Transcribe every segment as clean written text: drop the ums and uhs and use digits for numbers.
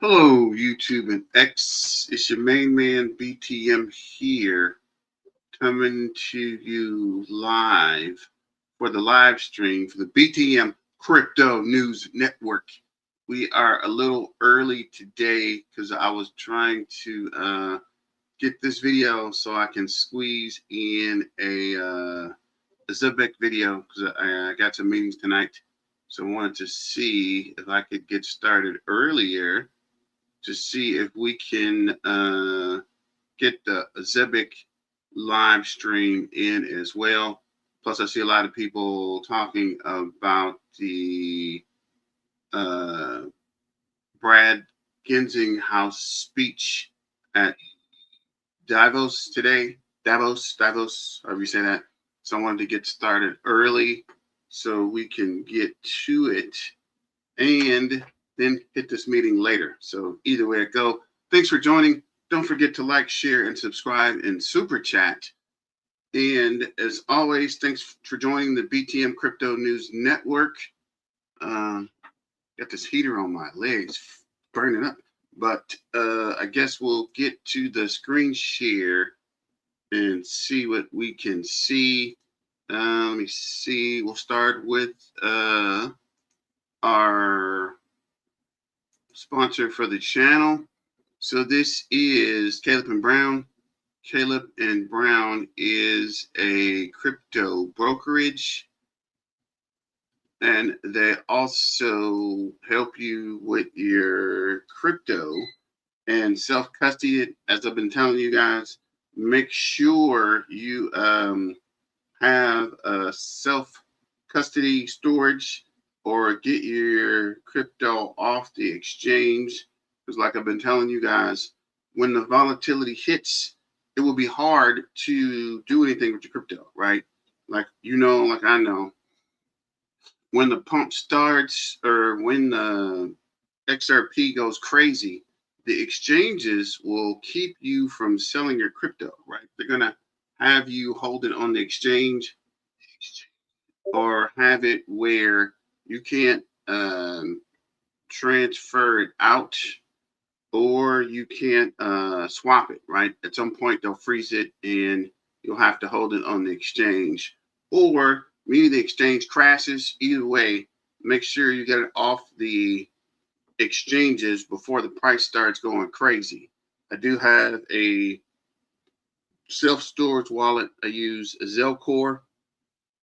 Hello, YouTube and X. It's your main man, BTM here, coming to you live for the live stream for the BTM Crypto News Network. We are a little early today because I was trying to get this video so I can squeeze in a Zubek video because I got some meetings tonight. So I wanted to see if I could get started earlier to see if we can get the Zebek live stream in as well. Plus, I see a lot of people talking about the Brad Garlinghouse speech at Davos today. Davos, however you say that. So I wanted to get started early so we can get to it and then hit this meeting later. So either way it go. Thanks for joining. Don't forget to like, share, and subscribe and super chat. And as always, thanks for joining the BTM Crypto News Network. Got this heater on my legs burning up. But I guess we'll get to the screen share and see what we can see. Let me see. We'll start with our sponsor for the channel. So this is Caleb and Brown. Caleb and Brown is a crypto brokerage, and they also help you with your crypto and self-custody it. As I've been telling you guys, make sure you have a self-custody storage or get your crypto off the exchange. Because like I've been telling you guys, when the volatility hits, it will be hard to do anything with your crypto, right? Like I know, when the pump starts or when the XRP goes crazy, the exchanges will keep you from selling your crypto, right? They're going to have you hold it on the exchange or have it where you can't transfer it out or you can't swap it, right? At some point, they'll freeze it and you'll have to hold it on the exchange. Or maybe the exchange crashes. Either way, make sure you get it off the exchanges before the price starts going crazy. I do have a self-storage wallet. I use Zelcore.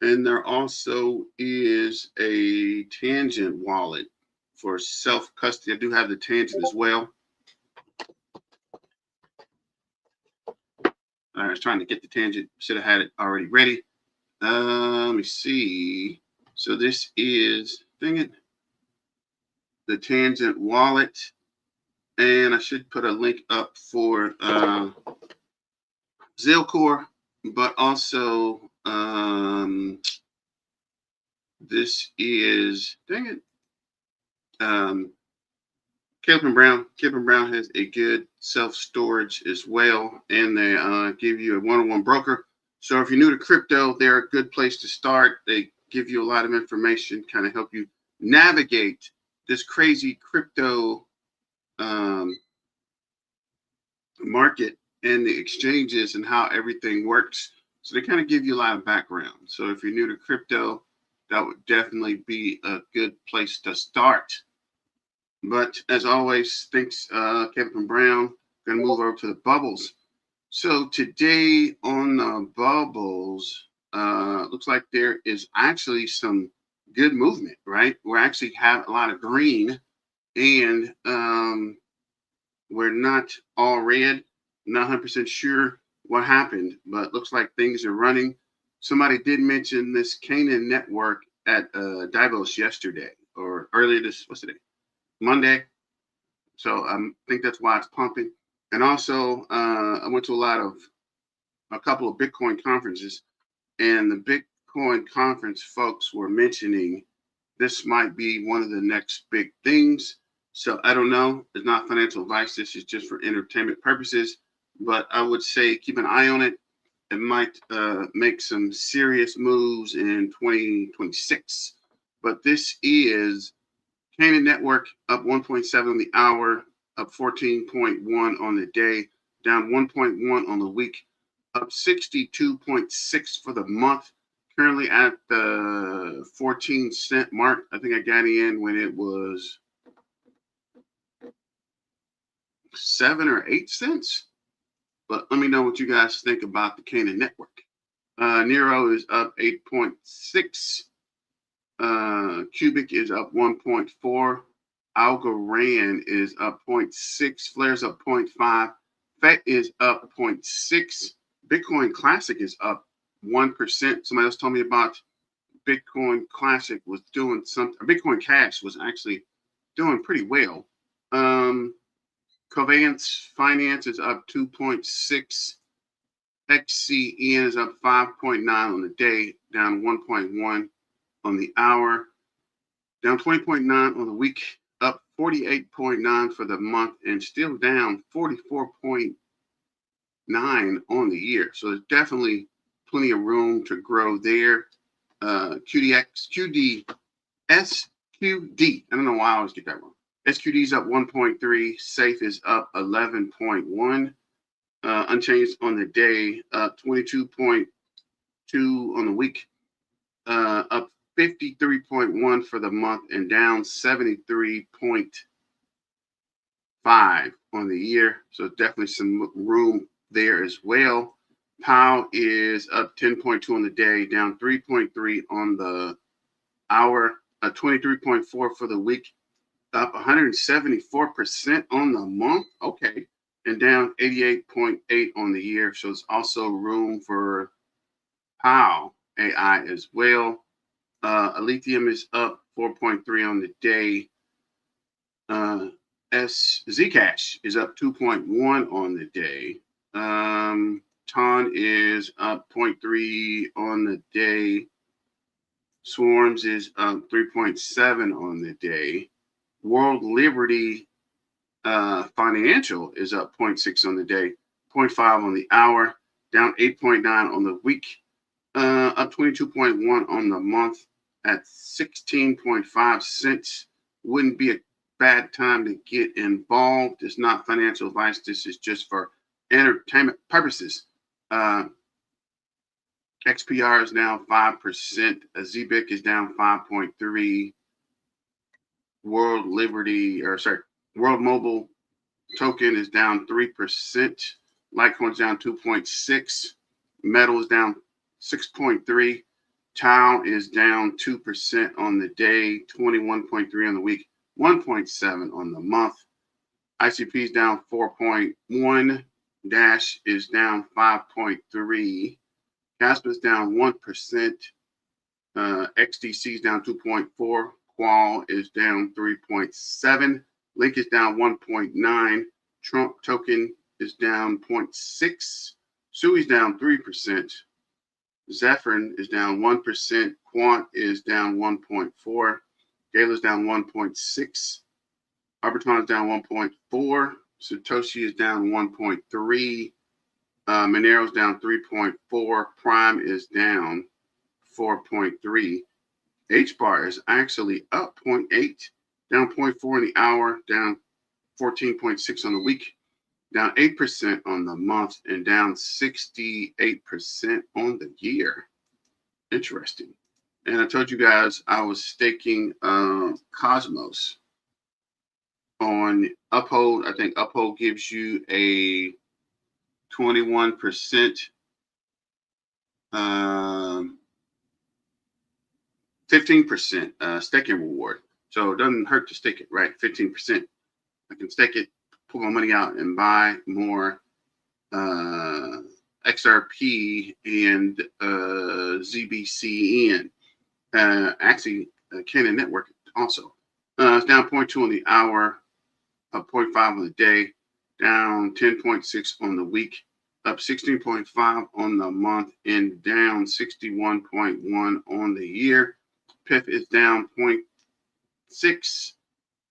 And there also is a Tangent wallet for self-custody. I do have the Tangent as well. I was trying to get the Tangent. Should have had it already ready. Let me see. So this is, the Tangent wallet. And I should put a link up for Zelcore, but also this is, Caleb and Brown. Caleb and Brown has a good self-storage as well, and they give you a one-on-one broker. So if you're new to crypto, they're a good place to start. They give you a lot of information, kind of help you navigate this crazy crypto market and the exchanges and how everything works. So they kind of give you a lot of background. So if you're new to crypto, that would definitely be a good place to start. But as always, thanks, Kevin Brown. Gonna move over to the bubbles. So today on the bubbles, looks like there is actually some good movement, right? We actually have a lot of green, and we're not all red. Not 100% sure what happened, but looks like things are running. Somebody did mention this Canaan network at Davos yesterday or earlier what's today? Monday. So I think that's why it's pumping. And also, I went to a couple of Bitcoin conferences, and the Bitcoin conference folks were mentioning this might be one of the next big things. So I don't know. It's not financial advice. This is just for entertainment purposes. But I would say keep an eye on it. It might make some serious moves in 2026. But this is Canaan Network up 1.7 on the hour. up 14.1 on the day, down 1.1 on the week, up 62.6 for the month. Currently at the 14-cent mark. I think I got in when it was 7 or 8 cents. But let me know what you guys think about the Canaan network. Nero is up 8.6. Cubic is up 1.4. Algorand is up 0.6. Flare's up 0.5. FET is up 0.6. Bitcoin Classic is up 1%. Somebody else told me about Bitcoin Classic was doing something. Bitcoin Cash was actually doing pretty well. Covance Finance is up 2.6. XCN is up 5.9 on the day, down 1.1 on the hour, down 20.9 on the week, up 48.9 for the month, and still down 44.9 on the year. So there's definitely plenty of room to grow there. QD. I don't know why I always get that wrong. SQD is up 1.3. Safe is up 11.1. Unchanged on the day, up 22.2 on the week, up 53.1 for the month, and down 73.5 on the year. So definitely some room there as well. POW is up 10.2 on the day, down 3.3 on the hour, 23.4 for the week, up 174% on the month. Okay. And down 88.8 on the year. So it's also room for POW AI as well. Lithium is up 4.3 on the day. Zcash is up 2.1 on the day. TON is up 0.3 on the day. Swarms is up 3.7 on the day. World Liberty Financial is up 0.6 on the day, 0.5 on the hour, down 8.9 on the week, up 22.1 on the month at 16.5 cents. Wouldn't be a bad time to get involved. It's not financial advice. This is just for entertainment purposes. XPR is down 5%. ZBIC is down 5.3. World Mobile token is down 3%. Litecoin's down 2.6. Metal is down 6.3. Tau is down 2% on the day, 21.3 on the week, 1.7 on the month. ICP is down 4.1. Dash is down 5.3. Casper is down 1%. XDC is down 2.4. Qual is down 3.7. Link is down 1.9. Trump token is down 0.6. Sui is down 3%. Zephyr is down 1%. Quant is down 1.4. Gala is down 1.6. Arbitron is down 1.4. Satoshi is down 1.3. Monero is down 3.4. Prime is down 4.3. HBAR is actually up 0.8, down 0.4 in the hour, down 14.6 on the week, down 8% on the month, and down 68% on the year. Interesting. And I told you guys I was staking Cosmos on Uphold. I think Uphold gives you a 21% 15% staking reward. So it doesn't hurt to stake it, right? 15%. I can stake it, pull my money out, and buy more XRP and ZBCN. Actually, Canaan Network also. It's down 0.2 on the hour, up 0.5 on the day, down 10.6 on the week, up 16.5 on the month, and down 61.1 on the year. PIF is down 0.6.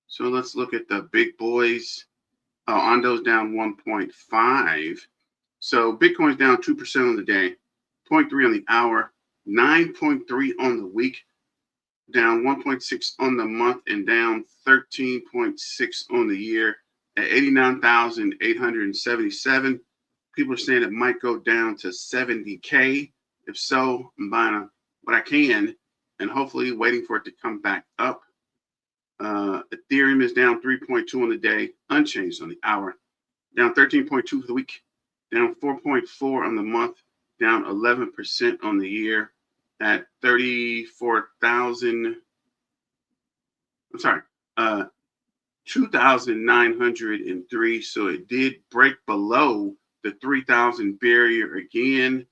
So let's look at the big boys. Ondo's down 1.5. So Bitcoin's down 2% on the day, 0.3 on the hour, 9.3 on the week, down 1.6 on the month, and down 13.6 on the year. at 89,877. People are saying it might go down to 70K. If so, I'm buying what I can and hopefully waiting for it to come back up. Ethereum is down 3.2 on the day, unchanged on the hour, down 13.2 for the week, down 4.4 on the month, down 11% on the year at 34,000. I'm sorry, 2,903. So it did break below the 3,000 barrier again.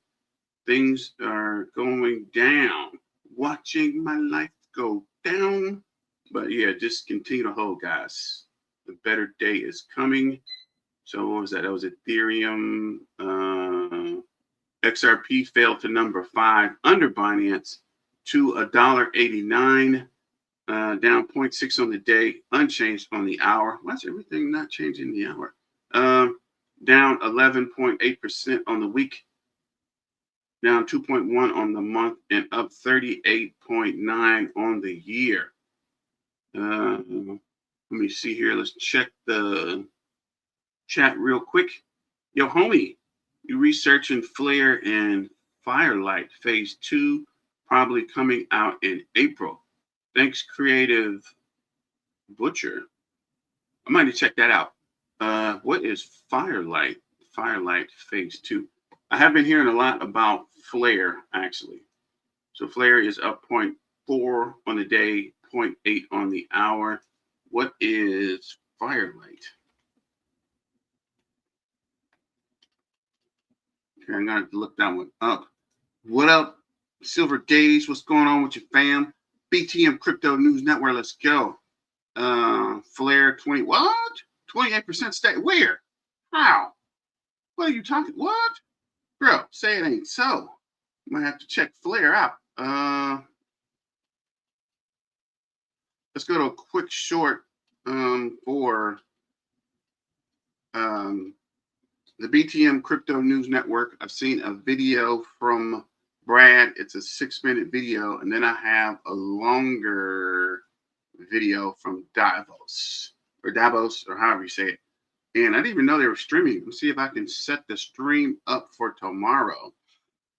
Things are going down. Watching my life go down. But yeah, just continue to hold, guys. The better day is coming. So what was that? That was Ethereum. XRP fell to number 5 under Binance to $1.89, down 0.6 on the day, unchanged on the hour. Why is everything not changing the hour? Down 11.8% on the week, down 2.1 on the month, and up 38.9 on the year. Let me see here. Let's check the chat real quick. Yo, homie, you researching Flare and Firelight Phase 2, probably coming out in April. Thanks, Creative Butcher. I might need to check that out. What is Firelight? Firelight Phase 2. I have been hearing a lot about Flare, actually. So Flare is up 0.4 on the day, 0.8 on the hour. What is Firelight? Okay, I'm gonna have to look that one up. What up, Silver Days? What's going on with your fam? BTM Crypto News Network. Let's go. Flare 20. What? 28% stay. Where? How? What are you talking? What? Bro, say it ain't so. Might have to check Flare out. Let's go to a quick short for the BTM Crypto News Network. I've seen a video from Brad. It's a 6-minute video, and then I have a longer video from Davos, or however you say it. And I didn't even know they were streaming. Let's see if I can set the stream up for tomorrow.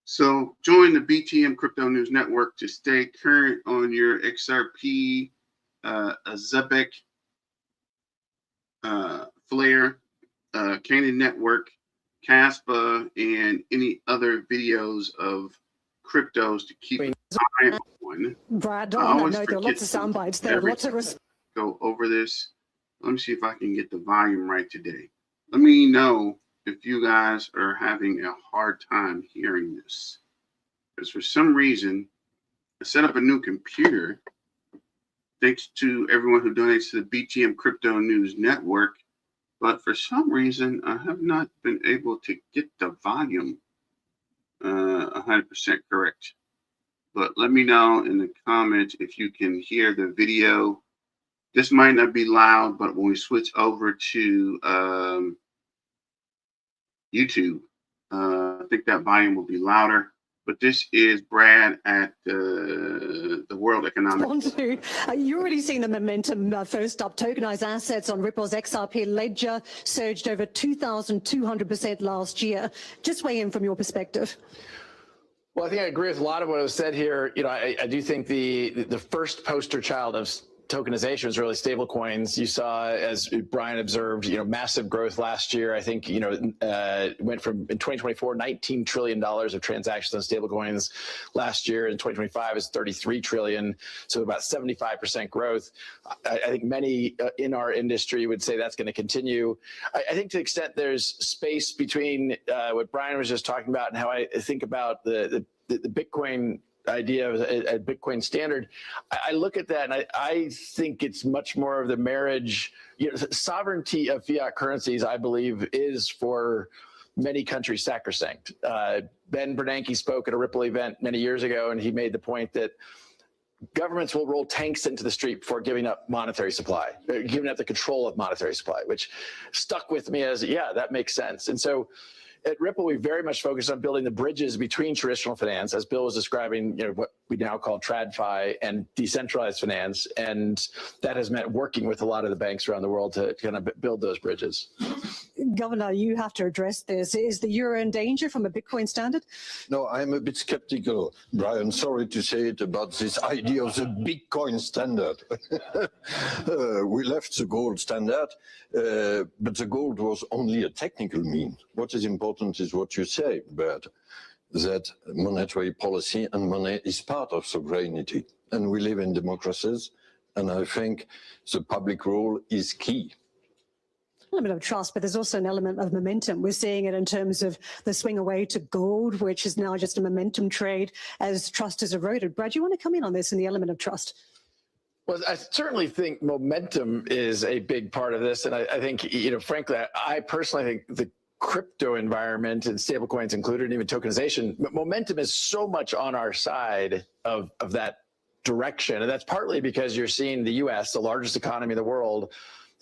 So join the BTM Crypto News Network to stay current on your XRP, Zebek, Flare, Canaan Network, Caspa, and any other videos of cryptos to keep an eye on. Brad, on that note, there are lots of sound bites there. Lots of go over this. Let me see if I can get the volume right today. Let me know if you guys are having a hard time hearing this. Because for some reason, I set up a new computer. Thanks to everyone who donates to the BTM Crypto News Network. But for some reason, I have not been able to get the volume 100% correct. But let me know in the comments if you can hear the video. This might not be loud, but when we switch over to YouTube, I think that volume will be louder. But this is Brad at the World Economic. You're already seeing the momentum. First up, tokenized assets on Ripple's XRP Ledger surged over 2,200% last year. Just weigh in from your perspective. Well, I think I agree with a lot of what was said here. You know, I do think the first poster child of tokenization is really stablecoins. You saw, as Brian observed, massive growth last year. I think, went from, in 2024, $19 trillion of transactions on stablecoins. Last year in 2025 is $33 trillion. So about 75% growth. I think many in our industry would say that's going to continue. I think to the extent there's space between what Brian was just talking about and how I think about the Bitcoin idea of a Bitcoin standard, I look at that and I think it's much more of the marriage. Sovereignty of fiat currencies, I believe, is for many countries sacrosanct. Ben Bernanke spoke at a Ripple event many years ago, and he made the point that governments will roll tanks into the street before giving up monetary supply, giving up the control of monetary supply, which stuck with me as, yeah, that makes sense. And so at Ripple, we very much focus on building the bridges between traditional finance, as Bill was describing, what we now call TradFi, and decentralized finance. And that has meant working with a lot of the banks around the world to kind of build those bridges. Governor, you have to address this. Is the euro in danger from a Bitcoin standard? No, I'm a bit skeptical, Brian. Sorry to say it about this idea of the Bitcoin standard. We left the gold standard, but the gold was only a technical mean. What is important is what you say, Bert, that monetary policy and money is part of sovereignty. And we live in democracies, and I think the public role is key. Element of trust, but there's also an element of momentum. We're seeing it in terms of the swing away to gold, which is now just a momentum trade as trust is eroded. Brad, do you want to come in on this in the element of trust? Well, I certainly think momentum is a big part of this. And I think, frankly, I personally think the crypto environment, and stablecoins included, and even tokenization, momentum is so much on our side of that direction. And that's partly because you're seeing the US, the largest economy in the world,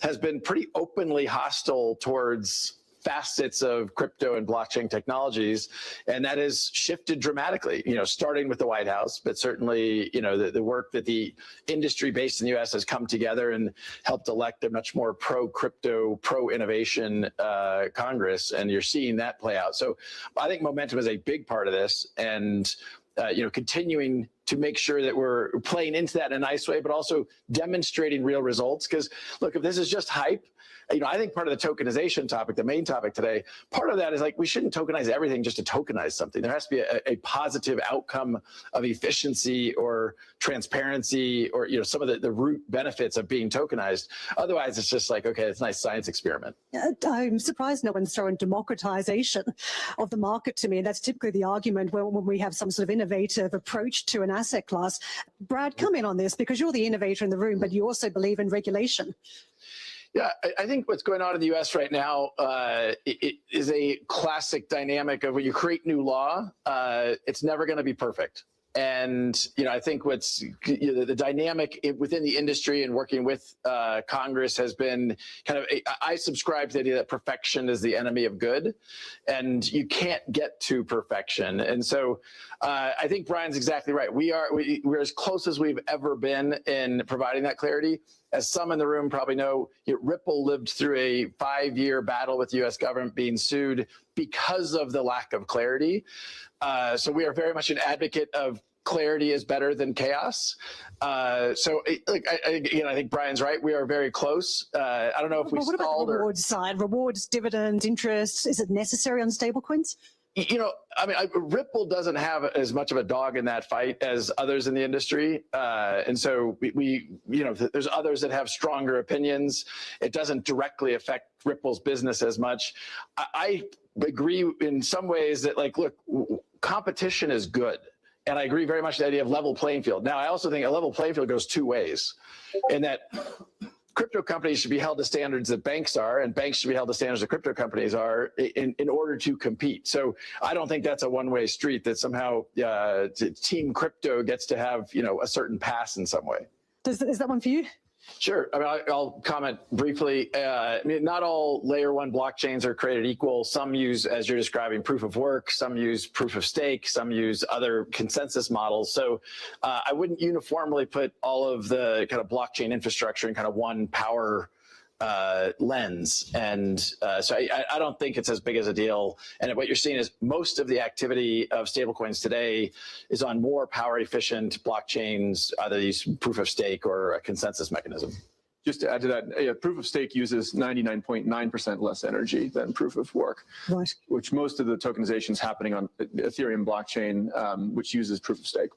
has been pretty openly hostile towards facets of crypto and blockchain technologies, and that has shifted dramatically, starting with the White House, but certainly, the work that the industry based in the US has come together and helped elect a much more pro-crypto, pro-innovation Congress, and you're seeing that play out. So I think momentum is a big part of this, and continuing to make sure that we're playing into that in a nice way, but also demonstrating real results. Because look, if this is just hype, I think part of the tokenization topic, the main topic today, part of that is like, we shouldn't tokenize everything just to tokenize something. There has to be a positive outcome of efficiency or transparency or, some of the root benefits of being tokenized. Otherwise, it's just like, okay, it's a nice science experiment. I'm surprised no one's throwing democratization of the market to me. And that's typically the argument when we have some sort of innovative approach to an asset class. Brad, come in on this because you're the innovator in the room, but you also believe in regulation. Yeah, I think what's going on in the U.S. right now it is a classic dynamic of when you create new law, it's never going to be perfect. And, I think what's the dynamic within the industry and working with Congress has been kind of, I subscribe to the idea that perfection is the enemy of good, and you can't get to perfection. And so I think Brian's exactly right. We're as close as we've ever been in providing that clarity. As some in the room probably know, Ripple lived through a 5-year battle with the U.S. government being sued because of the lack of clarity. So we are very much an advocate of clarity is better than chaos. I think Brian's right. We are very close. I don't know if we what about stalled the rewards side? Rewards, dividends, interest. Is it necessary on stablecoins? Ripple doesn't have as much of a dog in that fight as others in the industry. And so there's others that have stronger opinions. It doesn't directly affect Ripple's business as much. I agree in some ways that look, competition is good. And I agree very much with the idea of level playing field. Now, I also think a level playing field goes two ways, in that crypto companies should be held to standards that banks are, and banks should be held to standards that crypto companies are in order to compete. So I don't think that's a one-way street, that somehow Team Crypto gets to have, a certain pass in some way. Is that one for you? Sure. I mean, I'll comment briefly. Not all layer one blockchains are created equal. Some use, as you're describing, proof of work. Some use proof of stake. Some use other consensus models. So I wouldn't uniformly put all of the kind of blockchain infrastructure in kind of one power lens. And so I don't think it's as big as a deal. And what you're seeing is most of the activity of stablecoins today is on more power efficient blockchains, either use proof of stake or a consensus mechanism. Just to add to that, proof of stake uses 99.9% less energy than proof of work, Right. which most of the tokenization is happening on Ethereum blockchain, which uses proof of stake.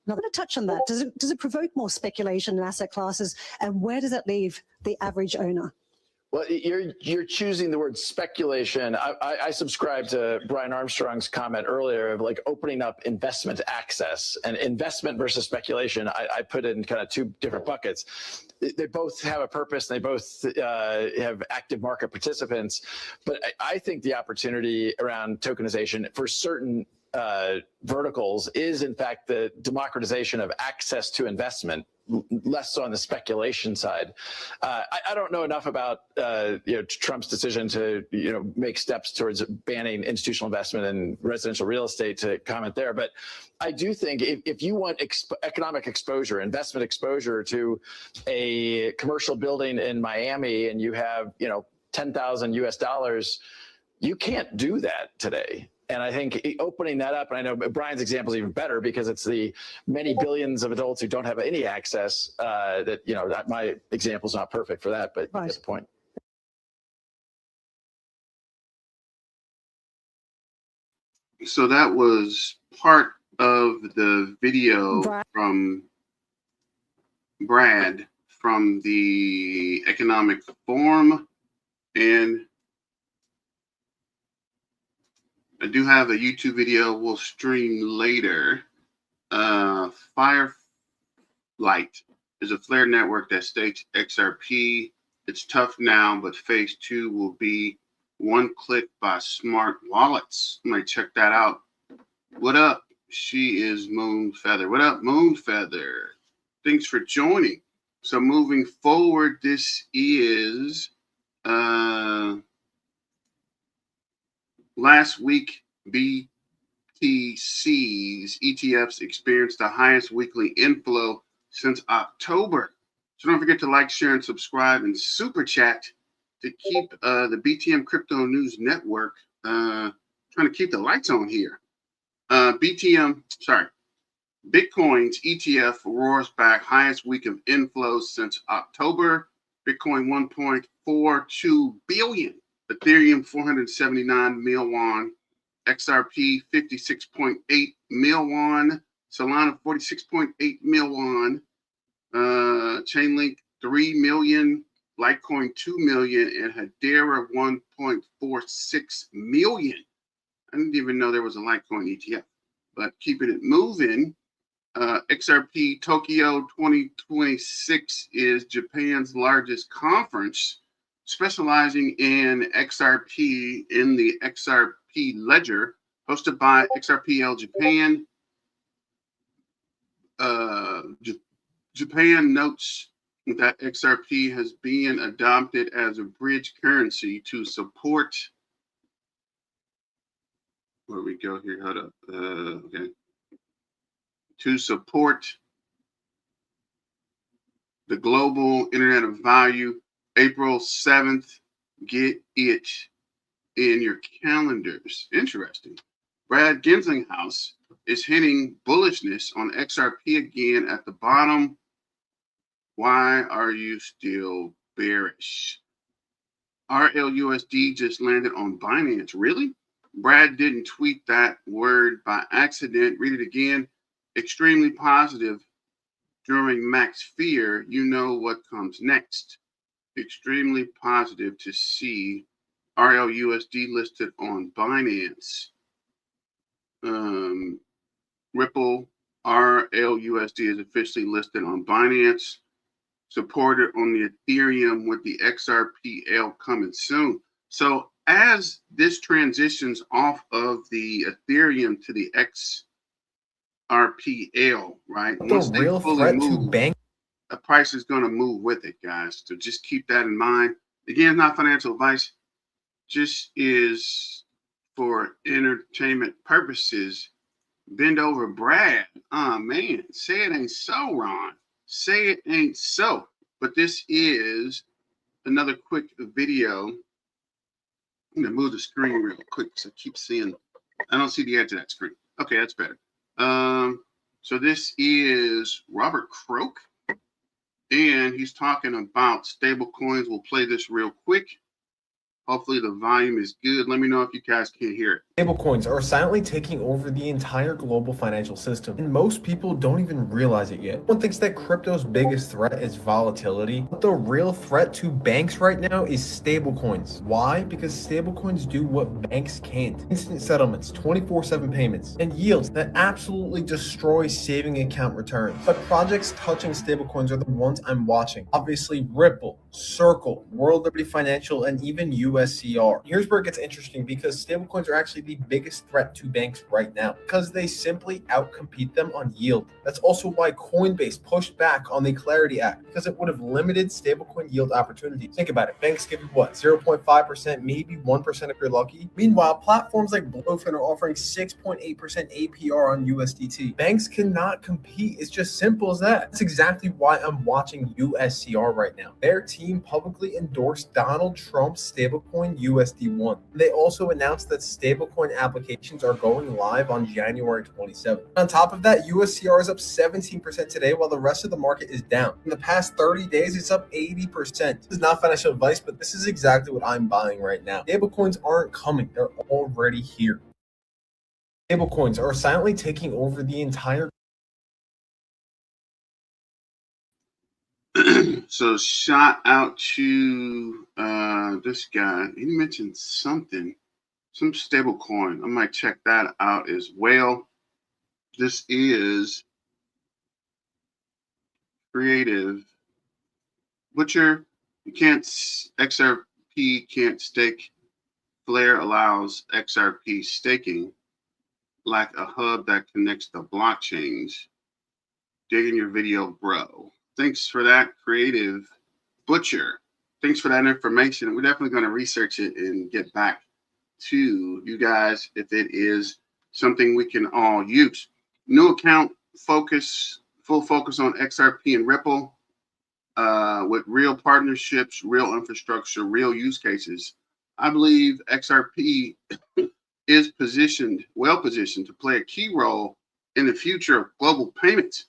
Now, I'm going to touch on that. Does it provoke more speculation in asset classes, and where does that leave the average owner? Well, you're choosing the word speculation. I subscribe to Brian Armstrong's comment earlier of opening up investment access, and investment versus speculation. I put in kind of two different buckets. They both have a purpose, and they both have active market participants. But I think the opportunity around tokenization for certain verticals is in fact the democratization of access to investment less so on the speculation side. I don't know enough about Trump's decision to make steps towards banning institutional investment in residential real estate to comment there, but I do think if you want economic exposure, investment exposure to a commercial building in Miami, and you have $10,000 US, you can't do that today. And I think opening that up, and I know Brian's example is even better because it's the many billions of adults who don't have any access. That my example is not perfect for that, but Right. that's the point. So that was part of the video from Brad from the Economic Forum, and I do have a YouTube video we'll stream later. Firelight is a Flare network that stakes XRP. It's tough now, but phase 2 will be one click by smart wallets. You might check that out. What up? She is Moonfeather. What up, Moonfeather? Thanks for joining. So moving forward, this is last week, BTC's ETFs experienced the highest weekly inflow since October. So don't forget to like, share, and subscribe, and super chat to keep the BTM Crypto News Network trying to keep the lights on here. Bitcoin's ETF roars back, highest week of inflows since October. Bitcoin 1.42 billion. Ethereum 479 mil won, XRP 56.8 mil won, Solana 46.8 mil won, Chainlink 3 million, Litecoin 2 million, and Hedera 1.46 million. I didn't even know there was a Litecoin ETF, but keeping it moving. XRP Tokyo 2026 is Japan's largest conference, specializing in XRP in the XRP Ledger, hosted by XRPL Japan. Japan notes that XRP has been adopted as a bridge currency to support. Where we go here? Hold up. Okay. To support the global Internet of Value. April 7th, get it in your calendars. Interesting. Brad Garlinghouse is hinting bullishness on XRP again at the bottom. Why are you still bearish? RLUSD just landed on Binance. Really? Brad didn't tweet that word by accident. Read it again. Extremely positive during max fear. You know what comes next. Extremely positive to see RLUSD listed on Binance. Ripple RLUSD is officially listed on Binance. Supported on the Ethereum with the XRPL coming soon. So as this transitions off of the Ethereum to the XRPL, right? Once they fully move, the price is going to move with it, guys. So just keep that in mind. Again, not financial advice, just is for entertainment purposes. Bend over, Brad. Oh, man. Say it ain't so, Ron. Say it ain't so. But this is another quick video. I'm going to move the screen real quick because I keep seeing, I don't see the edge of that screen. Okay, that's better. So this is Robert Croak, and he's talking about stable coins. We'll play this real quick. Hopefully the volume is good. Let me know if you guys can't hear it. Stablecoins are silently taking over the entire global financial system, and most people don't even realize it yet. One thinks that crypto's biggest threat is volatility, but the real threat to banks right now is stablecoins. Why? Because stablecoins do what banks can't. Instant settlements, 24/7 payments, and yields that absolutely destroy saving account returns. But projects touching stablecoins are the ones I'm watching. Obviously, Ripple, Circle, World Liberty Financial, and even USCR. Here's where it gets interesting, because stablecoins are actually the biggest threat to banks right now because they simply outcompete them on yield. That's also why Coinbase pushed back on the Clarity Act, because it would have limited stablecoin yield opportunities. Think about it. Banks give you what, 0.5%, maybe 1% if you're lucky. Meanwhile, platforms like Bluefin are offering 6.8% APR on USDT. Banks cannot compete. It's just simple as that. That's exactly why I'm watching USCR right now. Their team publicly endorsed Donald Trump's stablecoin USD1. They also announced that stablecoin applications are going live on January 27th. On top of that, USCR is up 17% today, while the rest of the market is down. In the past 30 days, it's up 80%. This is not financial advice, but this is exactly what I'm buying right now. Stablecoins aren't coming. They're already here. Stablecoins are silently taking over the entire. So shout out to this guy. He mentioned some stable coin. I might check that out as well. This is Creative Butcher. XRP can't stake. Flare allows XRP staking like a hub that connects the blockchains. Digging your video, bro. Thanks for that, Creative Butcher. Thanks for that information. We're definitely going to research it and get back to you guys if it is something we can all use. New account full focus on XRP and Ripple with real partnerships, real infrastructure, real use cases. I believe XRP is well positioned to play a key role in the future of global payments.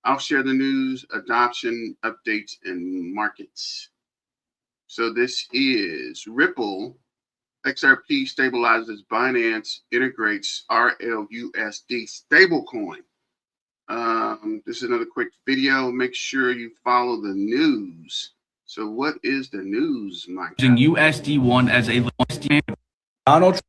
I'll share the news, adoption, updates, and markets. So this is Ripple. XRP stabilizes Binance, integrates RLUSD stablecoin. This is another quick video. Make sure you follow the news. So what is the news, Mike? Using USD1 as a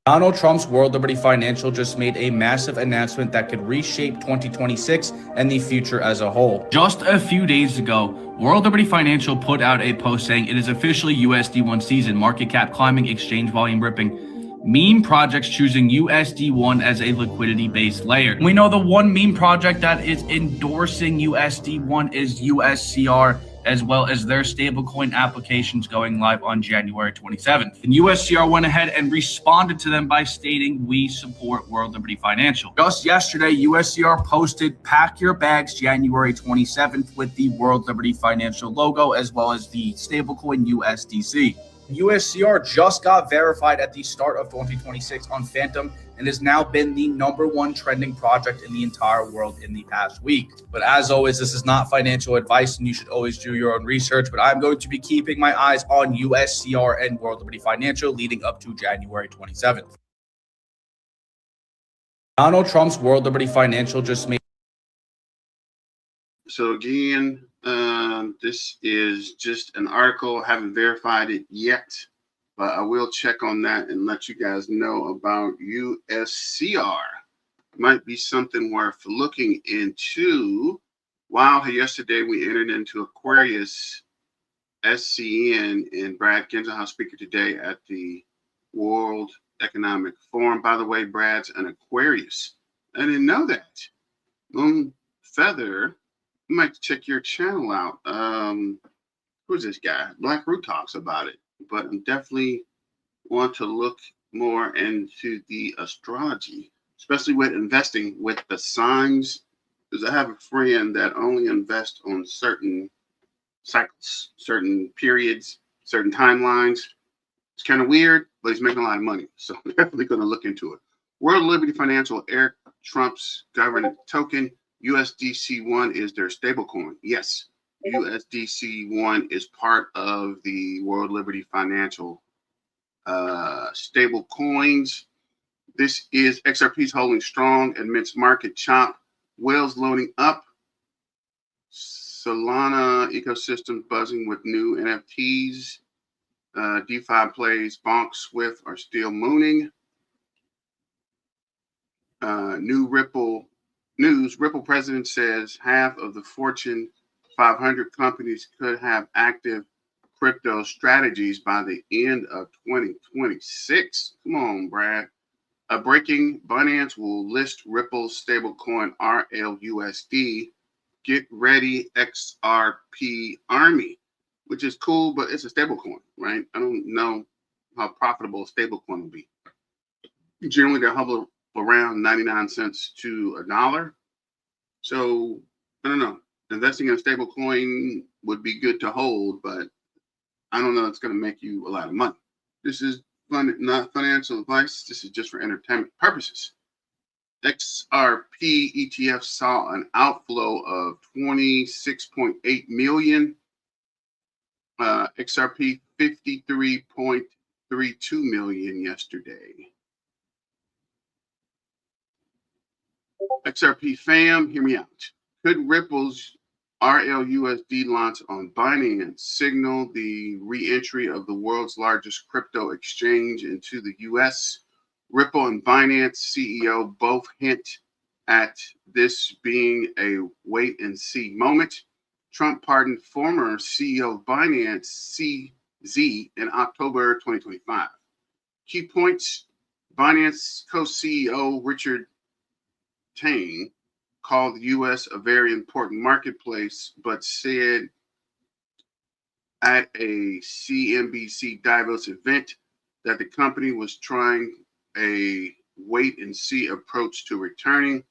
Donald Trump's World Liberty Financial just made a massive announcement that could reshape 2026 and the future as a whole. Just a few days ago, World Liberty Financial put out a post saying it is officially USD1 season, market cap climbing, exchange volume ripping. Meme projects choosing USD1 as a liquidity-based layer. We know the one meme project that is endorsing USD1 is USCR, as well as their stablecoin applications going live on January 27th. And USCR went ahead and responded to them by stating, "We support World Liberty Financial." Just yesterday, USCR posted, "Pack your bags January 27th" with the World Liberty Financial logo, as well as the stablecoin USDC. USCR just got verified at the start of 2026 on Phantom and has now been the #1 trending project in the entire world in the past week. But as always, this is not financial advice and you should always do your own research, but I'm going to be keeping my eyes on USCR and World Liberty Financial leading up to January 27th. Donald Trump's World Liberty Financial just made. So again, this is just an article. Haven't verified it yet, but I will check on that and let you guys know about USCR. Might be something worth looking into. Wow, yesterday we entered into Aquarius SCN and Brad Garlinghouse speaker today at the World Economic Forum. By the way, Brad's an Aquarius. I didn't know that. Moon Feather. You might check your channel out. Who's this guy? Black Root talks about it, but I definitely want to look more into the astrology, especially with investing with the signs, because I have a friend that only invests on certain cycles, certain periods, certain timelines. It's kind of weird, but he's making a lot of money, so I'm definitely going to look into it. World Liberty Financial, Eric Trump's government token. USDC1 is their stablecoin. Yes, USDC1 is part of the World Liberty Financial stable coins. This is XRP's holding strong amidst market chop. Whales loading up. Solana ecosystem buzzing with new NFTs. DeFi plays, Bonk, Swift are still mooning. New Ripple news. Ripple president says half of the Fortune 500 companies could have active crypto strategies by the end of 2026. Come on, Brad. Breaking, Binance will list Ripple's stablecoin RLUSD. Get ready, XRP Army, which is cool, but it's a stablecoin, right? I don't know how profitable a stablecoin will be. Generally, they hover around 99 cents to $1. So I don't know. Investing in a stablecoin would be good to hold, but I don't know it's going to make you a lot of money. This is not financial advice. This is just for entertainment purposes. XRP ETF saw an outflow of 26.8 million. XRP 53.32 million yesterday. XRP fam, hear me out. Could Ripple's RLUSD launch on Binance signal the re-entry of the world's largest crypto exchange into the US? Ripple and Binance CEO both hint at this being a wait and see moment. Trump pardoned former CEO of Binance, CZ, in October 2025. Key points: Binance co-CEO Richard Tang called the U.S. a very important marketplace, but said at a CNBC Davos event that the company was trying a wait-and-see approach to returning.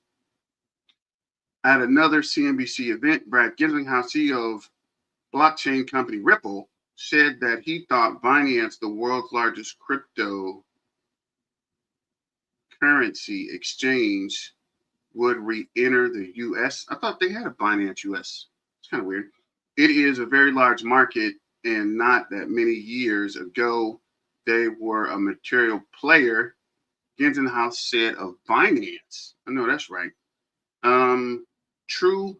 At another CNBC event, Brad Garlinghouse, CEO of blockchain company Ripple, said that he thought Binance, the world's largest cryptocurrency exchange, would re-enter the U.S. I thought they had a Binance U.S. It's kind of weird. It is a very large market, and not that many years ago, they were a material player. Garlinghouse said of Binance. I know that's right. BitTrue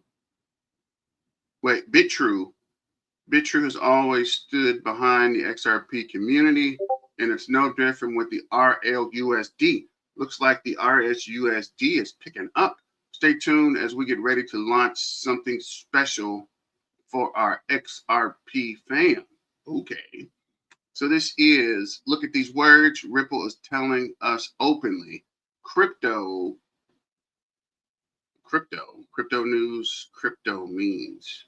has always stood behind the XRP community, and it's no different with the RLUSD. Looks like the RSUSD is picking up. Stay tuned as we get ready to launch something special for our XRP fam. Okay. So this is, look at these words. Ripple is telling us openly. Crypto news, crypto means.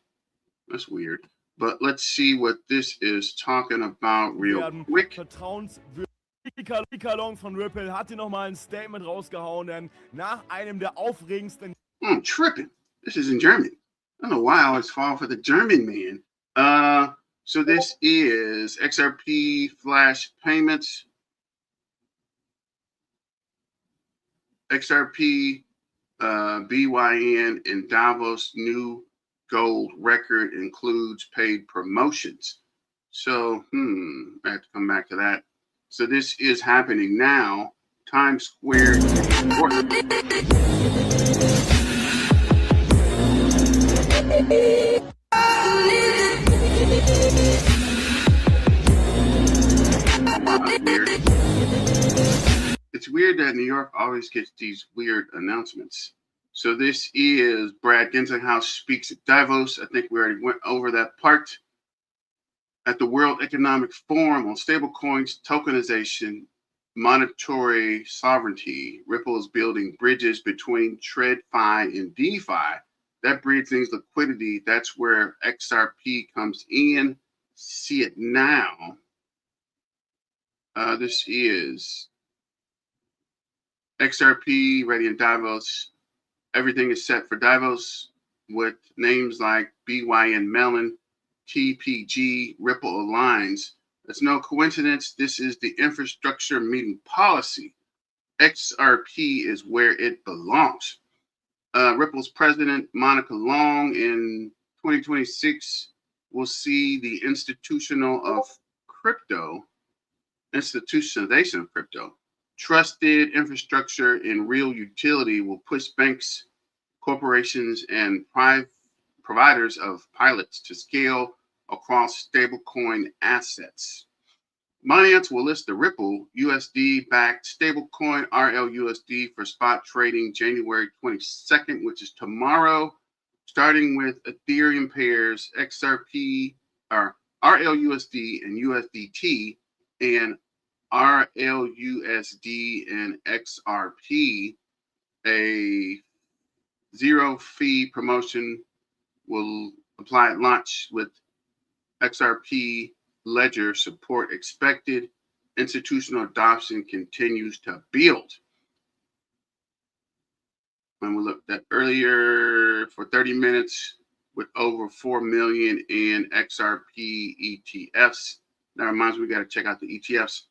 That's weird. But let's see what this is talking about real quick. Vertrauenswürdiger von Ripple hat hier nochmal ein Statement rausgehauen, denn nach einem der aufregendsten. I'm tripping. This is in German. I don't know why I always fall for the German man. So this is XRP Flash Payments. XRP BYN and Davos new gold record includes paid promotions. So, I have to come back to that. So this is happening now. Times Square. It's weird that New York always gets these weird announcements. So this is Brad Garlinghouse speaks at Davos. I think we already went over that part. At the World Economic Forum on stablecoins, tokenization, monetary sovereignty, Ripple is building bridges between TradFi and DeFi. That bridges liquidity. That's where XRP comes in. See it now. This is XRP ready in Davos. Everything is set for Davos with names like BYN Melon, TPG, Ripple Aligns. It's no coincidence. This is the infrastructure meeting policy. XRP is where it belongs. Ripple's president, Monica Long, in 2026 will see the institutionalization of crypto. Trusted infrastructure and real utility will push banks, corporations, and providers of pilots to scale across stablecoin assets. Binance will list the Ripple USD-backed stablecoin RLUSD for spot trading January 22nd, which is tomorrow, starting with Ethereum pairs XRP or RLUSD and USDT, and RLUSD and XRP, a zero fee promotion will apply at launch with XRP Ledger support expected. Institutional adoption continues to build. And we looked at earlier for 30 minutes with over 4 million in XRP ETFs. That reminds me, we got to check out the ETFs.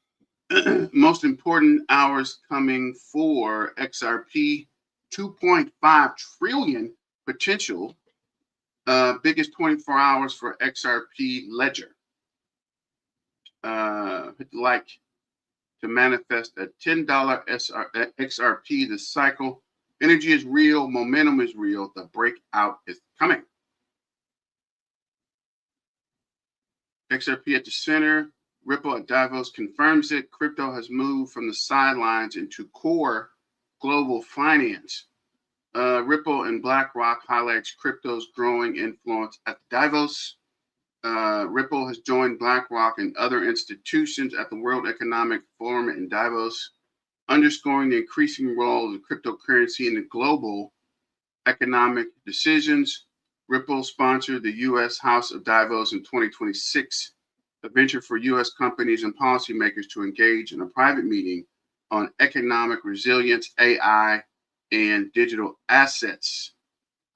Most important hours coming for XRP, 2.5 trillion potential. Biggest 24 hours for XRP Ledger. Hit the like to manifest a $10 XRP this cycle. Energy is real, momentum is real, the breakout is coming. XRP at the center, Ripple at Davos confirms it. Crypto has moved from the sidelines into core global finance. Ripple and BlackRock highlights crypto's growing influence at Davos. Ripple has joined BlackRock and other institutions at the World Economic Forum in Davos, underscoring the increasing role of cryptocurrency in the global economic decisions. Ripple sponsored the U.S. House of Davos in 2026, a venture for U.S. companies and policymakers to engage in a private meeting on economic resilience, AI, and digital assets.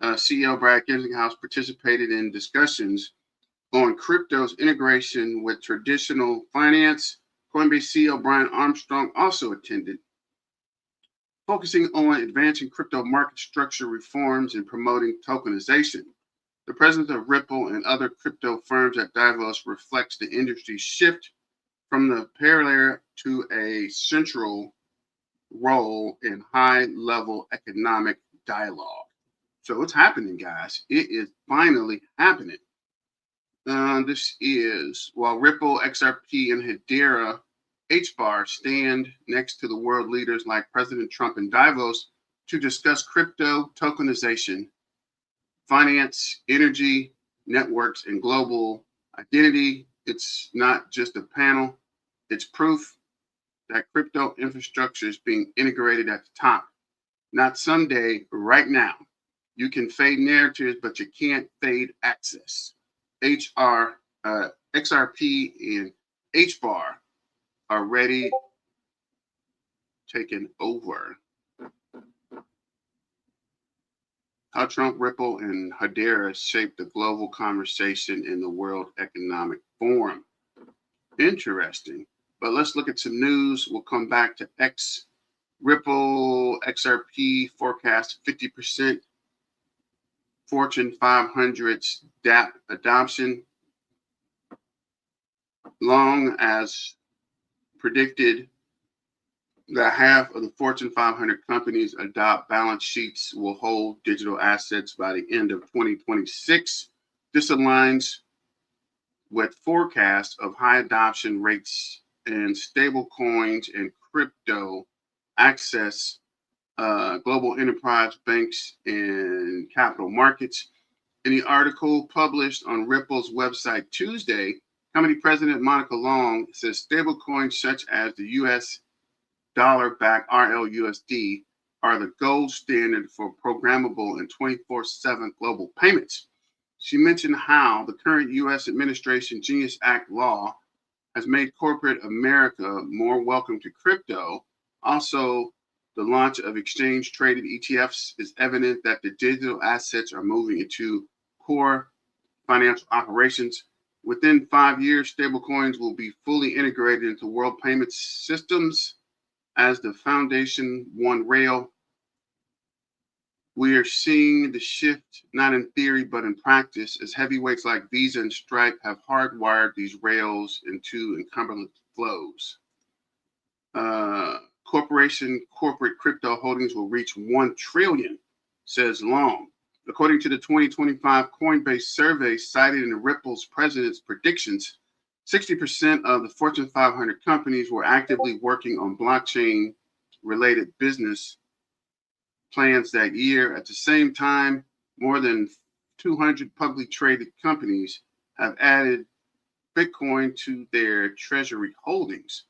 CEO Brad Garlinghouse participated in discussions on crypto's integration with traditional finance. Coinbase CEO Brian Armstrong also attended, focusing on advancing crypto market structure reforms and promoting tokenization. The presence of Ripple and other crypto firms at Davos reflects the industry's shift from the parallel to a central role in high-level economic dialogue. So it's happening, guys. It is finally happening. This is, while Ripple, XRP, and Hedera HBAR stand next to the world leaders like President Trump in Davos to discuss crypto, tokenization, finance, energy, networks, and global identity. It's not just a panel, it's proof that crypto infrastructure is being integrated at the top. Not someday, right now. You can fade narratives, but you can't fade access. XRP and HBAR are ready, taken over. How Trump, Ripple, and Hedera shaped the global conversation in the World Economic Forum. Interesting. But let's look at some news. We'll come back to Ripple, XRP forecast 50% Fortune 500's DApp adoption. Long as predicted, that half of the Fortune 500 companies adopt balance sheets will hold digital assets by the end of 2026. This aligns with forecasts of high adoption rates and stable coins and crypto access, global enterprise banks and capital markets. In the article published on Ripple's website Tuesday, company president Monica Long says stablecoins such as the US dollar-backed RLUSD are the gold standard for programmable and 24/7 global payments. She mentioned how the current U.S. administration Genius Act law has made corporate America more welcome to crypto. Also, the launch of exchange-traded ETFs is evident that the digital assets are moving into core financial operations. Within 5 years, stablecoins will be fully integrated into world payment systems as the foundation one rail. We are seeing the shift, not in theory, but in practice, as heavyweights like Visa and Stripe have hardwired these rails into incumbent flows. Corporate crypto holdings will reach 1 trillion, says Long. According to the 2025 Coinbase survey cited in Ripple's president's predictions, 60% of the Fortune 500 companies were actively working on blockchain-related business plans that year. At the same time, more than 200 publicly traded companies have added Bitcoin to their treasury holdings.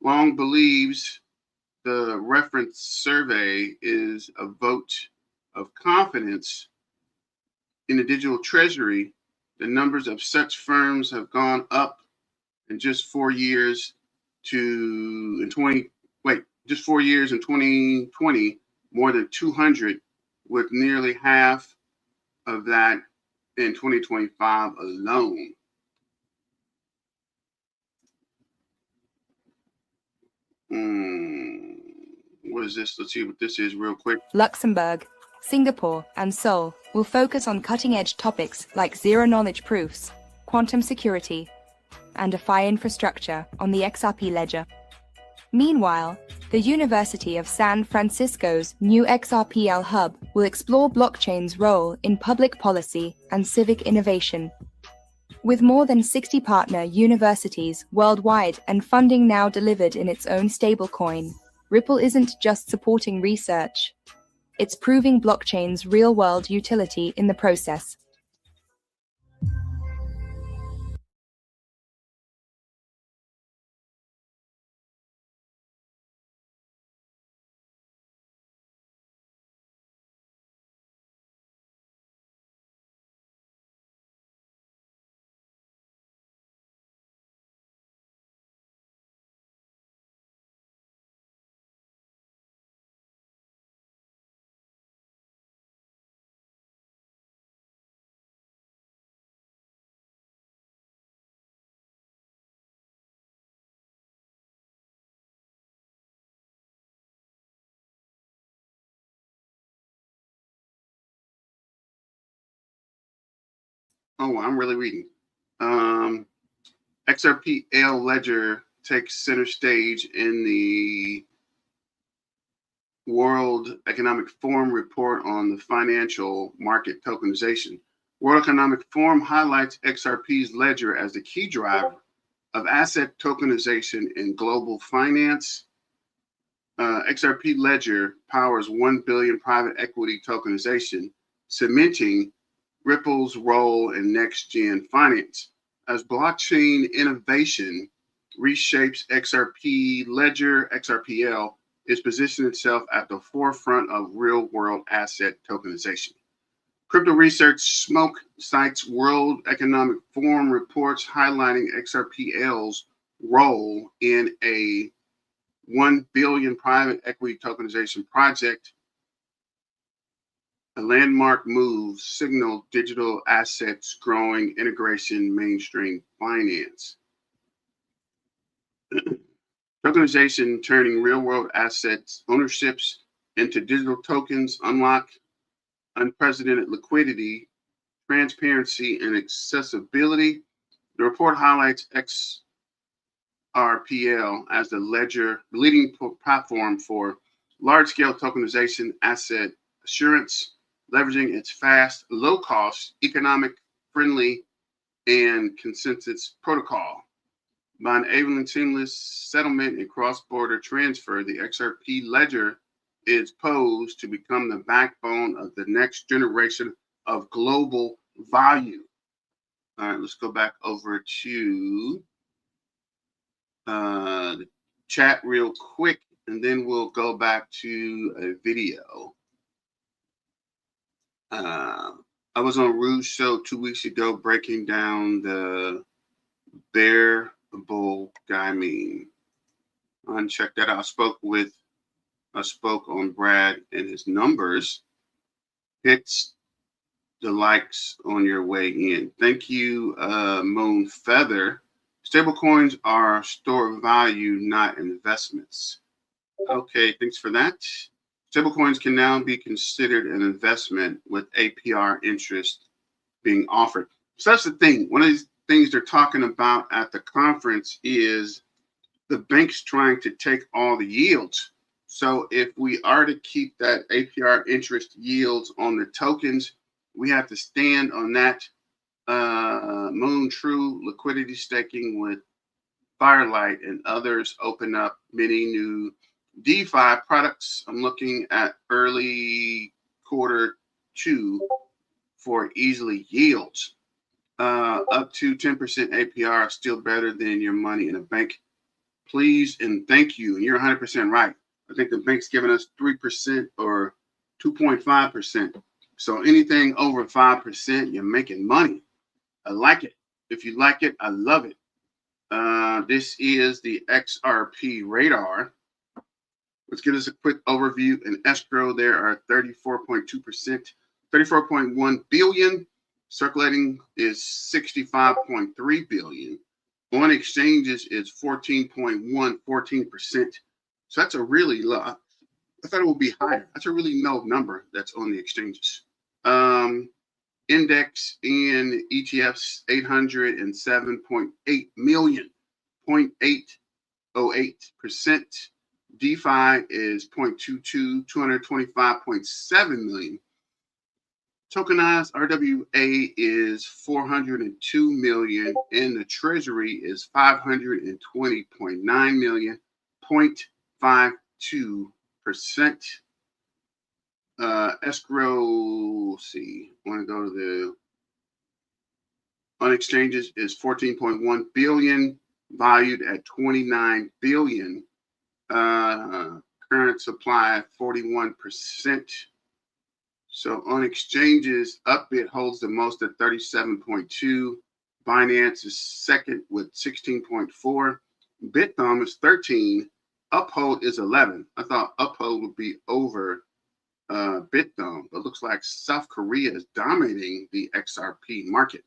Long believes the reference survey is a vote of confidence in the digital treasury. The numbers of such firms have gone up in just 4 years in 2020, more than 200, with nearly half of that in 2025 alone. What is this? Let's see what this is real quick. Luxembourg, Singapore, and Seoul will focus on cutting-edge topics like zero-knowledge proofs, quantum security, and DeFi infrastructure on the XRP Ledger. Meanwhile, the University of San Francisco's new XRPL Hub will explore blockchain's role in public policy and civic innovation. With more than 60 partner universities worldwide and funding now delivered in its own stablecoin, Ripple isn't just supporting research. It's proving blockchain's real-world utility in the process. Oh, I'm really reading. XRP Ledger takes center stage in the World Economic Forum report on the financial market tokenization. World Economic Forum highlights XRP's ledger as the key driver of asset tokenization in global finance. XRP Ledger powers 1 billion private equity tokenization, cementing Ripple's role in next-gen finance. As blockchain innovation reshapes XRP Ledger, XRPL is positioning itself at the forefront of real-world asset tokenization. Crypto Research Smoke cites World Economic Forum reports highlighting XRPL's role in a 1 billion private equity tokenization project. A landmark move signaled digital assets growing integration mainstream finance. Tokenization turning real-world assets ownerships into digital tokens unlock unprecedented liquidity, transparency, and accessibility. The report highlights XRPL as the leading platform for large-scale tokenization asset assurance, leveraging its fast, low-cost, economic-friendly, and consensus protocol. By enabling seamless settlement and cross-border transfer, the XRP Ledger is posed to become the backbone of the next generation of global value. All right, let's go back over to the chat real quick, and then we'll go back to a video. I was on Rouge Show 2 weeks ago breaking down the bear bull guy meme. Check that out. I spoke on Brad and his numbers. Hit the likes on your way in. Thank you, Moon Feather. Stablecoins are store of value, not investments. Okay, thanks for that. Stablecoins can now be considered an investment with APR interest being offered. So that's the thing. One of these things they're talking about at the conference is the banks trying to take all the yields. So if we are to keep that APR interest yields on the tokens, we have to stand on that Moon True liquidity staking with Firelight and others open up many new DeFi products. I'm looking at early Q2 for easily yields. up to 10% APR, still better than your money in a bank. Please and thank you. And you're 100% right. I think the bank's giving us 3% or 2.5%. So anything over 5%, you're making money. I like it. If you like it, I love it. This is the XRP Radar. Let's give us a quick overview. In escrow, there are 34.2%, 34.1 billion. Circulating is 65.3 billion. On exchanges is 14.1, 14%. So that's a really low. I thought it would be higher. That's a really low number that's on the exchanges. Index in ETFs 807.8 million, 0.808%. DeFi is 0.22, 225.7 million. Tokenized RWA is 402 million, and the treasury is 520.9 million, 0.52%. Escrow, let's see, I want to go to the on exchanges is 14.1 billion, valued at 29 billion. Current supply 41%. So on exchanges, Upbit holds the most at 37.2. Binance is second with 16.4. Bithumb is 13. Uphold is 11. I thought Uphold would be over Bithumb, but looks like South Korea is dominating the XRP market.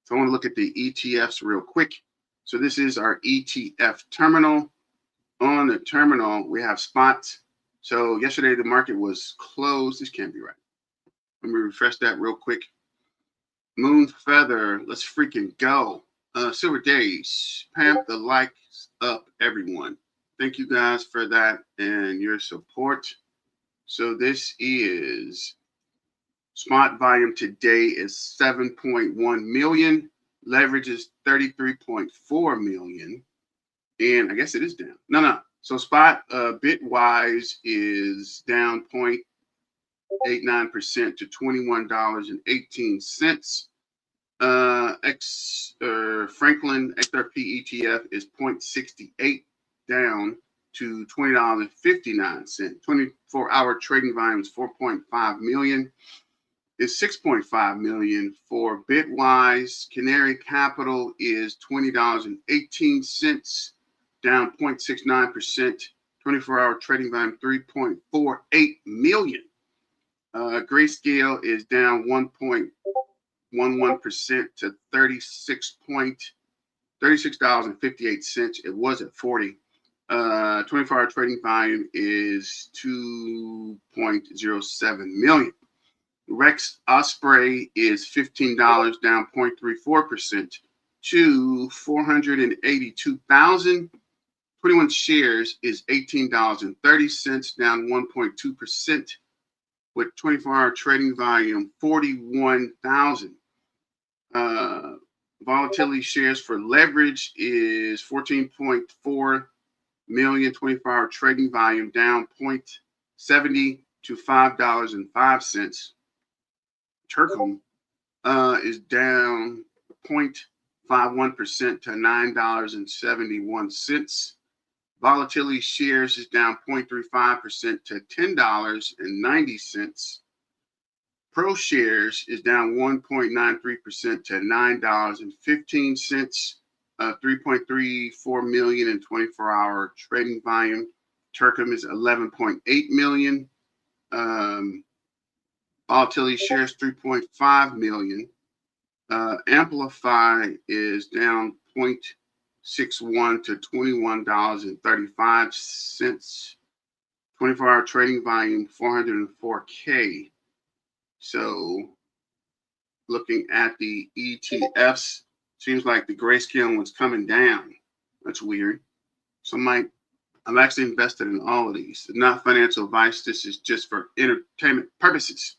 So I want to look at the ETFs real quick. So this is our ETF terminal. On the terminal, we have spots. So yesterday the market was closed. This can't be right. Let me refresh that real quick. Moon Feather, let's freaking go. Silver Days, pamp the likes up, everyone. Thank you guys for that and your support. So this is spot volume today is 7.1 million. Leverage is 33.4 million. And I guess it is down. No. So spot bitwise is down 0.89% to $21.18. Franklin XRP ETF is 0.68 down to $20.59. 24-hour trading volume is 4.5 million. It's 6.5 million for Bitwise. Canary Capital is $20.18, down 0.69%. 24-hour trading volume 3.48 million. Grayscale is down 1.11% to $36.58. It was at 40. 24-hour trading volume is 2.07 million. Rex Osprey is $15, down 0.34% to 482,000. 21 shares is $18.30, down 1.2%, with 24-hour trading volume 41,000. Volatility shares for leverage is 14.4 million. 24-hour trading volume down 0.70 to $5.05. Turcom is down 0.51% to $9.71. Volatility shares is down 0.35% to $10.90. Pro shares is down 1.93% to $9.15. 3.34 million in 24-hour trading volume. Turcom is 11.8 million. Volatility shares 3.5 million. Amplify is down 0.61 to $21.35. 24-hour trading volume 404K. So looking at the ETFs, seems like the Grayscale one's coming down. That's weird. So I'm actually invested in all of these. It's not financial advice. This is just for entertainment purposes.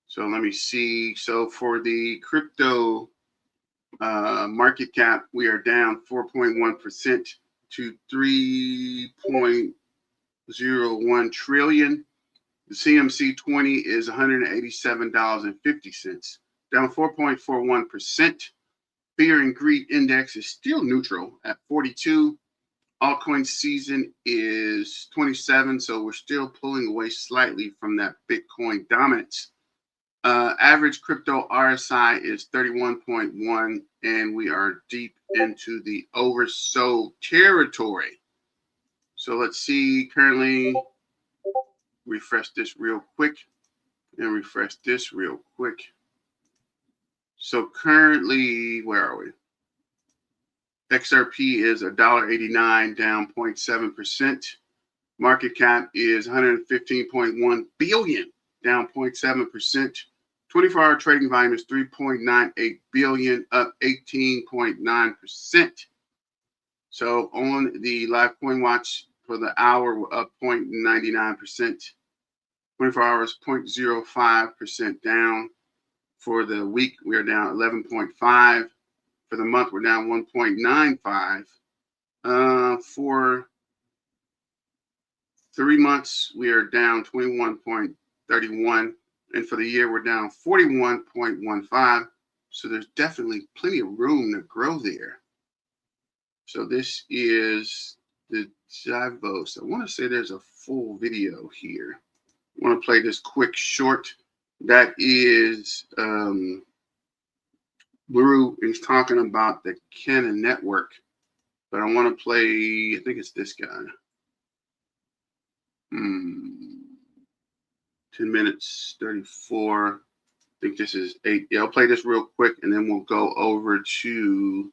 So let me see. So for the crypto market cap, we are down 4.1% to 3.01 trillion. The CMC 20 is $187.50, down 4.41%. Fear and greed index is still neutral at 42. Altcoin season is 27, so we're still pulling away slightly from that Bitcoin dominance. Average crypto RSI is 31.1, and we are deep into the oversold territory. So let's see, currently, refresh this real quick, and refresh this real quick. So currently, where are we? XRP is $1.89, down 0.7%. Market cap is 115.1 billion, down 0.7%. 24-hour trading volume is 3.98 billion, up 18.9%. So on the live coin watch for the hour, we're up 0.99%. 24 hours, 0.05% down. For the week, we are down 11.5. For the month, we're down 1.95. For 3 months, we are down 21.31. And for the year, we're down 41.15. So there's definitely plenty of room to grow there. So this is the Davos. I want to say there's a full video here. I want to play this quick short. That is Blue is talking about the Canon network, but I want to play, I think it's this guy. 10 minutes, 34. I think this is 8. Yeah, I'll play this real quick, and then we'll go over to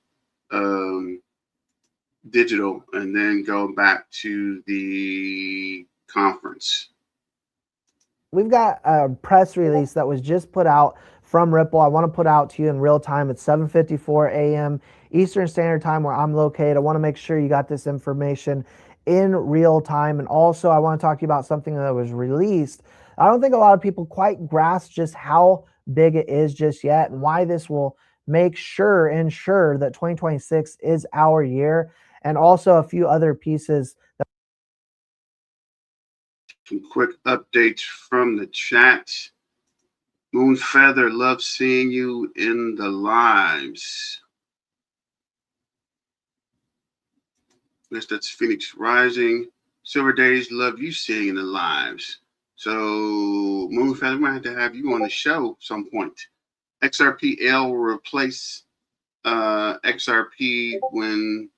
digital, and then go back to the conference. We've got a press release that was just put out from Ripple. I want to put out to you in real time. It's 7:54 a.m. Eastern Standard Time where I'm located. I want to make sure you got this information in real time. And also I want to talk to you about something that was released. I don't think a lot of people quite grasp just how big it is just yet, and why this will ensure that 2026 is our year, and also a few other pieces. Some quick updates from the chat. Moonfeather, love seeing you in the lives. Yes, that's Phoenix Rising. Silver Days, love you seeing in the lives. So Moonfeather, we might have to have you on the show some point. XRPL will replace XRP when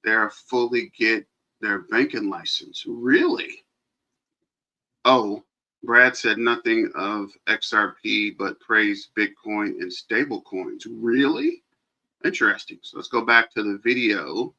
they fully get their banking license. Really? Oh, Brad said nothing of XRP, but praised Bitcoin and stable coins. Really? Interesting. So let's go back to the video,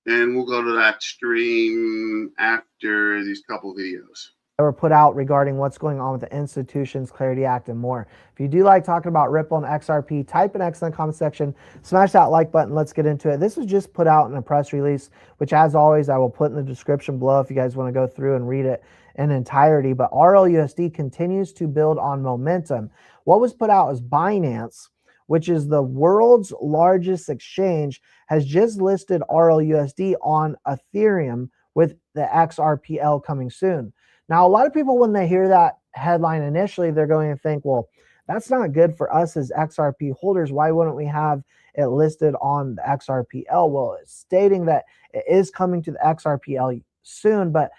and we'll go to that stream after these couple videos that were put out regarding what's going on with the Institutions Clarity Act and more. If you do like talking about Ripple and XRP, type an X in the comment section, smash that like button. Let's get into it. This was just put out in a press release, which as always, I will put in the description below if you guys want to go through and read it in entirety. But RLUSD continues to build on momentum. What was put out is Binance, which is the world's largest exchange, has just listed RLUSD on Ethereum with the XRPL coming soon. Now, a lot of people, when they hear that headline initially, they're going to think, well, that's not good for us as XRP holders. Why wouldn't we have it listed on the XRPL? Well, it's stating that it is coming to the XRPL soon, but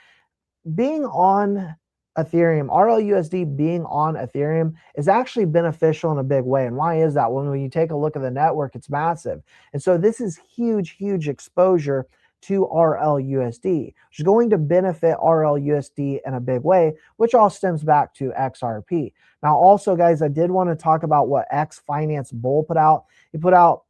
being on Ethereum, RLUSD being on Ethereum is actually beneficial in a big way. And why is that? When you take a look at the network, it's massive. And so this is huge exposure to RLUSD, which is going to benefit RLUSD in a big way, which all stems back to XRP. Now, also, guys, I did want to talk about what X Finance Bull put out. He put out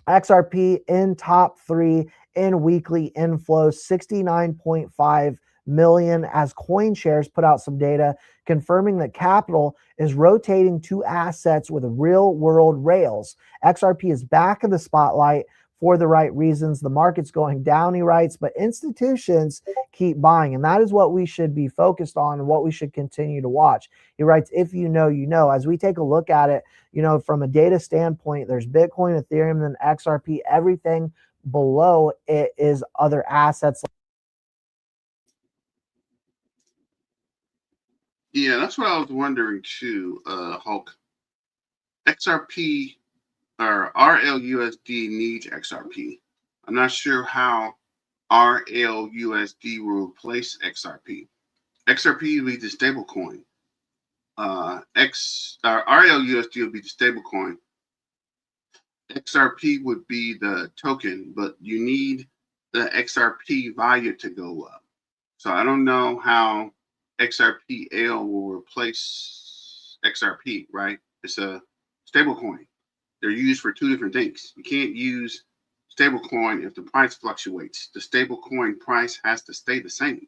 XRP in top 3 in weekly inflows, 69.5 million, as CoinShares put out some data confirming that capital is rotating to assets with real world rails. XRP is back in the spotlight for the right reasons. The market's going down, he writes, but institutions keep buying. And that is what we should be focused on and what we should continue to watch. He writes, if you know, you know. As we take a look at it, from a data standpoint, there's Bitcoin, Ethereum, then XRP. Everything below it is other assets. Yeah, that's what I was wondering too, Hulk. XRP or RLUSD needs XRP. I'm not sure how RLUSD will replace XRP. XRP will be the stable coin. RLUSD will be the stable coin. XRP would be the token, but you need the XRP value to go up. So I don't know how XRPL will replace XRP, right? It's a stable coin. They're used for two different things. You can't use stable coin if the price fluctuates. The stable coin price has to stay the same.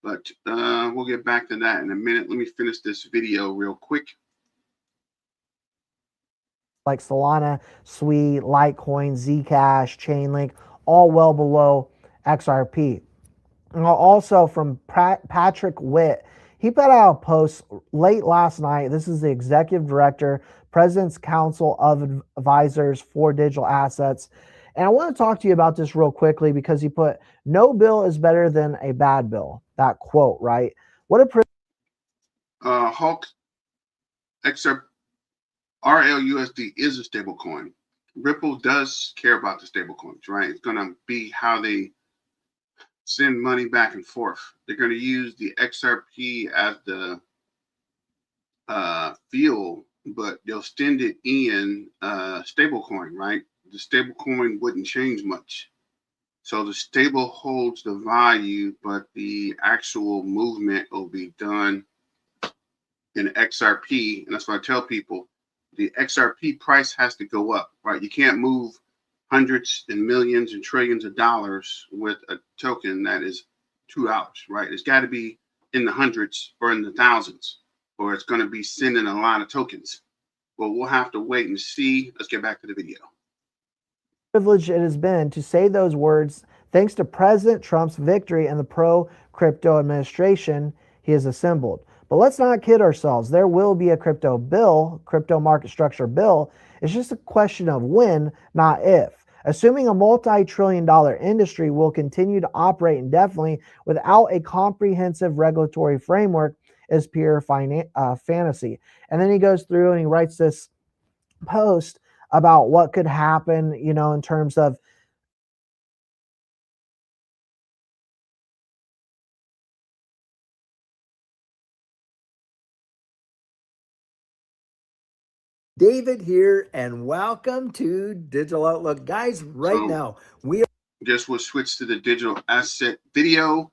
But we'll get back to that in a minute. Let me finish this video real quick. Like Solana, Sui, Litecoin, Zcash, Chainlink, all well below XRP. Also from Patrick Witt, he put out a post late last night. This is the executive director, President's Council of Advisors for Digital Assets. And I want to talk to you about this real quickly because he put, no bill is better than a bad bill. That quote, right? What a Hulk XRP RLUSD is a stable coin. Ripple does care about the stable coins, right? It's going to be how they send money back and forth. They're going to use the XRP as the fuel, but they'll send it in stable coin, right? The stable coin wouldn't change much. So the stable holds the value, but the actual movement will be done in XRP. And that's what I tell people. The XRP price has to go up, right? You can't move hundreds and millions and trillions of dollars with a token that is $2, right? It's got to be in the hundreds or in the thousands, or it's going to be sending a lot of tokens. Well, we'll have to wait and see. Let's get back to the video. Privilege it has been to say those words thanks to President Trump's victory and the pro-crypto administration he has assembled. But let's not kid ourselves. There will be a crypto bill, crypto market structure bill. It's just a question of when, not if. Assuming a multi-trillion-dollar industry will continue to operate indefinitely without a comprehensive regulatory framework is pure fantasy. And then he goes through and he writes this post about what could happen, you know, in terms of David here, and welcome to Digital Outlook. Guys, now, we are just will switch to the digital asset video.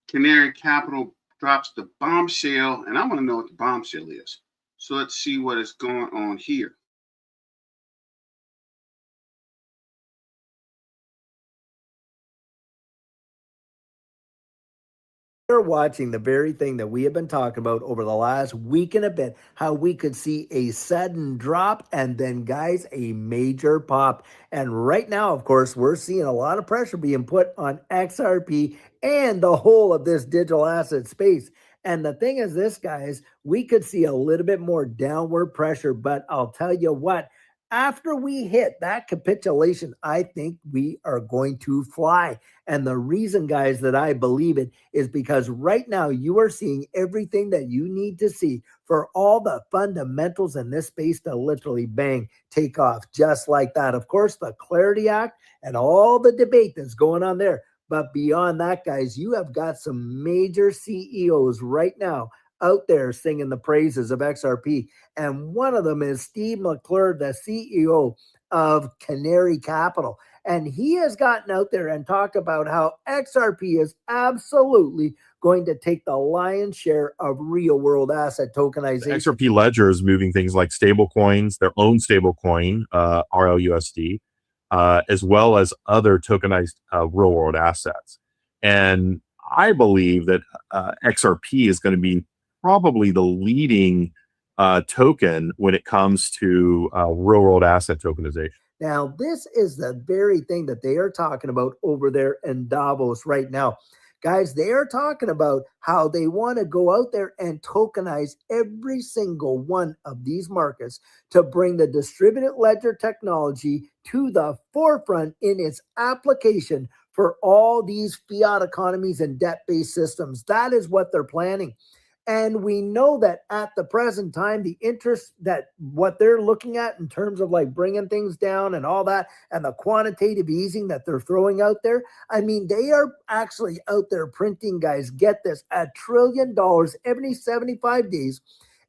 Canary Capital drops the bombshell, and I want to know what the bombshell is. So let's see what is going on here. are watching the very thing that we have been talking about over the last week and a bit, how we could see a sudden drop and then, guys, a major pop. And right now, of course, we're seeing a lot of pressure being put on XRP and the whole of this digital asset space. And the thing is this, guys, we could see a little bit more downward pressure, but I'll tell you what, after we hit that capitulation, I think we are going to fly. And the reason, guys, that I believe it is because right now you are seeing everything that you need to see for all the fundamentals in this space to literally bang, take off just like that. Of course, the Clarity Act and all the debate that's going on there. But beyond that, guys, you have got some major CEOs right now out there singing the praises of XRP. And one of them is Steve McClure, the CEO of Canary Capital. And he has gotten out there and talked about how XRP is absolutely going to take the lion's share of real world asset tokenization. XRP Ledger is moving things like stable coins, their own stable coin, RLUSD, as well as other tokenized real world assets. And I believe that XRP is going to be probably the leading token when it comes to real world asset tokenization. Now, this is the very thing that they are talking about over there in Davos right now. Guys, they are talking about how they want to go out there and tokenize every single one of these markets to bring the distributed ledger technology to the forefront in its application for all these fiat economies and debt-based systems. That is what they're planning. And we know that at the present time, the interest that what they're looking at in terms of like bringing things down and all that, and the quantitative easing that they're throwing out there, I mean, they are actually out there printing, guys, get this, $1 trillion every 75 days.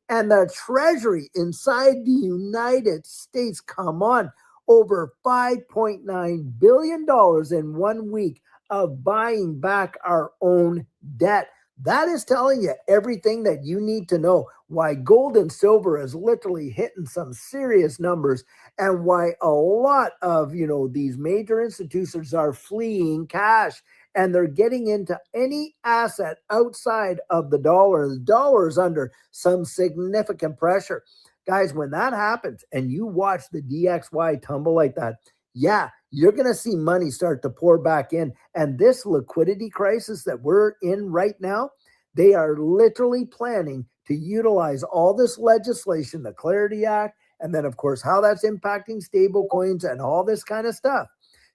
And the Treasury inside the United States, come on, over $5.9 billion in 1 week of buying back our own debt. That is telling you everything that you need to know. Why gold and silver is literally hitting some serious numbers, and why a lot of, these major institutions are fleeing cash and they're getting into any asset outside of the dollar. The dollar is under some significant pressure. Guys, when that happens and you watch the DXY tumble like that, yeah, you're going to see money start to pour back in. And this liquidity crisis that we're in right now, they are literally planning to utilize all this legislation, the Clarity Act, and then, of course, how that's impacting stable coins and all this kind of stuff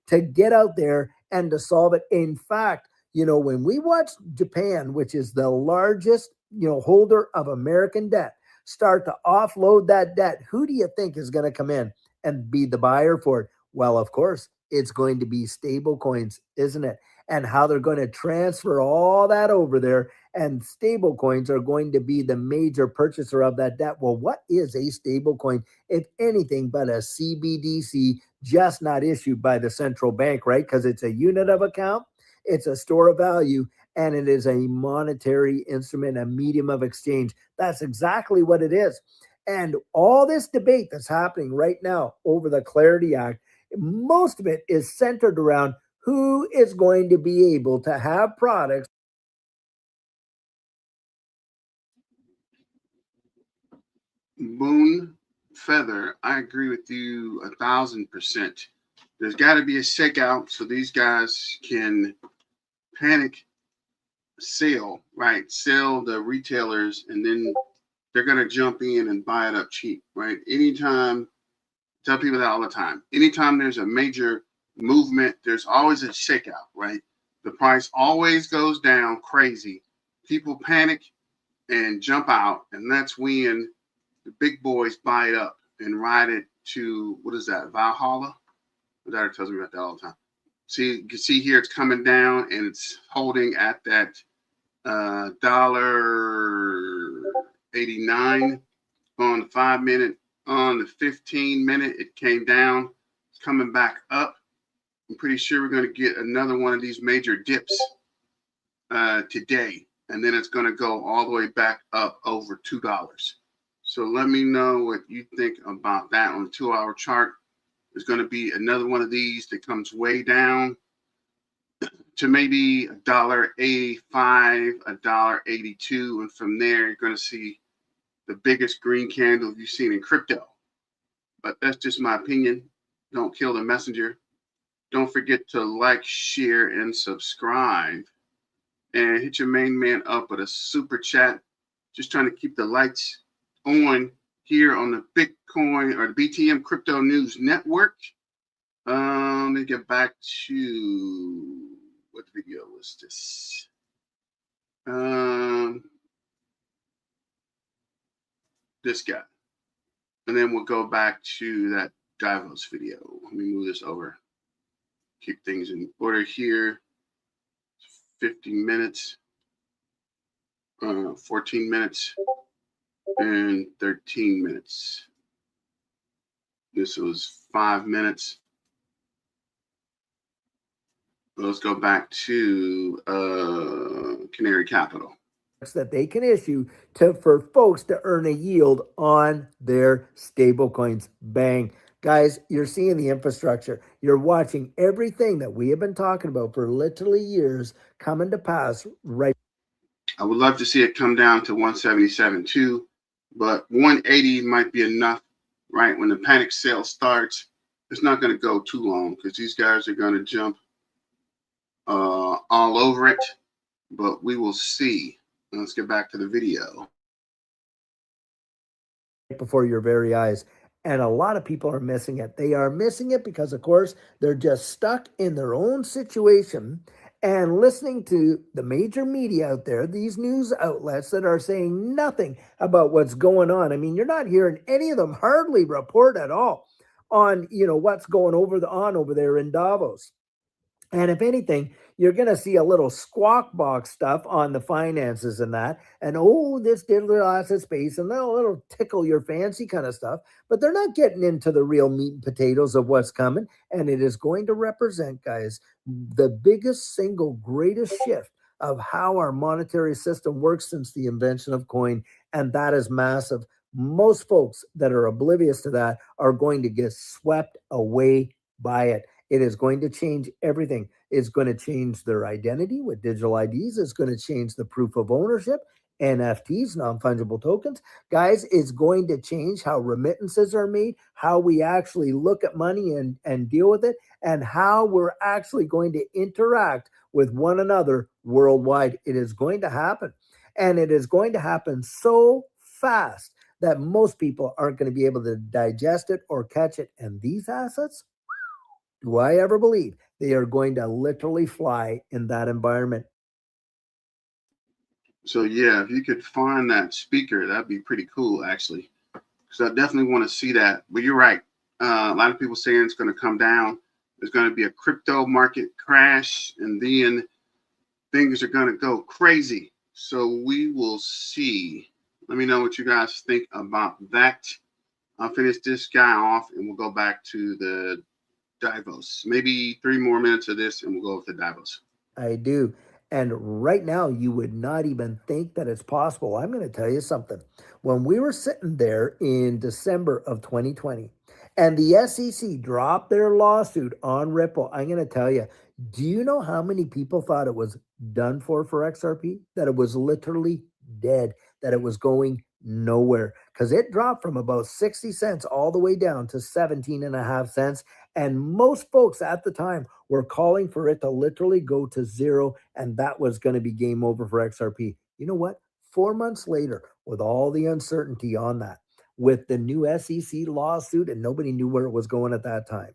to get out there and to solve it. In fact, when we watch Japan, which is the largest, holder of American debt, start to offload that debt, who do you think is going to come in and be the buyer for it? Well, of course, it's going to be stable coins, isn't it? And how they're going to transfer all that over there, and stable coins are going to be the major purchaser of that debt. Well, what is a stable coin, if anything but a CBDC, just not issued by the central bank, right? Because it's a unit of account, it's a store of value, and it is a monetary instrument, a medium of exchange. That's exactly what it is. And all this debate that's happening right now over the Clarity Act, most of it is centered around who is going to be able to have products. Moon Feather, I agree with you 1,000%. There's got to be a shakeout so these guys can panic sell, right? Sell the retailers, and then they're going to jump in and buy it up cheap, right? Anytime, tell people that all the time. Anytime there's a major movement, there's always a shakeout, right? The price always goes down crazy. People panic and jump out, and that's when the big boys buy it up and ride it to, what is that, Valhalla? My daughter tells me about that all the time. See, you can see here it's coming down and it's holding at that $1.89 on the 5 minute. On the 15 minute, it came down. It's coming back up. I'm pretty sure we're going to get another one of these major dips today, and then it's going to go all the way back up over $2. So let me know what you think about that on the 2-hour chart. There's going to be another one of these that comes way down to maybe $1.85, $1.82, and from there you're going to see the biggest green candle you've seen in crypto. But that's just my opinion. Don't kill the messenger. Don't forget to like, share, and subscribe. And hit your main man up with a super chat. Just trying to keep the lights on here on the Bitcoin or the BTM Crypto News Network. Let me get back to what video was this? This guy. And then we'll go back to that Davos video. Let me move this over. Keep things in order here. 15 minutes, 14 minutes, and 13 minutes. This was 5 minutes. Let's go back to Canary Capital. That they can issue for folks to earn a yield on their stable coins. Bang. Guys, you're seeing the infrastructure. You're watching everything that we have been talking about for literally years coming to pass right. I would love to see it come down to 177 too, but 180 might be enough, right? When the panic sale starts, it's not going to go too long because these guys are going to jump all over it, but we will see. Let's get back to the video. Before your very eyes. And a lot of people are missing it. They are missing it because, of course, they're just stuck in their own situation. and listening to the major media out there, these news outlets that are saying nothing about what's going on. I mean, you're not hearing any of them hardly report at all on, what's going on over there in Davos. And if anything, you're going to see a little squawk box stuff on the finances and that. And this digital asset space, and they'll little tickle your fancy kind of stuff. But they're not getting into the real meat and potatoes of what's coming. And it is going to represent, guys, the biggest single greatest shift of how our monetary system works since the invention of coin. And that is massive. Most folks that are oblivious to that are going to get swept away by it. It is going to change everything. It's going to change their identity with digital IDs. It's going to change the proof of ownership, NFTs, non-fungible tokens. Guys, it's going to change how remittances are made, how we actually look at money and deal with it, and how we're actually going to interact with one another worldwide. It is going to happen. And it is going to happen so fast that most people aren't going to be able to digest it or catch it. And these assets, do I ever believe they are going to literally fly in that environment? So yeah, if you could find that speaker, that'd be pretty cool, actually. Because I definitely want to see that. But you're right. A lot of people saying it's going to come down. There's going to be a crypto market crash, and then things are going to go crazy. So we will see. Let me know what you guys think about that. I'll finish this guy off, and we'll go back to the Davos. Maybe 3 more minutes of this and we'll go with the Davos. I do. And right now, you would not even think that it's possible. I'm going to tell you something. When we were sitting there in December of 2020 and the SEC dropped their lawsuit on Ripple, I'm going to tell you, do you know how many people thought it was done for XRP? That it was literally dead, that it was going nowhere, because it dropped from about 60 cents all the way down to 17.5 cents. And most folks at the time were calling for it to literally go to zero, and that was going to be game over for XRP. You know what? 4 months later, with all the uncertainty on that, with the new SEC lawsuit, and nobody knew where it was going at that time,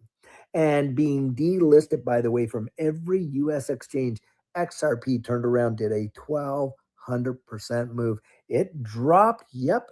and being delisted, by the way, from every US exchange, XRP turned around, did a 1,200% move. It dropped,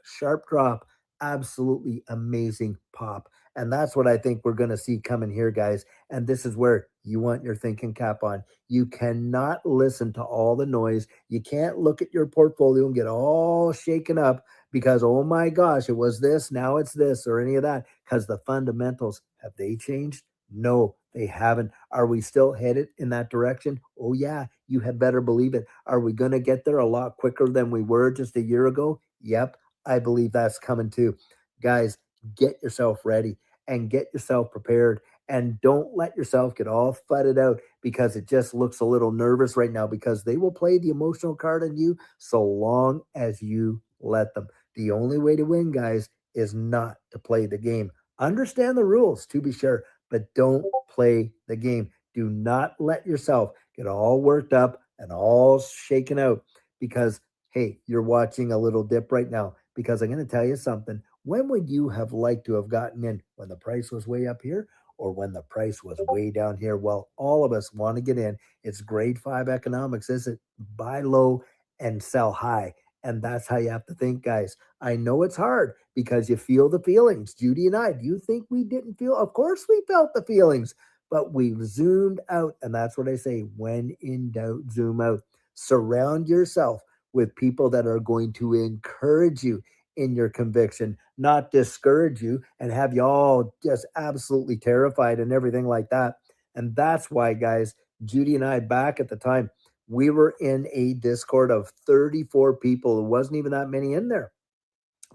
sharp drop, absolutely amazing pop. And that's what I think we're going to see coming here, guys. And this is where you want your thinking cap on. You cannot listen to all the noise. You can't look at your portfolio and get all shaken up because, oh my gosh, it was this, now it's this, or any of that, because the fundamentals, have they changed? No, they haven't. Are we still headed in that direction? Oh yeah, you had better believe it. Are we going to get there a lot quicker than we were just a year ago? Yep, I believe that's coming too. Guys, get yourself ready and get yourself prepared, and don't let yourself get all fudded out because it just looks a little nervous right now, because they will play the emotional card on you so long as you let them. The only way to win, guys, is not to play the game. Understand the rules, to be sure, but don't play the game. Do not let yourself get all worked up and all shaken out because, hey, you're watching a little dip right now. Because I'm going to tell you something. When would you have liked to have gotten in? When the price was way up here or when the price was way down here? Well, all of us want to get in. It's grade 5 economics, is it? Buy low and sell high. And that's how you have to think, guys. I know it's hard because you feel the feelings. Judy and I, do you think we didn't feel? Of course we felt the feelings, but we've zoomed out. And that's what I say, when in doubt, zoom out. Surround yourself with people that are going to encourage you in your conviction, not discourage you and have you all just absolutely terrified and everything like that. And that's why, guys, Judy and I, back at the time, we were in a Discord of 34 people. There wasn't even that many in there.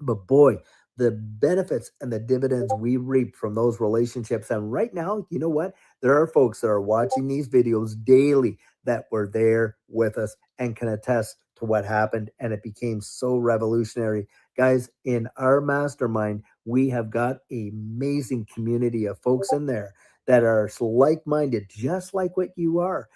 But boy, the benefits and the dividends we reap from those relationships. And right now, you know what? There are folks that are watching these videos daily that were there with us and can attest to what happened. And it became so revolutionary. Guys, in our mastermind, we have got an amazing community of folks in there that are like-minded, just like what you are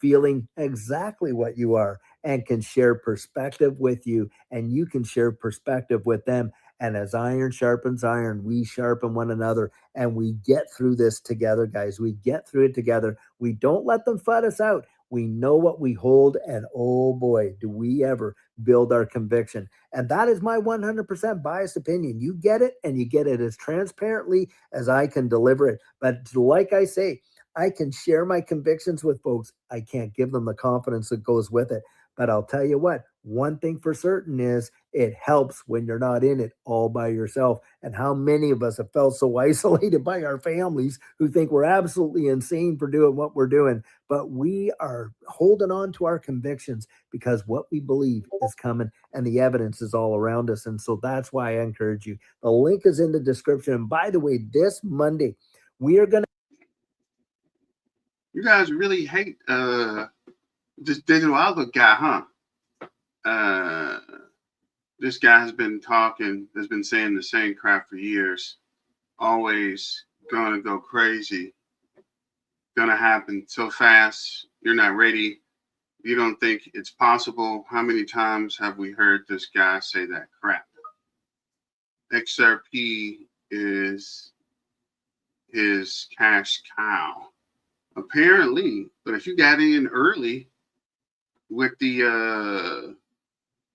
feeling exactly what you are and can share perspective with you, and you can share perspective with them. And as iron sharpens iron, we sharpen one another, and we get through this together, guys. We get through it together. We don't let them fight us out. We know what we hold, and oh boy, do we ever build our conviction. And that is my 100% biased opinion. You get it, and you get it as transparently as I can deliver it. But like I say, I can share my convictions with folks. I can't give them the confidence that goes with it. But I'll tell you what, one thing for certain is it helps when you're not in it all by yourself. And how many of us have felt so isolated by our families who think we're absolutely insane for doing what we're doing. But we are holding on to our convictions because what we believe is coming and the evidence is all around us. And so that's why I encourage you. The link is in the description. And by the way, this Monday, we are going to. You guys really hate this digital outlook guy, huh? This guy has been saying the same crap for years. Always gonna go crazy. Gonna happen so fast. You're not ready. You don't think it's possible. How many times have we heard this guy say that crap? XRP is his cash cow. Apparently, but if you got in early with the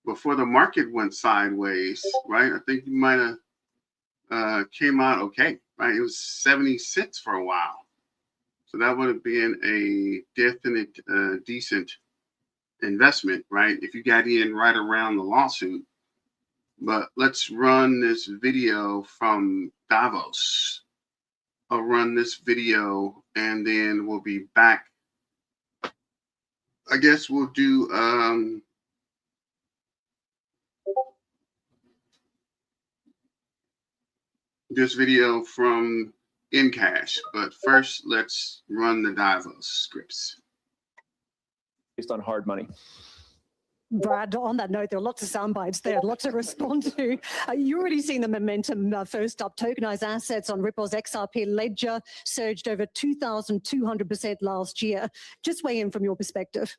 before the market went sideways, right? I think you might have came out okay, right? It was 70 cents for a while, so that would have been a definite decent investment, right? If you got in right around the lawsuit. But let's run this video from Davos. I'll run this video and then we'll be back. I guess we'll do this video from Encash, but first let's run the Davos scripts. Based on hard money. Brad, on that note, there are lots of sound bites there, lots to respond to. You're already seeing the momentum. First up, tokenized assets on Ripple's XRP Ledger surged over 2,200% last year. Just weigh in from your perspective.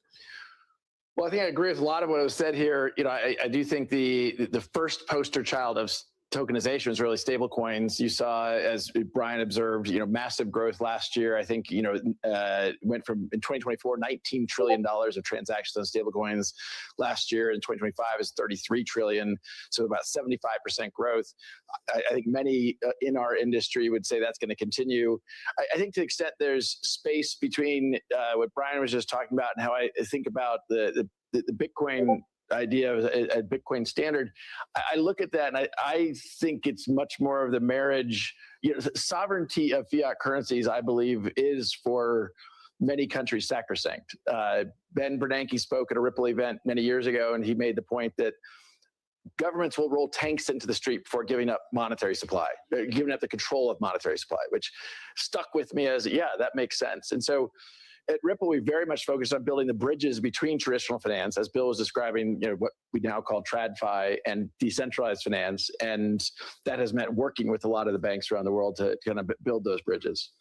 Well, I think I agree with a lot of what was said here. You know, I do think the first poster child of tokenization is really stablecoins. You saw, as Brian observed, massive growth last year. I think, went from, in 2024, $19 trillion of transactions on stablecoins last year. In 2025 is $33 trillion. So about 75% growth. I think many in our industry would say that's going to continue. I think to the extent there's space between what Brian was just talking about and how I think about the Bitcoin idea of a Bitcoin standard, I look at that and I think it's much more of the marriage. Sovereignty of fiat currencies, I believe, is for many countries sacrosanct. Ben Bernanke spoke at a Ripple event many years ago, and he made the point that governments will roll tanks into the street before giving up monetary supply, giving up the control of monetary supply, which stuck with me as, yeah, that makes sense. And so at Ripple, we very much focused on building the bridges between traditional finance, as Bill was describing, what we now call TradFi, and decentralized finance. And that has meant working with a lot of the banks around the world to kind of build those bridges.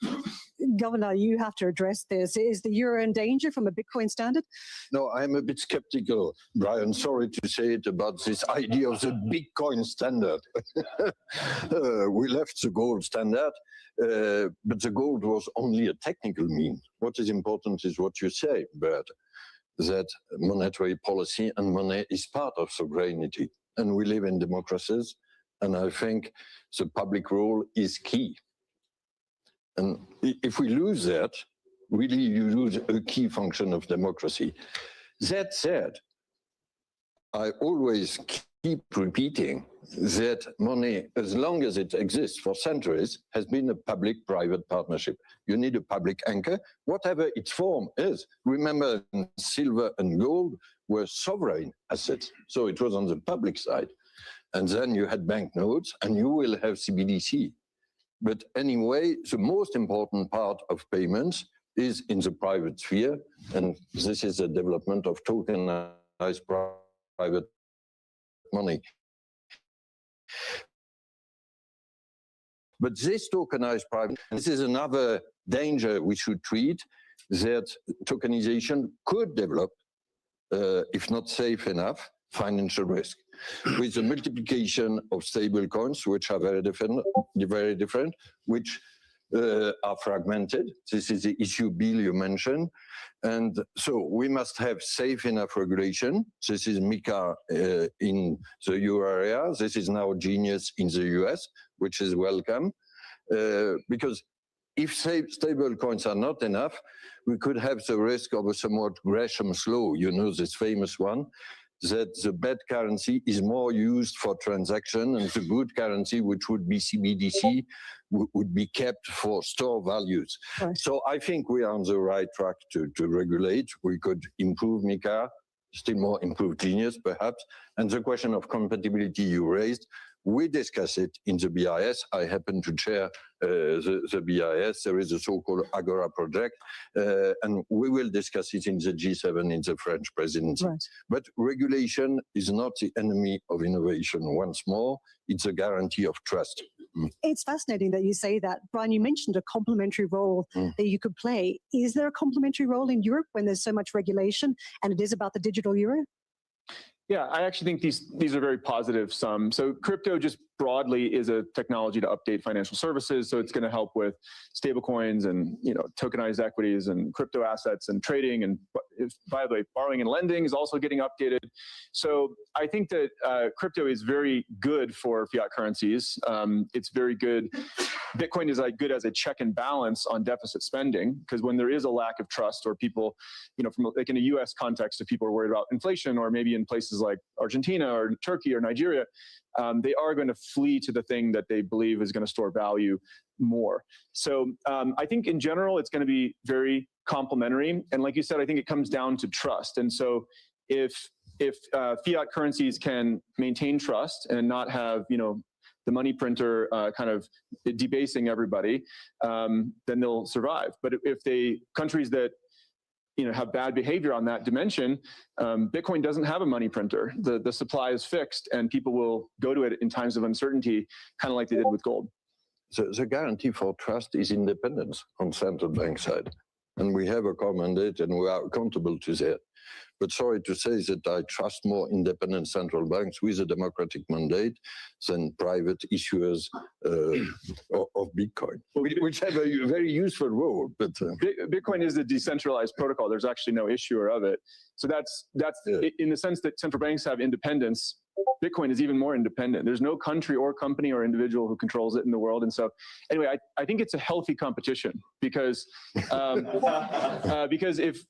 Governor, you have to address this. Is the euro in danger from a Bitcoin standard? No, I'm a bit skeptical, Brian. Sorry to say it about this idea of the Bitcoin standard. We left the gold standard, but the gold was only a technical mean. What is important is what you say, Brad, that monetary policy and money is part of sovereignty. And we live in democracies, and I think the public role is key. And if we lose that, really you lose a key function of democracy. That said, I always keep repeating that money, as long as it exists for centuries, has been a public-private partnership. You need a public anchor, whatever its form is. Remember, silver and gold were sovereign assets, so it was on the public side. And then you had banknotes, and you will have CBDC. But anyway, the most important part of payments is in the private sphere, and this is the development of tokenized private money. But this tokenized private, this is another danger we should treat, that tokenization could develop, if not safe enough, financial risk. With the multiplication of stable coins, which are very different, which are fragmented. This is the issue, Bill, you mentioned. And so we must have safe enough regulation. This is MiCA in the euro area. This is now Genius in the US, which is welcome. Because if stable coins are not enough, we could have the risk of a somewhat Gresham's law, you know, this famous one, that the bad currency is more used for transaction and the good currency, which would be CBDC, would be kept for store values. Right. So I think we are on the right track to regulate. We could improve MiCA, still more improve Genius perhaps. And the question of compatibility you raised, we discuss it in the BIS. I happen to chair the BIS. There is a so-called Agora project, and we will discuss it in the G7 in the French presidency. Right. But regulation is not the enemy of innovation. Once more, it's a guarantee of trust. It's fascinating that you say that. Brian, you mentioned a complementary role that you could play. Is there a complementary role in Europe when there's so much regulation and it is about the digital euro? Yeah, I actually think these are very positive sums. So crypto just broadly is a technology to update financial services. So it's going to help with stablecoins and tokenized equities and crypto assets and trading. And by the way, borrowing and lending is also getting updated. So I think that crypto is very good for fiat currencies. It's very good. Bitcoin is like good as a check and balance on deficit spending, because when there is a lack of trust, or people, from like in a U.S. context, if people are worried about inflation, or maybe in places like Argentina or Turkey or Nigeria, they are going to flee to the thing that they believe is going to store value more. So I think in general, it's going to be very complementary. And like you said, I think it comes down to trust. And so if fiat currencies can maintain trust and not have, the money printer kind of debasing everybody, then they'll survive. But if countries that have bad behavior on that dimension, Bitcoin doesn't have a money printer. The supply is fixed, and people will go to it in times of uncertainty, kind of like they did with gold. The guarantee for trust is independence on central bank side. And we have a core mandate, and we are accountable to that. But sorry to say that I trust more independent central banks with a democratic mandate than private issuers of Bitcoin, which have a very useful role. But Bitcoin is a decentralized protocol. There's actually no issuer of it. So that's in the sense that central banks have independence. Bitcoin is even more independent. There's no country or company or individual who controls it in the world. And so anyway, I think it's a healthy competition, because if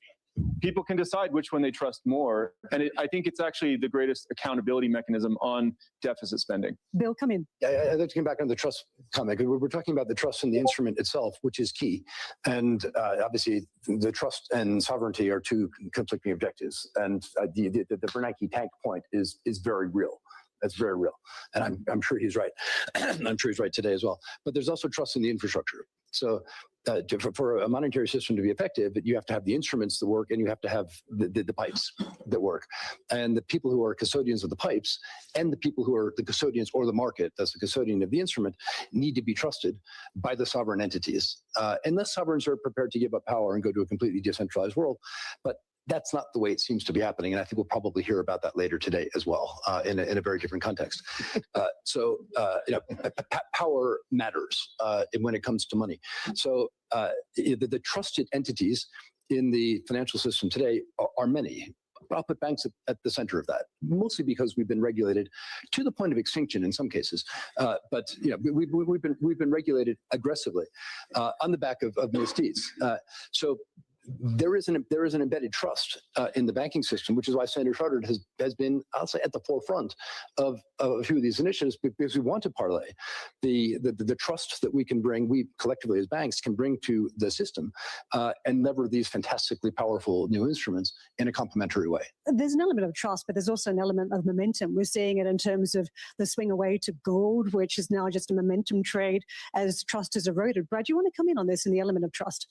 people can decide which one they trust more. And I think it's actually the greatest accountability mechanism on deficit spending. Bill, come in. I'd like to come back on the trust comment. We're talking about the trust in the instrument itself, which is key. And obviously, the trust and sovereignty are two conflicting objectives. And the Bernanke tank point is very real. That's very real. And I'm sure he's right. I'm sure he's right today as well. But there's also trust in the infrastructure. So for a monetary system to be effective, you have to have the instruments that work, and you have to have the pipes that work. And the people who are custodians of the pipes and the people who are the custodians, or the market, that's the custodian of the instrument, need to be trusted by the sovereign entities. Unless sovereigns are prepared to give up power and go to a completely decentralized world. But that's not the way it seems to be happening. And I think we'll probably hear about that later today as well, in a very different context. Power matters when it comes to money. So the trusted entities in the financial system today are many. I'll put banks at the center of that, mostly because we've been regulated to the point of extinction in some cases. But we've been regulated aggressively on the back of misdeeds. So there is an embedded trust in the banking system, which is why Standard Chartered has been, I'll say, at the forefront of a few of these initiatives, because we want to parlay the trust that we can bring, we collectively as banks can bring to the system, and lever these fantastically powerful new instruments in a complementary way. There's an element of trust, but there's also an element of momentum. We're seeing it in terms of the swing away to gold, which is now just a momentum trade as trust is eroded. Brad, do you want to come in on this in the element of trust?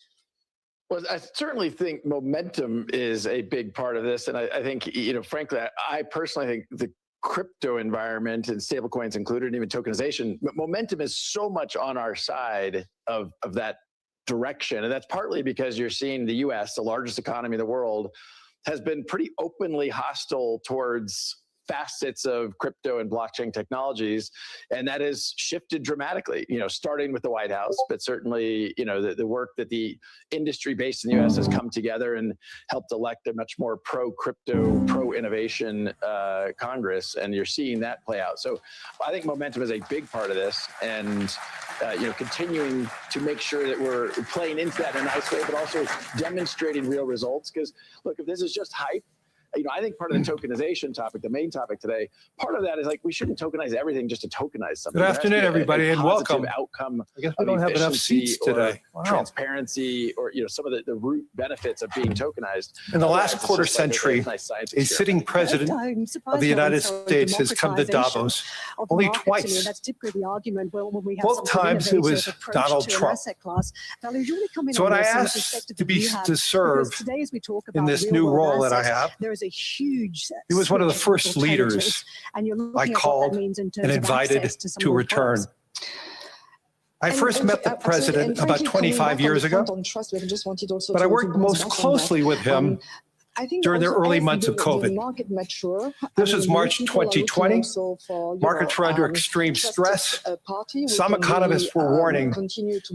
Well, I certainly think momentum is a big part of this. And I think, frankly, I personally think the crypto environment, and stablecoins included, and even tokenization, momentum is so much on our side of that direction. And that's partly because you're seeing the US, the largest economy in the world, has been pretty openly hostile towards facets of crypto and blockchain technologies, and that has shifted dramatically, starting with the White House, but certainly, the work that the industry based in the US has come together and helped elect a much more pro-crypto, pro-innovation Congress, and you're seeing that play out. So I think momentum is a big part of this, and continuing to make sure that we're playing into that in a nice way, but also demonstrating real results. Because look, if this is just hype, I think part of the tokenization topic, the main topic today, part of that is like we shouldn't tokenize everything just to tokenize something. Good afternoon, everybody, and welcome. Outcome. I guess we don't have enough seats today. Wow. Transparency, or some of the root benefits of being tokenized. In the last quarter century, a sitting president of the United States has come to Davos only twice. That's typically the argument when we have both times it was Donald Trump. So what I asked to serve in this new role that I have, a huge. He was one of the first leaders I called and invited to return. I first met the president about 25 years ago, but I worked most closely with him during the early months of COVID. This was March 2020. Markets were under extreme stress. Some economists were warning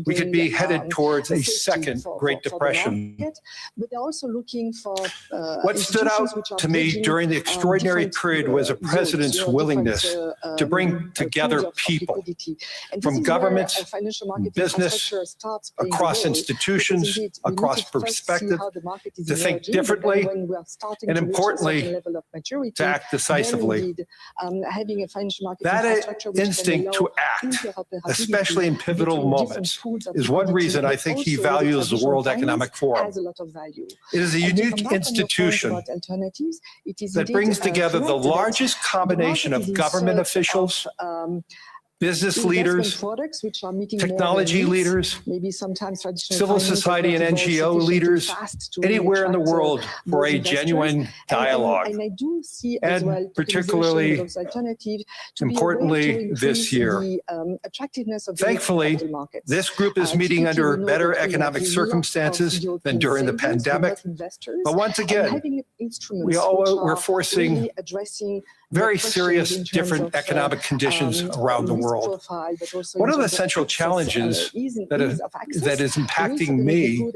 we could be headed towards a second Great Depression. What stood out to me during the extraordinary period was a president's willingness to bring together people from governments, business, across institutions, across perspectives, to think differently, and importantly, to act decisively. That instinct to act, especially in pivotal moments, is one reason I think he values the World Economic Forum. It is a unique institution that brings together the largest combination of government officials, business leaders, technology leaders, civil society and NGO leaders, anywhere in the world for a genuine dialogue. And particularly, importantly, this year. Thankfully, this group is meeting under better economic circumstances than during the pandemic. But once again, we're forcing very serious different economic conditions around the world. One of the central challenges that is impacting me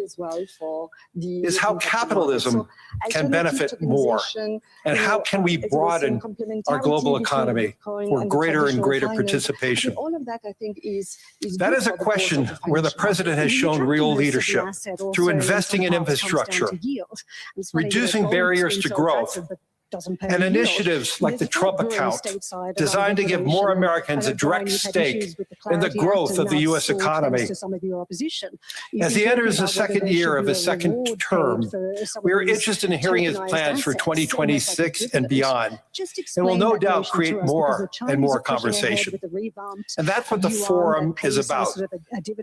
is how capitalism can benefit more, and how can we broaden our global economy for greater and greater participation. That is a question where the president has shown real leadership through investing in infrastructure, reducing barriers to growth, and initiatives like the Trump account, designed to give more Americans a direct stake in the growth of the U.S. economy. As he enters the second year of his second term, we are interested in hearing his plans for 2026 and beyond, and will no doubt create more and more conversation. And that's what the forum is about,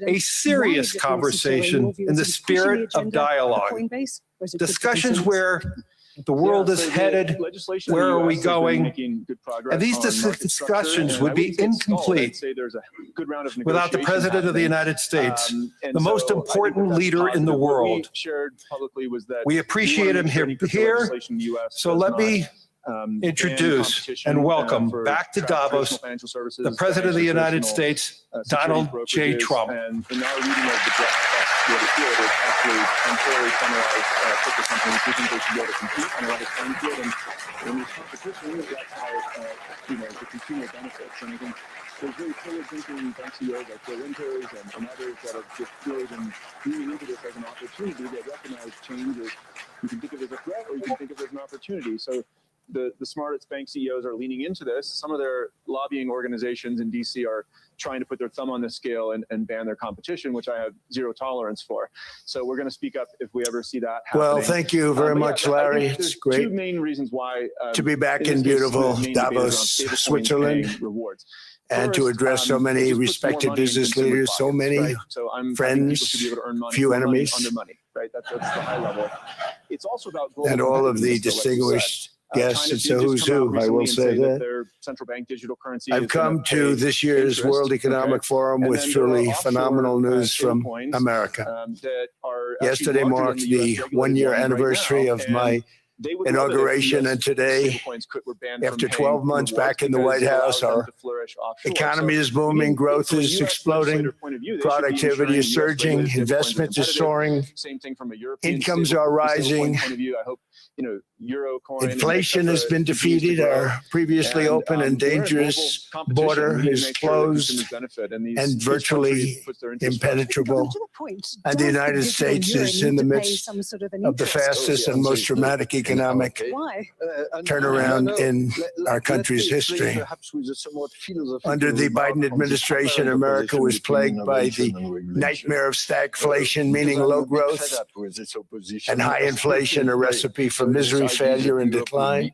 a serious conversation in the spirit of dialogue. Discussions where the world is headed, where are we going? And these discussions would be incomplete without the President of the United States, the most important leader in the world. We appreciate him here, so let me introduce and welcome back to Davos the President of the United States, Donald J. Trump. And in our reading of the draft, what it did is actually unfairly penalize crypto companies who think they should be able to compete on a level playing field. And when there's competition, that's how the consumer benefits. And I think there's very forward-thinking bank CEOs like Bill Winters and others that have just really been leaning into this as an opportunity. They recognize change as you can think of it as a threat, or you can think of it as an opportunity. So the smartest bank CEOs are leaning into this. Some of their lobbying organizations in DC are trying to put their thumb on the scale and ban their competition, which I have zero tolerance for. So we're going to speak up if we ever see that happening. Well, thank you very much, Larry. It's great two main reasons why to be back in beautiful Davos, Switzerland, and to address so many respected business leaders, so many friends, few enemies, that's the high level. It's also about and all of the distinguished guests. It's a who's who, I will say that. Their central bank digital currency I've come to this year's World Economic Forum with truly phenomenal news from America. Yesterday marked the one-year anniversary of my inauguration and today, after 12 months back in the White House, our economy is booming, growth is exploding, productivity is surging, investment is soaring, incomes are rising, inflation has been defeated, our previously open and dangerous border is closed and virtually impenetrable, and the United States is in the midst of the fastest and most dramatic economic turnaround in our country's history. Under the Biden administration, America was plagued by the nightmare of stagflation, meaning low growth, and high inflation, a recipe for misery, failure, and decline.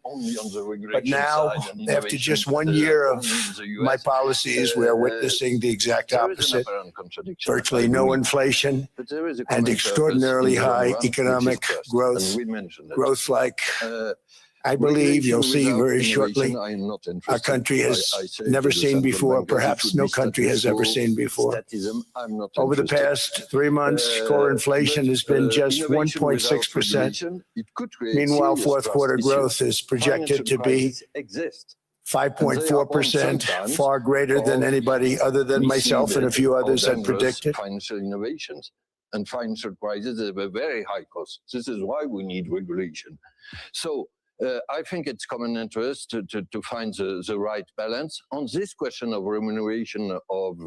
But now, after just 1 year of my policies, we are witnessing the exact opposite. Virtually no inflation and extraordinarily high economic growth. Growth like I believe you'll see very shortly our country has never seen before, perhaps no country has ever seen before. Over the past 3 months, core inflation has been just 1.6%. Meanwhile, fourth quarter growth is projected to be 5.4%, far greater than anybody other than myself and a few others had predicted. Financial innovations and financial crises have a very high cost. This is why we need regulation. So I think it's common interest to find the right balance on this question of remuneration of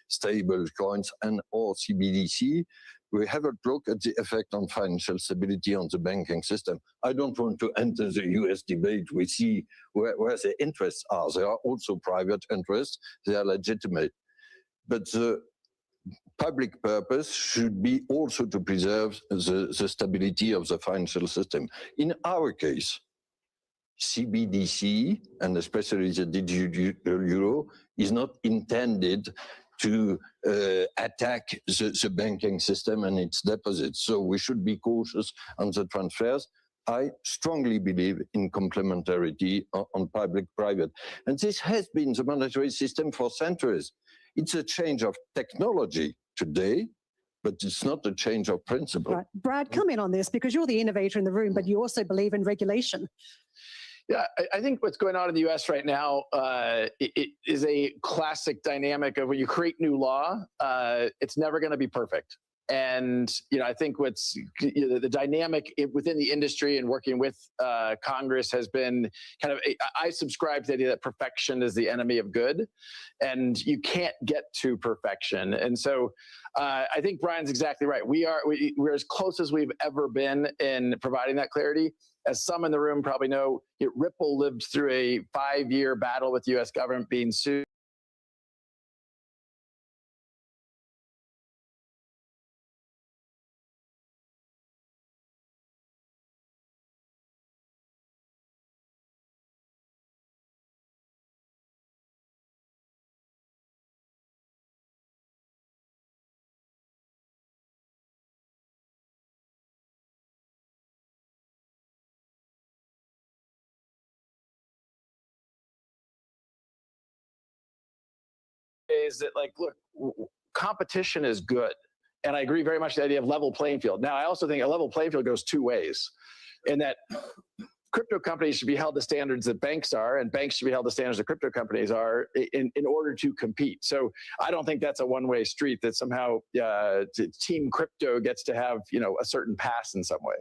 stable coins and or CBDC. We have a look at the effect on financial stability on the banking system. I don't want to enter the US debate. We see where the interests are. There are also private interests. They are legitimate. But the public purpose should be also to preserve the stability of the financial system. In our case, CBDC, and especially the digital euro, is not intended to attack the banking system and its deposits. So we should be cautious on the transfers. I strongly believe in complementarity on public-private. And this has been the monetary system for centuries. It's a change of technology today, but it's not a change of principle. Right. Brad, come in on this because you're the innovator in the room, but you also believe in regulation. Yeah, I think what's going on in the U.S. right now, it is a classic dynamic of when you create new law, it's never going to be perfect. And I think what's the dynamic within the industry and working with Congress has been kind of. I subscribe to the idea that perfection is the enemy of good, and you can't get to perfection. And so I think Brian's exactly right. We're as close as we've ever been in providing that clarity. As some in the room probably know, Ripple lived through a 5-year battle with the U.S. government being sued. Is that look, competition is good. And I agree very much with the idea of level playing field. Now, I also think a level playing field goes two ways, in that crypto companies should be held to standards that banks are, and banks should be held to standards that crypto companies are in order to compete. So I don't think that's a one-way street that somehow Team Crypto gets to have, a certain pass in some way.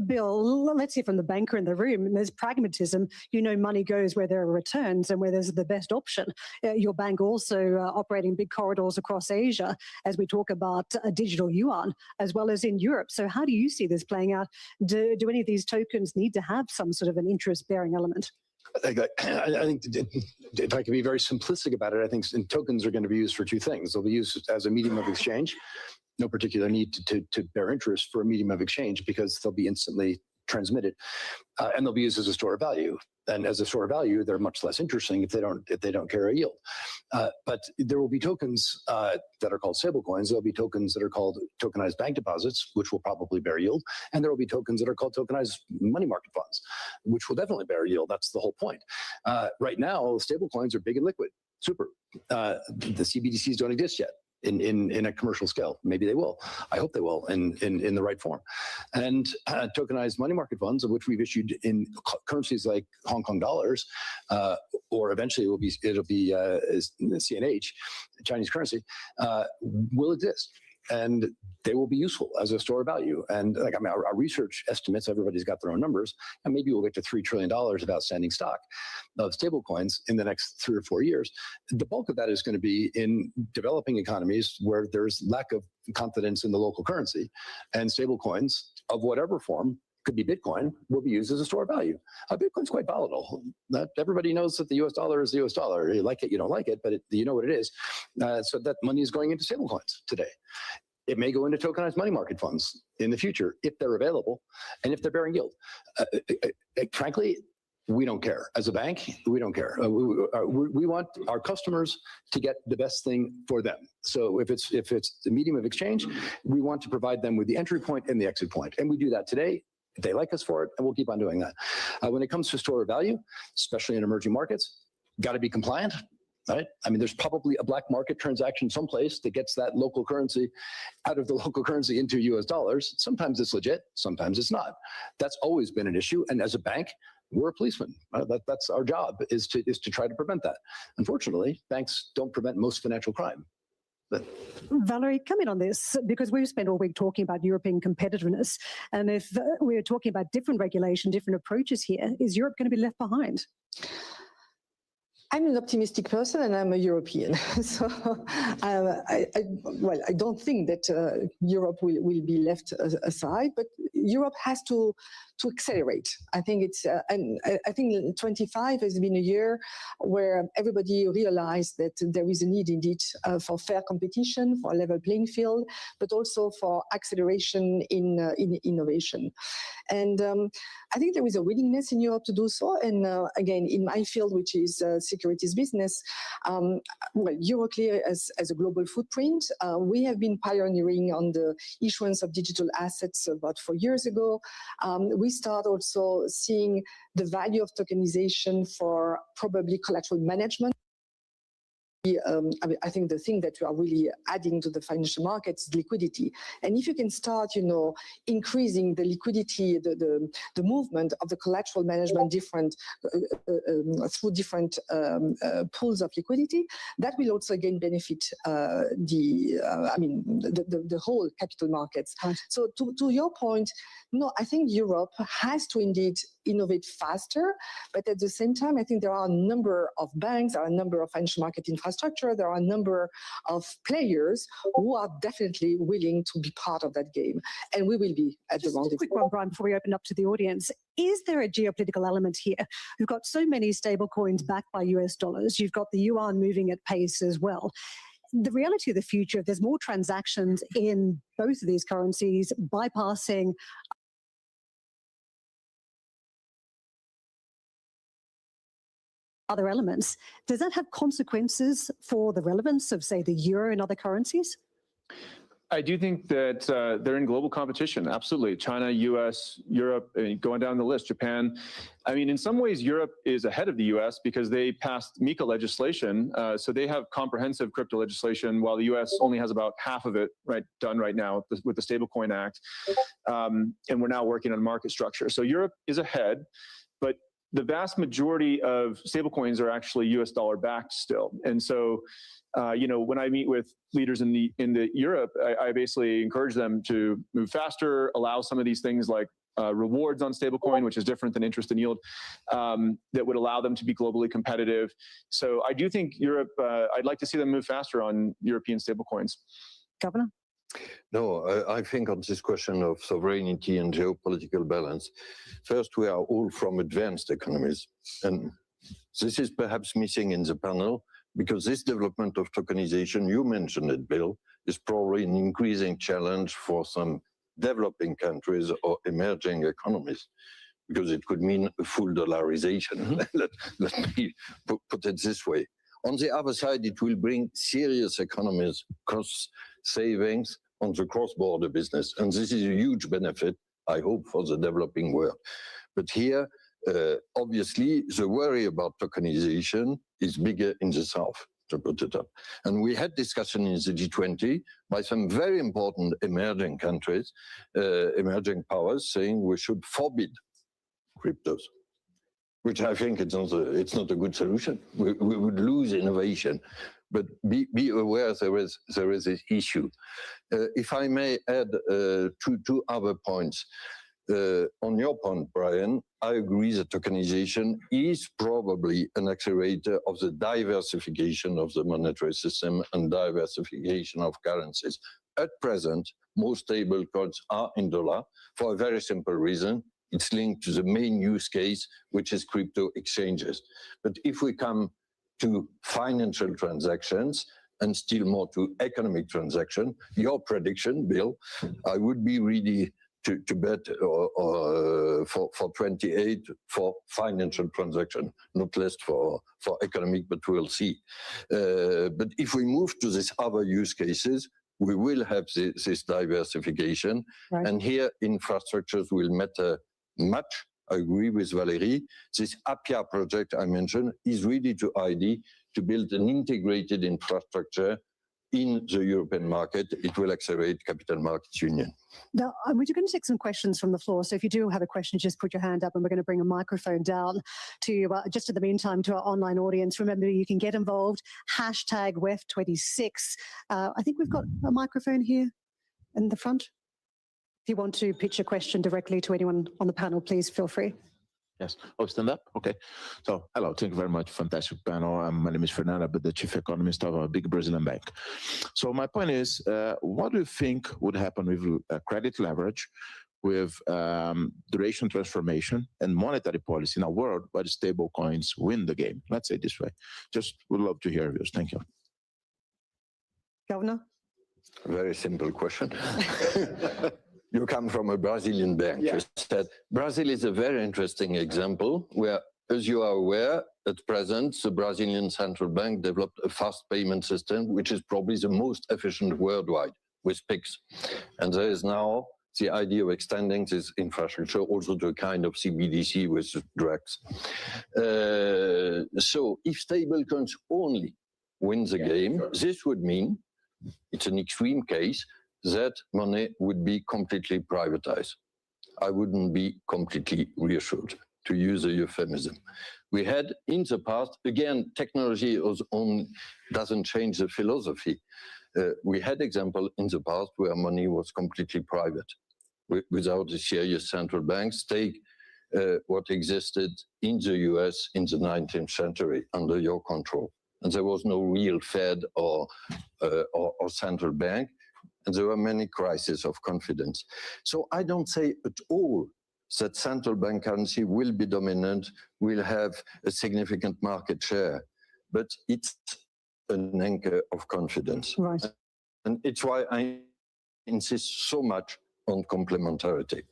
Bill, let's hear from the banker in the room. There's pragmatism. Money goes where there are returns and where there's the best option. Your bank also operating big corridors across Asia as we talk about a digital yuan, as well as in Europe. So how do you see this playing out? Do any of these tokens need to have some sort of an interest-bearing element? I think if I can be very simplistic about it, I think tokens are going to be used for two things. They'll be used as a medium of exchange. No particular need to bear interest for a medium of exchange because they'll be instantly transmitted, and they'll be used as a store of value. And as a store of value, they're much less interesting if they don't carry a yield. But there will be tokens that are called stablecoins. There'll be tokens that are called tokenized bank deposits, which will probably bear yield, and there will be tokens that are called tokenized money market funds, which will definitely bear yield. That's the whole point. Right now, stablecoins are big and liquid, super. The CBDCs don't exist yet. in a commercial scale. Maybe they will. I hope they will in the right form. And tokenized money market funds, of which we've issued in currencies like Hong Kong dollars, or eventually it'll be CNH, Chinese currency, will exist. And they will be useful as a store of value. And like, I mean, our research estimates, everybody's got their own numbers, and maybe we'll get to $3 trillion of outstanding stock of stablecoins in the next 3 or 4 years. The bulk of that is going to be in developing economies where there's lack of confidence in the local currency, and stablecoins of whatever form, could be Bitcoin, will be used as a store of value. Bitcoin's quite volatile. Everybody knows that the US dollar is the US dollar. You like it, you don't like it, but you know what it is. So that money is going into stablecoins today. It may go into tokenized money market funds in the future if they're available and if they're bearing yield. Frankly, we don't care. As a bank, we don't care. We want our customers to get the best thing for them. So if it's the medium of exchange, we want to provide them with the entry point and the exit point. And we do that today. They like us for it, and we'll keep on doing that. When it comes to store of value, especially in emerging markets, got to be compliant, right? I mean, there's probably a black market transaction someplace that gets that local currency out of the local currency into US dollars. Sometimes it's legit, sometimes it's not. That's always been an issue, and as a bank, we're a policeman. That's our job, is to try to prevent that. Unfortunately, banks don't prevent most financial crime. Valerie, come in on this, because we've spent all week talking about European competitiveness. And if we're talking about different regulation, different approaches here, is Europe going to be left behind? I'm an optimistic person, and I'm a European. So, I don't think that Europe will be left aside, but Europe has to accelerate. I think it's, and I think 25 has been a year where everybody realized that there is a need indeed for fair competition, for a level playing field, but also for acceleration in innovation. And I think there is a willingness in Europe to do so. And again, in my field, which is securities business, well, Euroclear as a global footprint, we have been pioneering on the issuance of digital assets about 4 years ago. We start also seeing the value of tokenization for probably collateral management. I think the thing that we are really adding to the financial markets is liquidity. And if you can start, increasing the liquidity, the movement of the collateral management through different pools of liquidity, that will also again benefit the whole capital markets. Right. So to your point, no, I think Europe has to indeed innovate faster, but at the same time, I think there are a number of banks, there are a number of financial market infrastructure, there are a number of players who are definitely willing to be part of that game, and we will be at the rendezvous. Just a quick one, Brian, before we open up to the audience. Is there a geopolitical element here? You've got so many stable coins backed by US dollars. You've got the yuan moving at pace as well. The reality of the future, if there's more transactions in both of these currencies bypassing other elements, does that have consequences for the relevance of, say, the euro and other currencies? I do think that they're in global competition. Absolutely. China, US, Europe, going down the list, Japan. I mean, in some ways, Europe is ahead of the US because they passed MiCA legislation. So they have comprehensive crypto legislation, while the US only has about half of it done right now with the Stablecoin Act. And we're now working on market structure. So Europe is ahead, but the vast majority of stablecoins are actually US dollar backed still. And so, when I meet with leaders in the Europe, I basically encourage them to move faster, allow some of these things like rewards on stablecoin, which is different than interest and yield, that would allow them to be globally competitive. So I do think Europe, I'd like to see them move faster on European stablecoins. Governor? No, I think on this question of sovereignty and geopolitical balance, first, we are all from advanced economies. And this is perhaps missing in the panel, because this development of tokenization, you mentioned it, Bill, is probably an increasing challenge for some developing countries or emerging economies, because it could mean a full dollarization. Let me put it this way. On the other side, it will bring serious economies, cost savings on the cross-border business. And this is a huge benefit, I hope, for the developing world. But here, obviously, the worry about tokenization is bigger in the South. to put it up. And we had discussion in the G20 by some very important emerging countries, emerging powers, saying we should forbid cryptos, which I think it's not a good solution. We would lose innovation. But be aware there is this issue. If I may add two other points. On your point, Brian, I agree that tokenization is probably an accelerator of the diversification of the monetary system and diversification of currencies. At present, most stable coins are in dollar for a very simple reason. It's linked to the main use case, which is crypto exchanges. But if we come to financial transactions and still more to economic transaction, your prediction, Bill, I would be really to bet for 28 for financial transaction, not less for economic, but we'll see. But if we move to these other use cases, we will have this diversification. Right. And here infrastructures will matter much. I agree with Valérie. This APIA project I mentioned is really to ID to build an integrated infrastructure in the European market. It will accelerate capital markets union. Now, we're going to take some questions from the floor. So if you do have a question, just put your hand up and we're going to bring a microphone down to you. Just in the meantime, to our online audience, remember you can get involved. Hashtag WEF26. I think we've got a microphone here in the front. If you want to pitch a question directly to anyone on the panel, please feel free. Yes. Oh, stand up? Okay. So, hello. Thank you very much. Fantastic panel. My name is Fernando, but the chief economist of a big Brazilian bank. So my point is, what do you think would happen with credit leverage, with duration transformation and monetary policy in a world where stable coins win the game? Let's say it this way. Just would love to hear your views. Thank you. Governor? Very simple question. You come from a Brazilian bank. Yeah. You said Brazil is a very interesting example where, as you are aware, at present, the Brazilian central bank developed a fast payment system, which is probably the most efficient worldwide with PIX. And there is now the idea of extending this infrastructure also to a kind of CBDC with drugs. So if stablecoins only win the game, this would mean, it's an extreme case, that money would be completely privatized. I wouldn't be completely reassured, to use a euphemism. We had in the past, again, technology doesn't change the philosophy. We had example in the past where money was completely private, without a serious central bank. Take what existed in the US in the 19th century under your control. And there was no real Fed or central bank. And there were many crises of confidence. So I don't say at all that central bank currency will be dominant, will have a significant market share, but it's an anchor of confidence. Right. And it's why I insist so much on complementarity.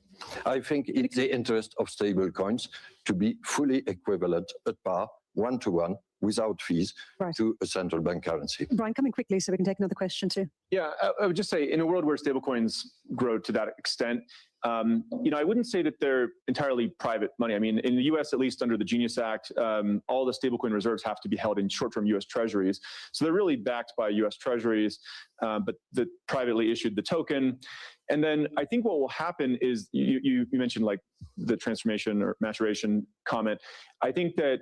I think it's the interest of stable coins to be fully equivalent at par, one-to-one, without fees, right, to a central bank currency. Brian, coming quickly so we can take another question too. Yeah, I would just say in a world where stablecoins grow to that extent, I wouldn't say that they're entirely private money. I mean, in the US, at least under the Genius Act, all the stablecoin reserves have to be held in short-term US treasuries. So they're really backed by US treasuries, but the privately issued the token. And then I think what will happen is, you mentioned like the transformation or maturation comment. I think that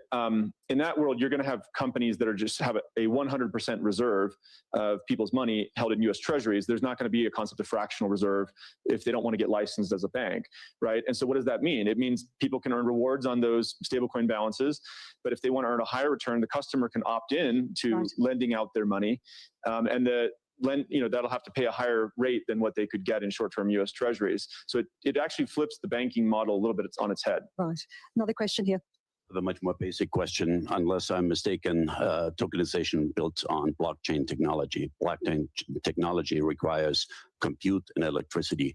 in that world, you're going to have companies that are just have a 100% reserve of people's money held in US treasuries. There's not going to be a concept of fractional reserve if they don't want to get licensed as a bank, right? And so what does that mean? It means people can earn rewards on those stablecoin balances, but if they want to earn a higher return, the customer can opt in to lending out their money, and that'll have to pay a higher rate than what they could get in short-term US treasuries. So it actually flips the banking model a little bit on its head. Right. Another question here. The much more basic question, unless I'm mistaken, tokenization built on blockchain technology. Blockchain technology requires compute and electricity.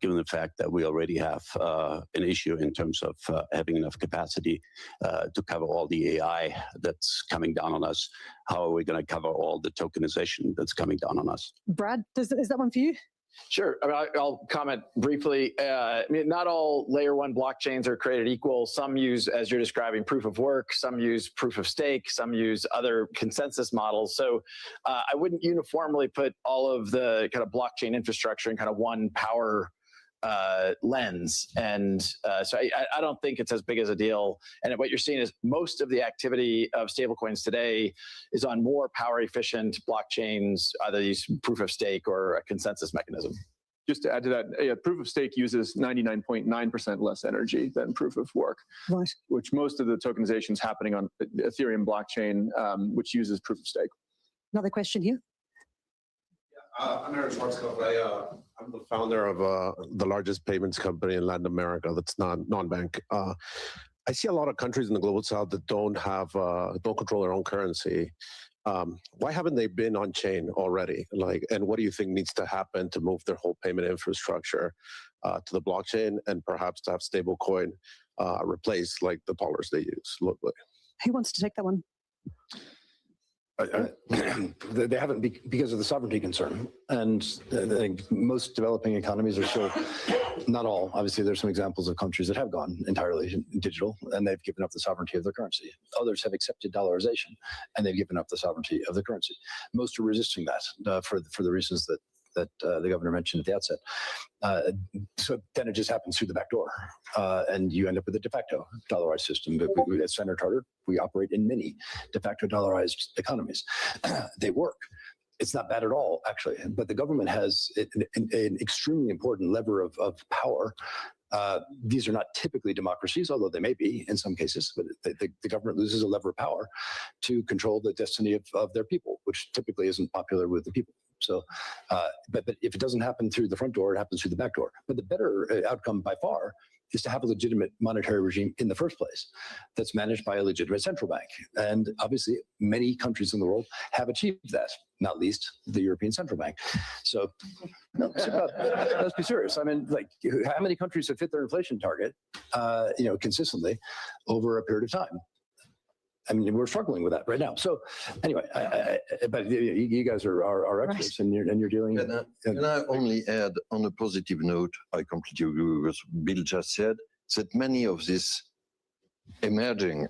Given the fact that we already have an issue in terms of having enough capacity to cover all the AI that's coming down on us, how are we going to cover all the tokenization that's coming down on us? Brad, is that one for you? Sure. I mean, I'll comment briefly. I mean, not all layer one blockchains are created equal. Some use, as you're describing, proof of work. Some use proof of stake. Some use other consensus models. So I wouldn't uniformly put all of the kind of blockchain infrastructure in kind of one power lens. And so I don't think it's as big as a deal. And what you're seeing is most of the activity of stablecoins today is on more power efficient blockchains, either use proof of stake or a consensus mechanism. Just to add to that, proof of stake uses 99.9% less energy than proof of work, right? Which most of the tokenization is happening on Ethereum blockchain, which uses proof of stake. Another question here. I'm Aaron Schwarzkopf. I'm the founder of the largest payments company in Latin America that's non-bank. I see a lot of countries in the global south that don't control their own currency. Why haven't they been on chain already? And what do you think needs to happen to move their whole payment infrastructure to the blockchain and perhaps to have stablecoin replace like the dollars they use locally? Who wants to take that one? They haven't because of the sovereignty concern. And I think most developing economies are still, not all, obviously there's some examples of countries that have gone entirely digital and they've given up the sovereignty of their currency. Others have accepted dollarization and they've given up the sovereignty of the currency. Most are resisting that for the reasons that the governor mentioned at the outset. So then it just happens through the back door. And you end up with a de facto dollarized system. But at Standard Chartered, we operate in many de facto dollarized economies. They work. It's not bad at all, actually. But the government has an extremely important lever of power. These are not typically democracies, although they may be in some cases, but the government loses a lever of power to control the destiny of their people, which typically isn't popular with the people. So, but if it doesn't happen through the front door, it happens through the back door. But the better outcome by far is to have a legitimate monetary regime in the first place that's managed by a legitimate central bank. And obviously, many countries in the world have achieved that, not least the European Central Bank. So, no, let's be serious. I mean, like, how many countries have hit their inflation target, consistently over a period of time? I mean, we're struggling with that right now. So, anyway, but you guys are experts, and you're dealing. Can I only add on a positive note? I completely agree with what Bill just said. That many of these emerging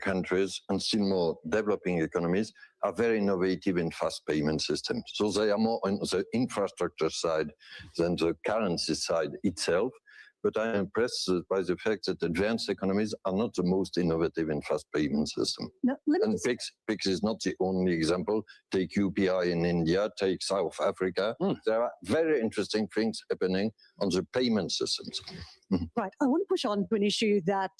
countries and still more developing economies are very innovative in fast payment systems. So they are more on the infrastructure side than the currency side itself. But I am impressed by the fact that advanced economies are not the most innovative in fast payment system. No, and PIX is not the only example. Take UPI in India, take South Africa. There are very interesting things happening on the payment systems. Right. I want to push on to an issue that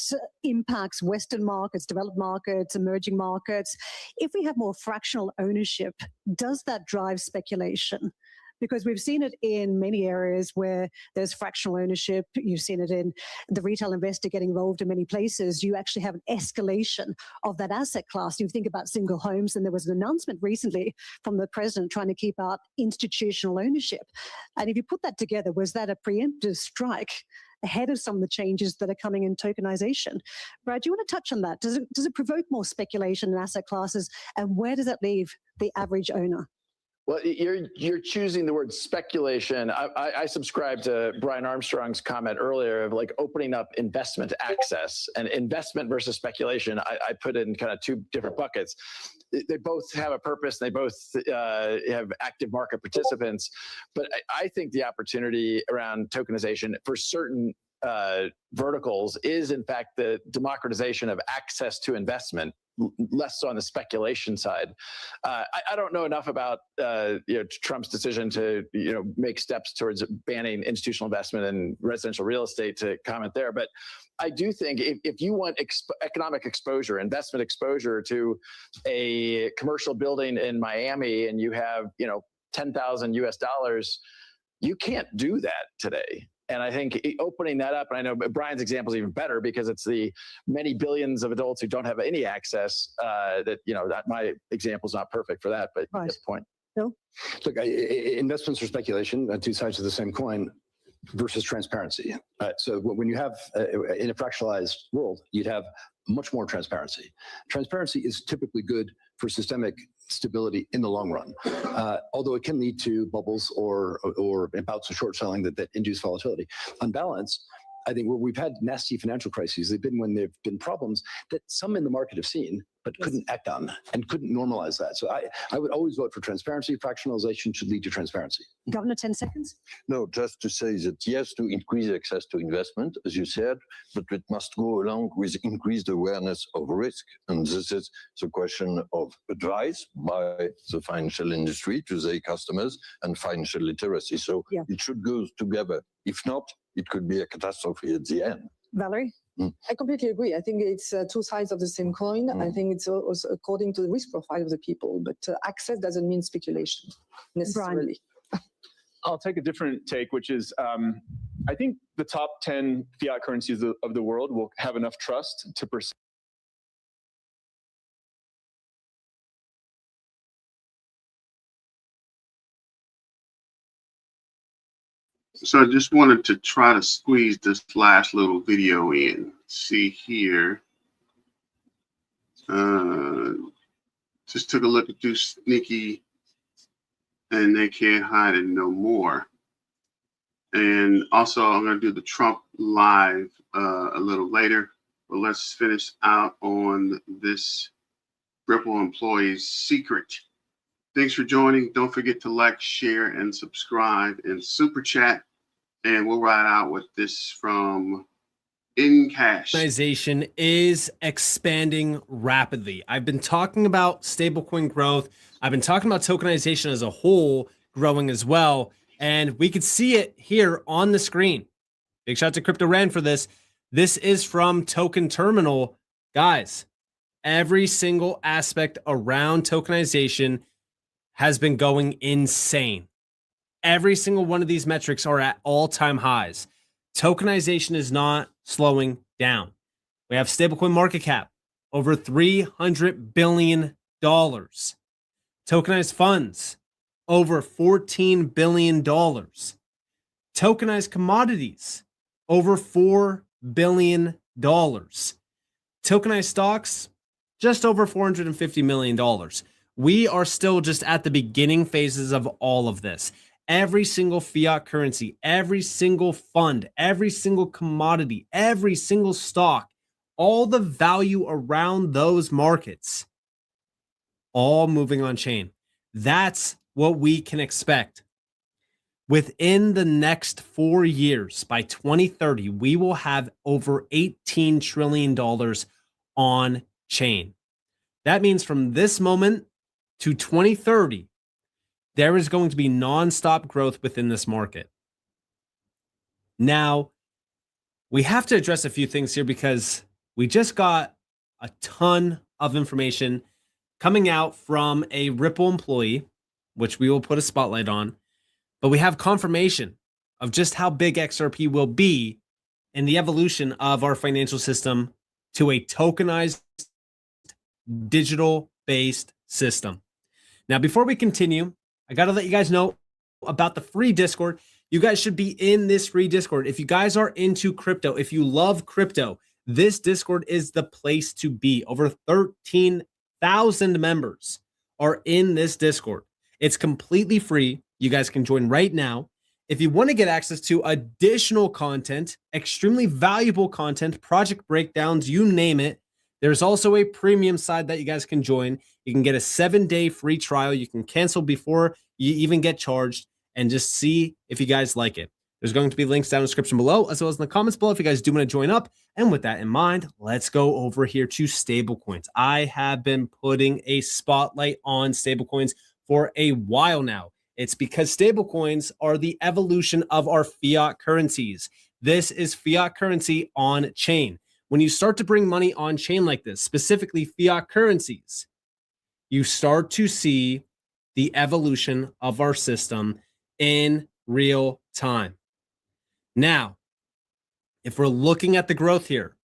impacts Western markets, developed markets, emerging markets. If we have more fractional ownership, does that drive speculation? Because we've seen it in many areas where there's fractional ownership. You've seen it in the retail investor getting involved in many places. You actually have an escalation of that asset class. You think about single homes, and there was an announcement recently from the president trying to keep out institutional ownership. And if you put that together, was that a preemptive strike ahead of some of the changes that are coming in tokenization? Brad, do you want to touch on that? Does it provoke more speculation in asset classes? And where does that leave the average owner? Well, you're choosing the word speculation. I subscribe to Brian Armstrong's comment earlier of like opening up investment access, and investment versus speculation. I put in kind of two different buckets. They both have a purpose. They both have active market participants. But I think the opportunity around tokenization for certain verticals is in fact the democratization of access to investment, less so on the speculation side. I don't know enough about Trump's decision to make steps towards banning institutional investment in residential real estate to comment there. But I do think if you want economic exposure, investment exposure to a commercial building in Miami, and you have $10,000 US, you can't do that today. And I think opening that up, and I know Brian's example is even better because it's the many billions of adults who don't have any access. That my example is not perfect for that, but that's the point. No. Look, investments are speculation, two sides of the same coin, versus transparency. So when you have in a fractionalized world, you'd have much more transparency. Transparency is typically good for systemic stability in the long run. Although it can lead to bubbles or bouts of short selling that induce volatility. On balance, I think where we've had nasty financial crises, they've been when there have been problems that some in the market have seen, but couldn't act on and couldn't normalize that. So I would always vote for transparency. Fractionalization should lead to transparency. Governor, 10 seconds. No, just to say that yes, to increase access to investment, as you said, but it must go along with increased awareness of risk. And this is the question of advice by the financial industry to their customers and financial literacy. So it should go together. If not, it could be a catastrophe at the end. Valerie? I completely agree. I think it's two sides of the same coin. I think it's also according to the risk profile of the people, but access doesn't mean speculation necessarily. I'll take a different take, which is I think the top 10 fiat currencies of the world will have enough trust to pursue. So I just wanted to try to squeeze this last little video in. See here. Just took a look at this sneaky, and they can't hide it no more. And also, I'm going to do the Trump live a little later. But let's finish out on this Ripple employee's secret. Thanks for joining. Don't forget to like, share, and subscribe and super chat. And we'll ride out with this from InCash. Tokenization is expanding rapidly. I've been talking about stablecoin growth. I've been talking about tokenization as a whole growing as well. And we could see it here on the screen. Big shout out to Crypto Ran for this. This is from Token Terminal. Guys, every single aspect around tokenization has been going insane. Every single one of these metrics are at all-time highs. Tokenization is not slowing down. We have stablecoin market cap over $300 billion. Tokenized funds over $14 billion. Tokenized commodities over $4 billion. Tokenized stocks just over $450 million. We are still just at the beginning phases of all of this. Every single fiat currency, every single fund, every single commodity, every single stock, all the value around those markets, all moving on chain. That's what we can expect. Within the next 4 years, by 2030, we will have over $18 trillion on chain. That means from this moment to 2030, there is going to be nonstop growth within this market. Now, we have to address a few things here because we just got a ton of information coming out from a Ripple employee, which we will put a spotlight on, but we have confirmation of just how big XRP will be in the evolution of our financial system to a tokenized digital-based system. Now, before we continue, I got to let you guys know about the free Discord. You guys should be in this free Discord. If you guys are into crypto, if you love crypto, this Discord is the place to be. Over 13,000 members are in this Discord. It's completely free. You guys can join right now. If you want to get access to additional content, extremely valuable content, project breakdowns, you name it, there's also a premium side that you guys can join. You can get a 7-day free trial. You can cancel before you even get charged and just see if you guys like it. There's going to be links down in the description below, as well as in the comments below if you guys do want to join up. And with that in mind, let's go over here to stablecoins. I have been putting a spotlight on stablecoins for a while now. It's because stablecoins are the evolution of our fiat currencies. This is fiat currency on chain. When you start to bring money on chain like this, specifically fiat currencies, you start to see the evolution of our system in real time. Now, if we're looking at the growth here,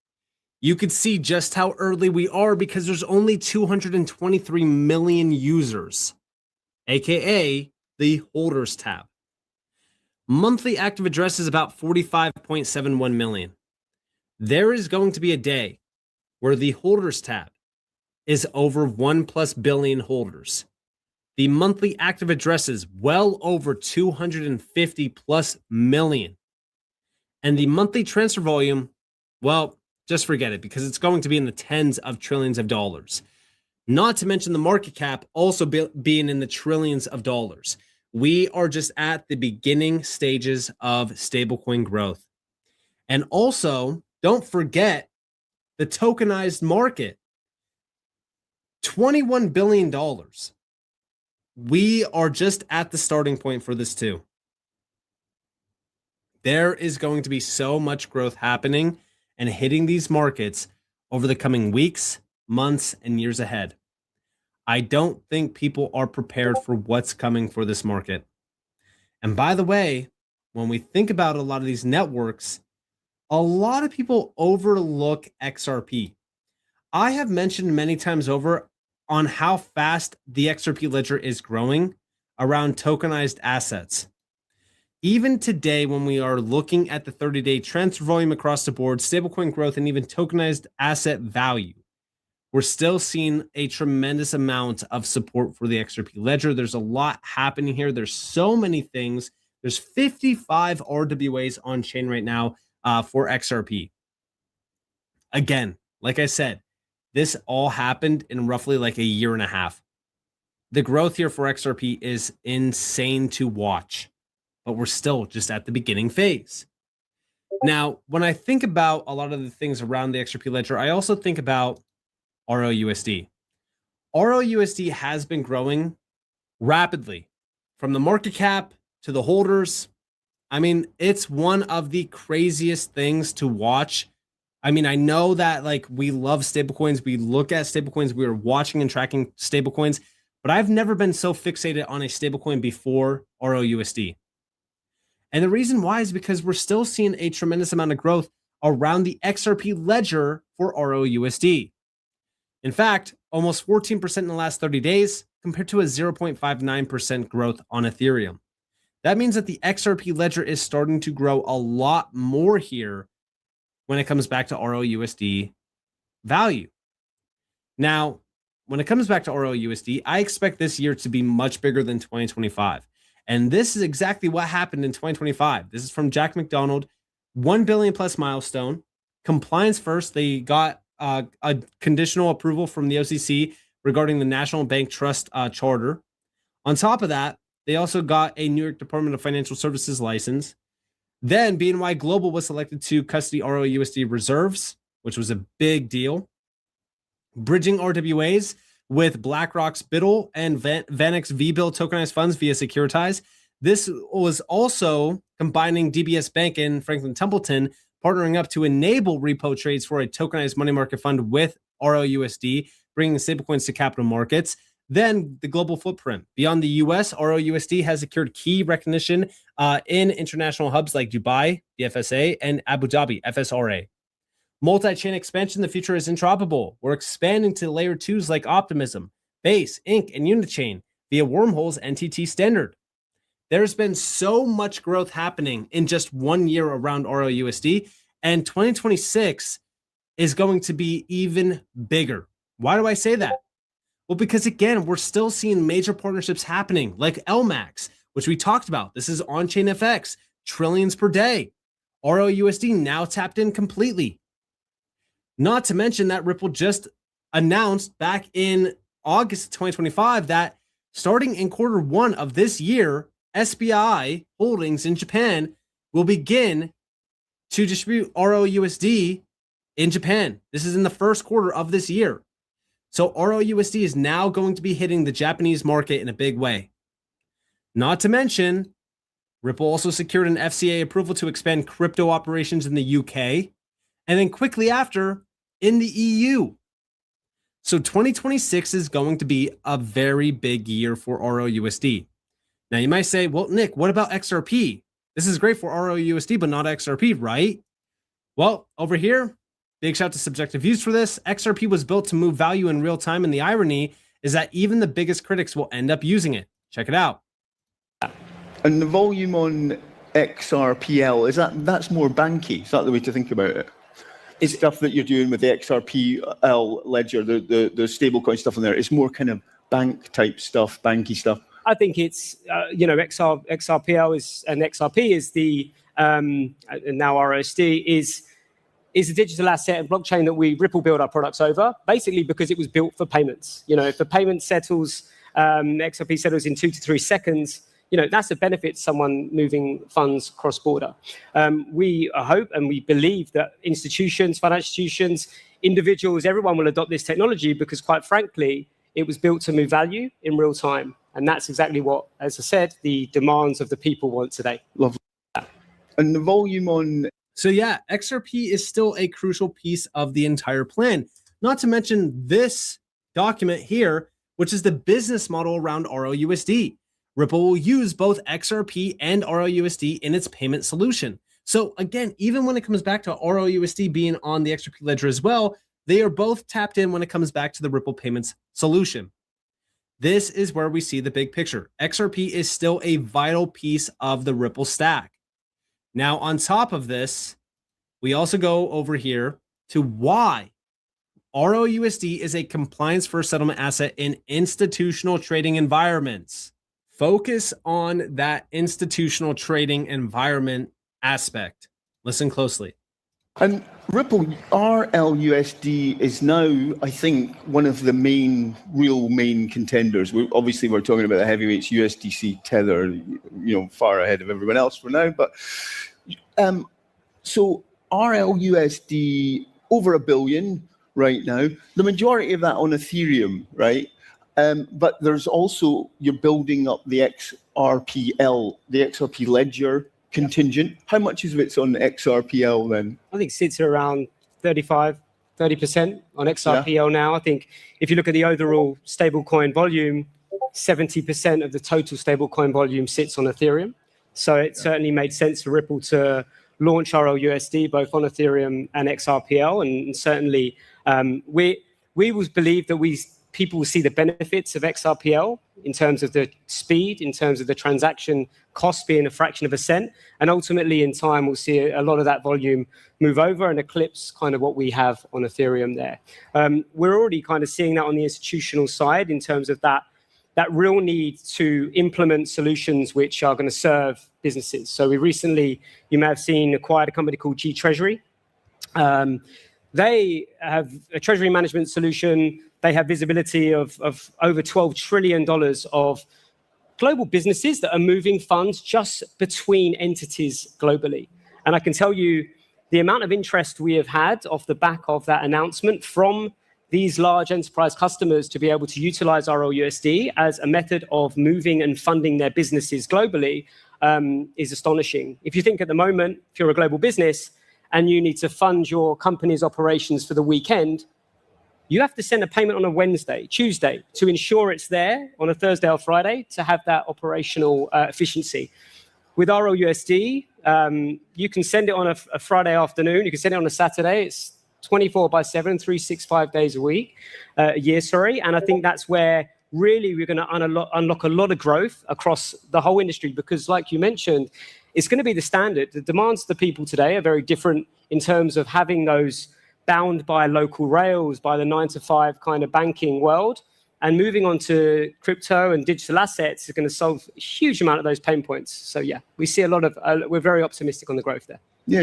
you could see just how early we are because there's only 223 million users, aka the holders tab. Monthly active addresses about 45.71 million. There is going to be a day where the holders tab is over 1+ billion holders. The monthly active addresses, well over 250 plus million. And the monthly transfer volume, well, just forget it because it's going to be in the tens of trillions of dollars. Not to mention the market cap also being in the trillions of dollars. We are just at the beginning stages of stablecoin growth. And also, don't forget the tokenized market. $21 billion. We are just at the starting point for this too. There is going to be so much growth happening and hitting these markets over the coming weeks, months, and years ahead. I don't think people are prepared for what's coming for this market. And by the way, when we think about a lot of these networks, a lot of people overlook XRP. I have mentioned many times over on how fast the XRP Ledger is growing around tokenized assets. Even today, when we are looking at the 30-day transfer volume across the board, stablecoin growth, and even tokenized asset value, we're still seeing a tremendous amount of support for the XRP Ledger. There's a lot happening here. There's so many things. There's 55 RWAs on chain right now for XRP. Again, like I said, this all happened in roughly like a year and a half. The growth here for XRP is insane to watch, but we're still just at the beginning phase. Now, when I think about a lot of the things around the XRP Ledger, I also think about RLUSD. RLUSD has been growing rapidly from the market cap to the holders. I mean, it's one of the craziest things to watch. I mean, I know that like we love stablecoins. We look at stablecoins. We are watching and tracking stablecoins, but I've never been so fixated on a stablecoin before RLUSD. And the reason why is because we're still seeing a tremendous amount of growth around the XRP Ledger for RLUSD. In fact, almost 14% in the last 30 days compared to a 0.59% growth on Ethereum. That means that the XRP Ledger is starting to grow a lot more here when it comes back to RLUSD value. Now, when it comes back to RLUSD, I expect this year to be much bigger than 2025. And this is exactly what happened in 2025. This is from Jack McDonald, 1 billion plus milestone. Compliance first, they got a conditional approval from the OCC regarding the National Bank Trust Charter. On top of that, they also got a New York Department of Financial Services license. Then BNY Global was selected to custody RLUSD reserves, which was a big deal. Bridging RWAs with BlackRock's BUIDL and VanEck's VBIL tokenized funds via Securitize. This was also combining DBS Bank and Franklin Templeton, partnering up to enable repo trades for a tokenized money market fund with RLUSD, bringing stablecoins to capital markets. Then the global footprint. Beyond the US, RLUSD has secured key recognition in international hubs like Dubai, the FSA, and Abu Dhabi, FSRA. Multi-chain expansion, the future is interoperable. We're expanding to layer 2s like Optimism, Base, Inc., and Unichain via Wormhole's NTT standard. There's been so much growth happening in just 1 year around RLUSD, and 2026 is going to be even bigger. Why do I say that? Well, because again, we're still seeing major partnerships happening like LMAX, which we talked about. This is on-chain FX, trillions per day. RLUSD now tapped in completely. Not to mention that Ripple just announced back in August 2025 that starting in Q1 of this year, SBI Holdings in Japan will begin to distribute RLUSD in Japan. This is in the first quarter of this year. So RLUSD is now going to be hitting the Japanese market in a big way. Not to mention, Ripple also secured an FCA approval to expand crypto operations in the UK, and then quickly after in the EU. So 2026 is going to be a very big year for RLUSD. Now you might say, well, Nick, what about XRP? This is great for RLUSD, but not XRP, right? Well, over here, big shout to Subjective Views for this. XRP was built to move value in real time, and the irony is that even the biggest critics will end up using it. Check it out. And the volume on XRPL, that's more banky? Is that the way to think about it? It's stuff that you're doing with the XRP Ledger, the stablecoin stuff in there. It's more kind of bank type stuff, banky stuff? I think it's, XRPL is, and XRP is the, and now RLUSD is a digital asset and blockchain that we Ripple build our products over, basically because it was built for payments. If the payment settles, XRP settles in 2 to 3 seconds, that's a benefit to someone moving funds cross-border. We hope and we believe that institutions, financial institutions, individuals, everyone will adopt this technology because, quite frankly, it was built to move value in real time. And that's exactly what, as I said, the demands of the people want today. Lovely. And the volume on... So yeah, XRP is still a crucial piece of the entire plan. Not to mention this document here, which is the business model around RLUSD. Ripple will use both XRP and RLUSD in its payment solution. So again, even when it comes back to RLUSD being on the XRP Ledger as well, they are both tapped in when it comes back to the Ripple payments solution. This is where we see the big picture. XRP is still a vital piece of the Ripple stack. Now, on top of this, we also go over here to why RLUSD is a compliance-first settlement asset in institutional trading environments. Focus on that institutional trading environment aspect. Listen closely. And Ripple RLUSD is now, I think, one of the real main contenders. We're talking about the heavyweights, USDC, Tether, far ahead of everyone else for now. But so RLUSD over $1 billion right now. The majority of that on Ethereum, right? But there's also, you're building up the XRPL, the XRP Ledger contingent. How much of it's on XRPL then? I think it sits around 30% on XRPL now. I think if you look at the overall stablecoin volume, 70% of the total stablecoin volume sits on Ethereum. So it certainly made sense for Ripple to launch RLUSD both on Ethereum and XRPL. And certainly we will believe that people will see the benefits of XRPL in terms of the speed, in terms of the transaction cost being a fraction of a cent. And ultimately, in time, we'll see a lot of that volume move over and eclipse kind of what we have on Ethereum there. We're already kind of seeing that on the institutional side in terms of that real need to implement solutions which are going to serve businesses. So we recently, you may have seen, acquired a company called G Treasury. They have a treasury management solution. They have visibility of over $12 trillion of global businesses that are moving funds just between entities globally. And I can tell you the amount of interest we have had off the back of that announcement from these large enterprise customers to be able to utilize RLUSD as a method of moving and funding their businesses globally is astonishing. If you think at the moment, if you're a global business and you need to fund your company's operations for the weekend, you have to send a payment on a Wednesday, Tuesday, to ensure it's there on a Thursday or Friday to have that operational efficiency. With RLUSD, you can send it on a Friday afternoon. You can send it on a Saturday. It's 24/7, 365 days a year. And I think that's where really we're going to unlock a lot of growth across the whole industry because, like you mentioned, it's going to be the standard. The demands of the people today are very different in terms of having those bound by local rails, by the 9-to-5 kind of banking world. And moving on to crypto and digital assets is going to solve a huge amount of those pain points. So yeah, we see a lot of, we're very optimistic on the growth there. Yeah.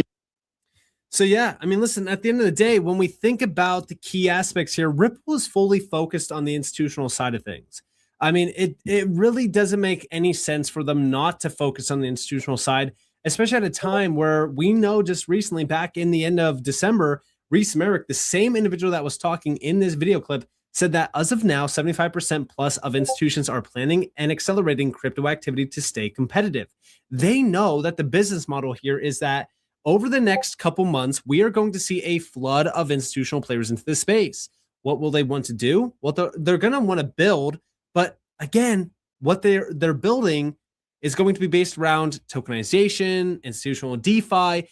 So yeah, I mean, listen, at the end of the day, when we think about the key aspects here, Ripple is fully focused on the institutional side of things. I mean, it really doesn't make any sense for them not to focus on the institutional side, especially at a time where we know just recently, back in the end of December, Reese Merrick, the same individual that was talking in this video clip, said that as of now, 75% plus of institutions are planning and accelerating crypto activity to stay competitive. They know that the business model here is that over the next couple months, we are going to see a flood of institutional players into this space. What will they want to do? Well, they're going to want to build, but again, what they're building is going to be based around tokenization, institutional DeFi.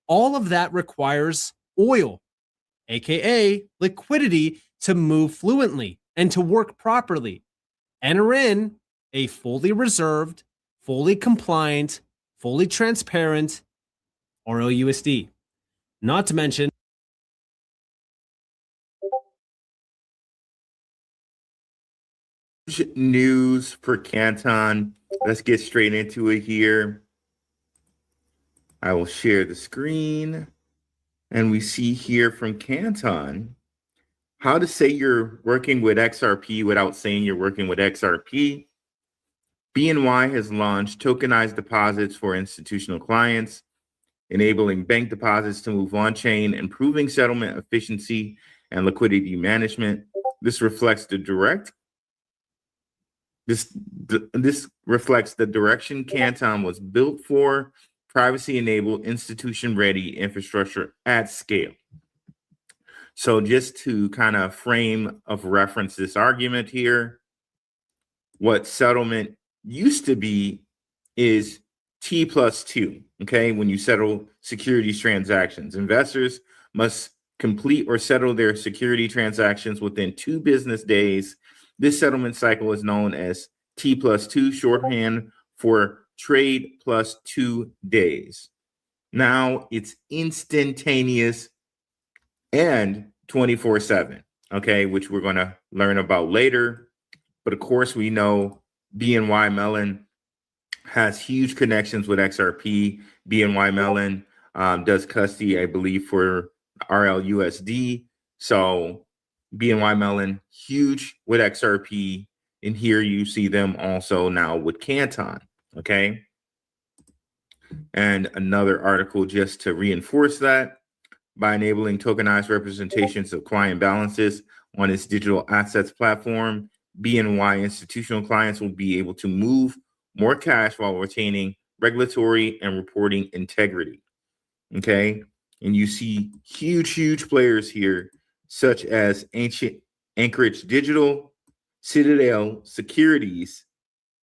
All of that requires oil, aka liquidity, to move fluently and to work properly. Enter in a fully reserved, fully compliant, fully transparent RLUSD. Not to mention news for Canton. Let's get straight into it here. I will share the screen. And we see here from Canton how to say you're working with XRP without saying you're working with XRP. BNY has launched tokenized deposits for institutional clients, enabling bank deposits to move on-chain, improving settlement efficiency and liquidity management. This reflects the direction Canton was built for: privacy-enabled, institution-ready infrastructure at scale. So just to kind of frame of reference this argument here, what settlement used to be is T+2, okay? When you settle securities transactions, investors must complete or settle their security transactions within 2 business days. This settlement cycle is known as T+2, shorthand for trade plus 2 days. Now it's instantaneous and 24/7, okay, which we're going to learn about later. But of course, we know BNY Mellon has huge connections with XRP. BNY Mellon does custody, I believe, for RLUSD. So BNY Mellon, huge with XRP. And here you see them also now with Canton, okay? And another article just to reinforce that: by enabling tokenized representations of client balances on its digital assets platform, BNY institutional clients will be able to move more cash while retaining regulatory and reporting integrity. Okay. And you see huge players here, such as Anchorage Digital, Citadel Securities,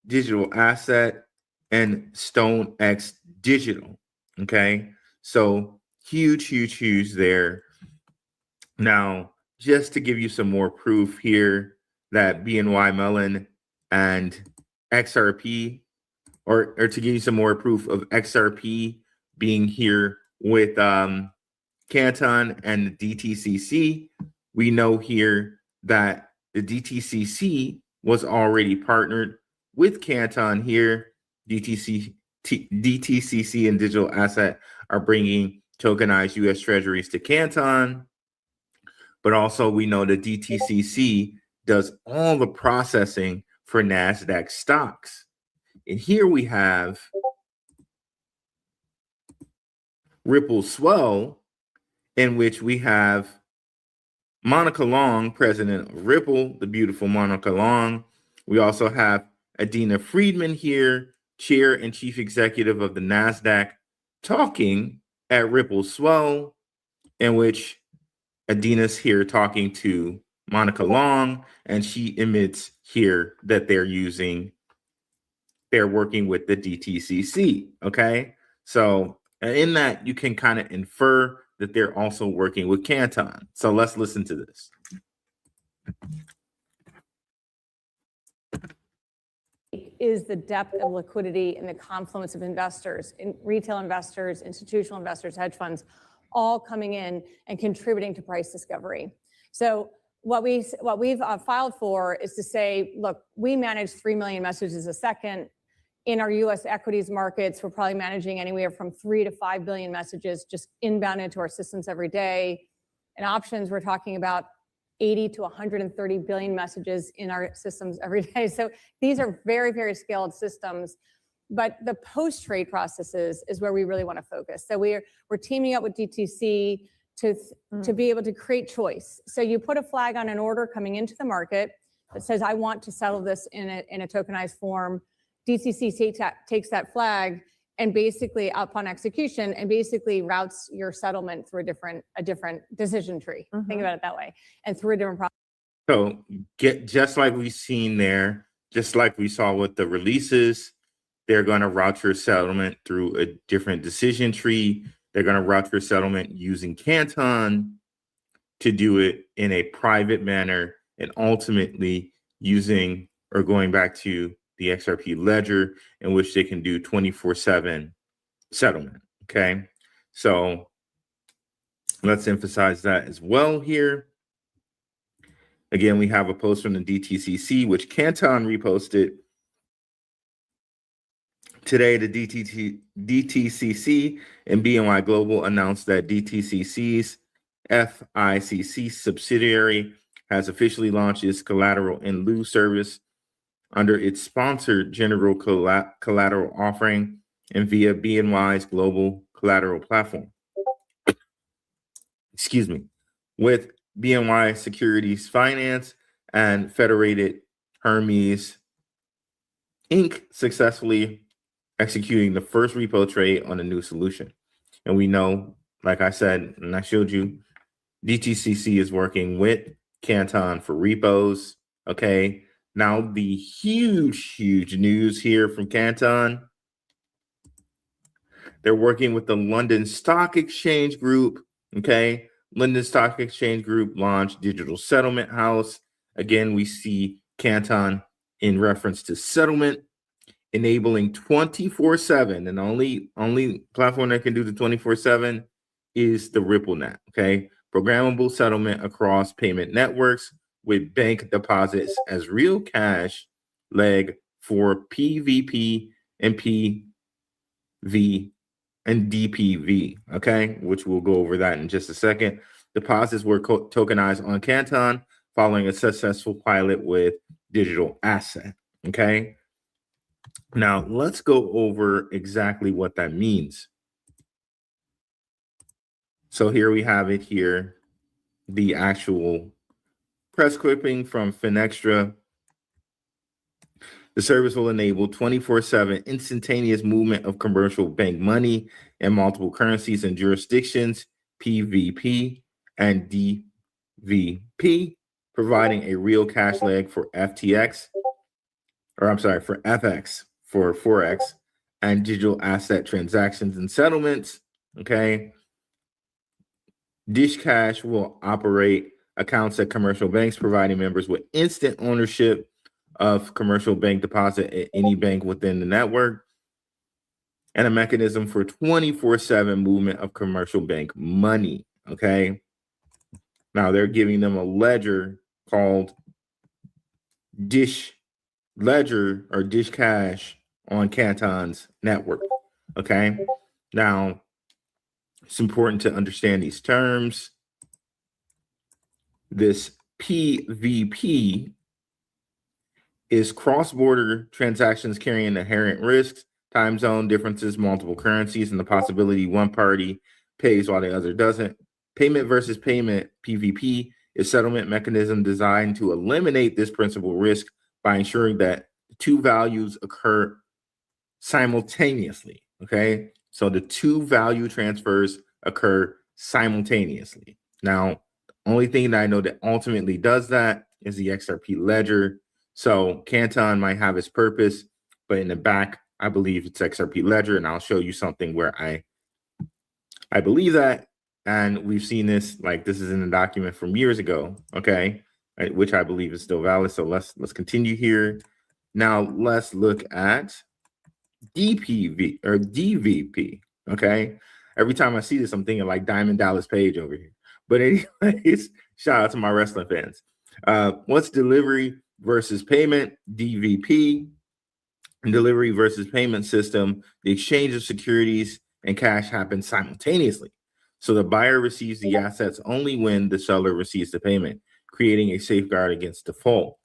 Digital Asset, and StoneX Digital. Okay. So huge there. Now, just to give you some more proof here that BNY Mellon and XRP, or to give you some more proof of XRP being here with Canton and the DTCC, we know here that the DTCC was already partnered with Canton here. DTCC and Digital Asset are bringing tokenized U.S. Treasuries to Canton, but also we know that DTCC does all the processing for NASDAQ stocks. And here we have Ripple Swell, in which we have Monica Long, president of Ripple, the beautiful Monica Long. We also have Adina Friedman here, chair and chief executive of the NASDAQ, talking at Ripple Swell, in which Adina's here talking to Monica Long, and she admits here that they're working with the DTCC, okay? So in that, you can kind of infer that they're also working with Canton. So let's listen to this. Is the depth of liquidity and the confluence of investors, retail investors, institutional investors, hedge funds, all coming in and contributing to price discovery. So what we've filed for is to say, look, we manage 3 million messages a second. In our US equities markets, we're probably managing anywhere from 3 to 5 billion messages just inbound into our systems every day. In options, we're talking about 80 to 130 billion messages in our systems every day. So these are very scaled systems. But the post-trade processes is where we really want to focus. So we're teaming up with DTC to be able to create choice. So you put a flag on an order coming into the market that says, I want to settle this in a tokenized form. DTC takes that flag and basically upon execution and basically routes your settlement through a different decision tree. Think about it that way. And through a different process. So just like we've seen there, just like we saw with the releases, they're going to route your settlement through a different decision tree. They're going to route your settlement using Canton to do it in a private manner and ultimately using or going back to the XRP Ledger, in which they can do 24/7 settlement. Okay. So let's emphasize that as well here. Again, we have a post from the DTCC, which Canton reposted. Today, the DTCC and BNY Global announced that DTCC's FICC subsidiary has officially launched its collateral in lieu service under its sponsored general collateral offering and via BNY's global collateral platform. Excuse me. With BNY Securities Finance and Federated Hermes Inc. successfully executing the first repo trade on a new solution. And we know, like I said, and I showed you, DTCC is working with Canton for repos. Okay. Now the huge news here from Canton. They're working with the London Stock Exchange Group. Okay. London Stock Exchange Group launched Digital Settlement House. Again, we see Canton in reference to settlement, enabling 24/7, and the only platform that can do the 24/7 is the RippleNet. Okay. Programmable settlement across payment networks with bank deposits as real cash leg for PVP and PV and DPV, okay, which we'll go over that in just a second. Deposits were tokenized on Canton following a successful pilot with digital asset, okay? Now, let's go over exactly what that means. So here we have it here, the actual press clipping from Finextra. The service will enable 24/7 instantaneous movement of commercial bank money in multiple currencies and jurisdictions, PVP and DVP, providing a real cash leg for FTX, or I'm sorry, for FX, for Forex, and digital asset transactions and settlements, okay? Dish Cash will operate accounts at commercial banks, providing members with instant ownership of commercial bank deposit at any bank within the network, and a mechanism for 24/7 movement of commercial bank money, okay? Now they're giving them a ledger called Dish Ledger or Dish Cash on Canton's network, okay? Now, it's important to understand these terms. This PVP is cross-border transactions carrying inherent risks, time zone differences, multiple currencies, and the possibility one party pays while the other doesn't. Payment versus payment, PVP, is settlement mechanism designed to eliminate this principal risk by ensuring that two values occur simultaneously, okay? So the two value transfers occur simultaneously. Now, the only thing that I know that ultimately does that is the XRP Ledger. So Canton might have its purpose, but in the back, I believe it's XRP Ledger, and I'll show you something where I believe that, and we've seen this, like this is in a document from years ago, okay, right, which I believe is still valid. So let's continue here. Now let's look at DPV or DVP, okay? Every time I see this, I'm thinking like Diamond Dallas Page over here. But anyways, shout out to my wrestling fans. What's delivery versus payment? DVP, delivery versus payment system. The exchange of securities and cash happens simultaneously. So the buyer receives the assets only when the seller receives the payment, creating a safeguard against default.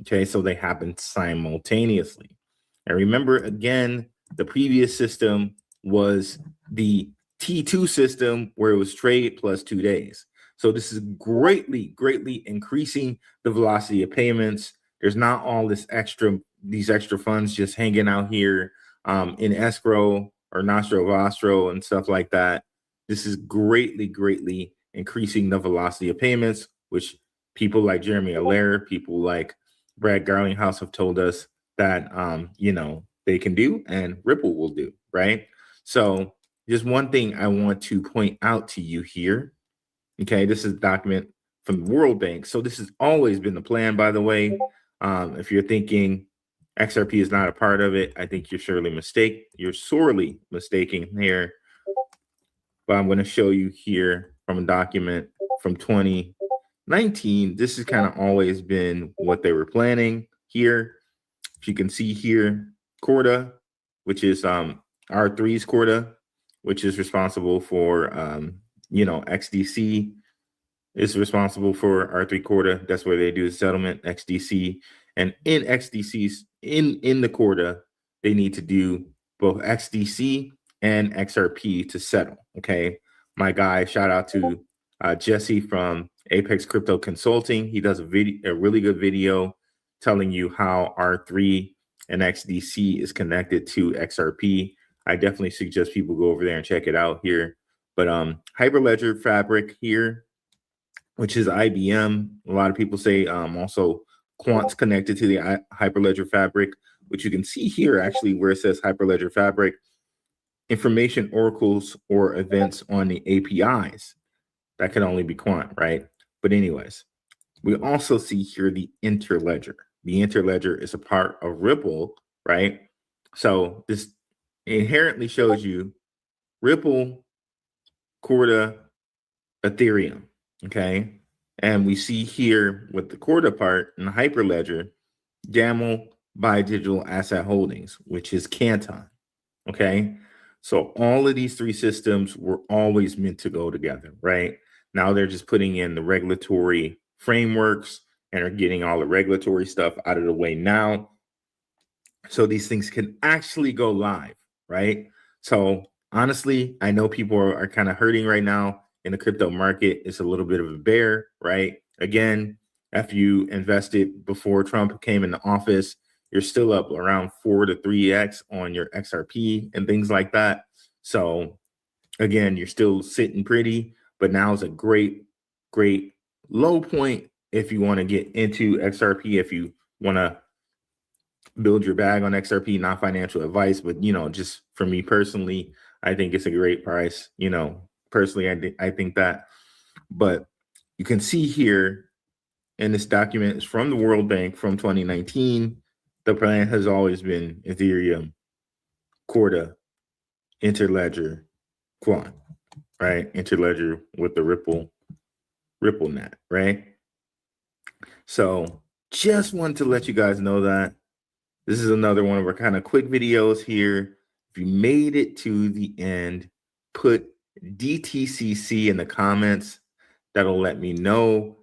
Okay, so they happen simultaneously. And remember, again, the previous system was the T2 system where it was trade plus 2 days. So this is greatly increasing the velocity of payments. There's not all these extra funds just hanging out here in escrow or nostro vostro and stuff like that. This is greatly increasing the velocity of payments, which people like Jeremy Allaire, people like Brad Garlinghouse have told us that they can do and Ripple will do, right? So just one thing I want to point out to you here. Okay, this is a document from the World Bank. So this has always been the plan, by the way. If you're thinking XRP is not a part of it, I think you're sorely mistaken here. But I'm going to show you here from a document from 20 19, this has kind of always been what they were planning here. If you can see here, Corda, which is R3's Corda, which is responsible for XDC is responsible for R3 Corda. That's where they do the settlement, XDC. And in XDC's in the Corda, they need to do both XDC and XRP to settle. Okay. My guy, shout out to Jesse from Apex Crypto Consulting. He does a really good video telling you how R3 and XDC is connected to XRP. I definitely suggest people go over there and check it out here. But Hyperledger Fabric here, which is IBM. A lot of people say also Quant's connected to the Hyperledger Fabric, which you can see here actually where it says Hyperledger Fabric, information oracles or events on the APIs. That can only be Quant, right? But anyways, we also see here the Interledger. The Interledger is a part of Ripple, right? So this inherently shows you Ripple, Corda, Ethereum, okay? And we see here with the Corda part and the Hyperledger, Gamel by Digital Asset Holdings, which is Canton, okay? So all of these three systems were always meant to go together, right? Now they're just putting in the regulatory frameworks and are getting all the regulatory stuff out of the way now. So these things can actually go live, right? So honestly, I know people are kind of hurting right now in the crypto market. It's a little bit of a bear, right? Again, if you invested before Trump came into office, you're still up around 4 to 3x on your XRP and things like that. So again, you're still sitting pretty, but now is a great low point if you want to get into XRP, if you want to build your bag on XRP, not financial advice, but, just for me personally, I think it's a great price. Personally, I think that. But you can see here, and this document is from the World Bank from 2019. The plan has always been Ethereum, Corda, Interledger, Quant, right? Interledger with the Ripple net, right? So just wanted to let you guys know that this is another one of our kind of quick videos here. If you made it to the end, put DTCC in the comments. That'll let me know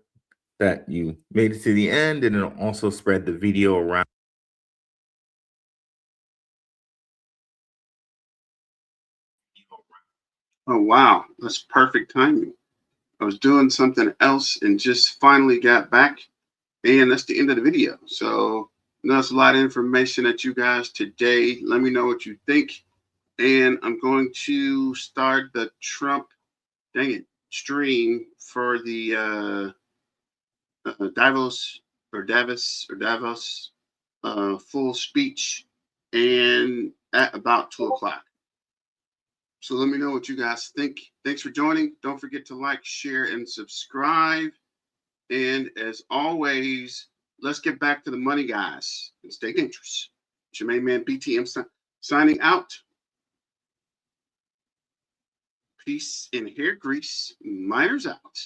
that you made it to the end, and it'll also spread the video around. Oh, wow. That's perfect timing. I was doing something else and just finally got back, and that's the end of the video. So that's a lot of information that you guys today. Let me know what you think. And I'm going to start the Trump, stream for the Davos full speech, and at about 2 o'clock. So let me know what you guys think. Thanks for joining. Don't forget to like, share, and subscribe. And as always, let's get back to the money, guys, and stay dangerous. It's your main man, BTM, signing out. Peace in hair grease. Miners out.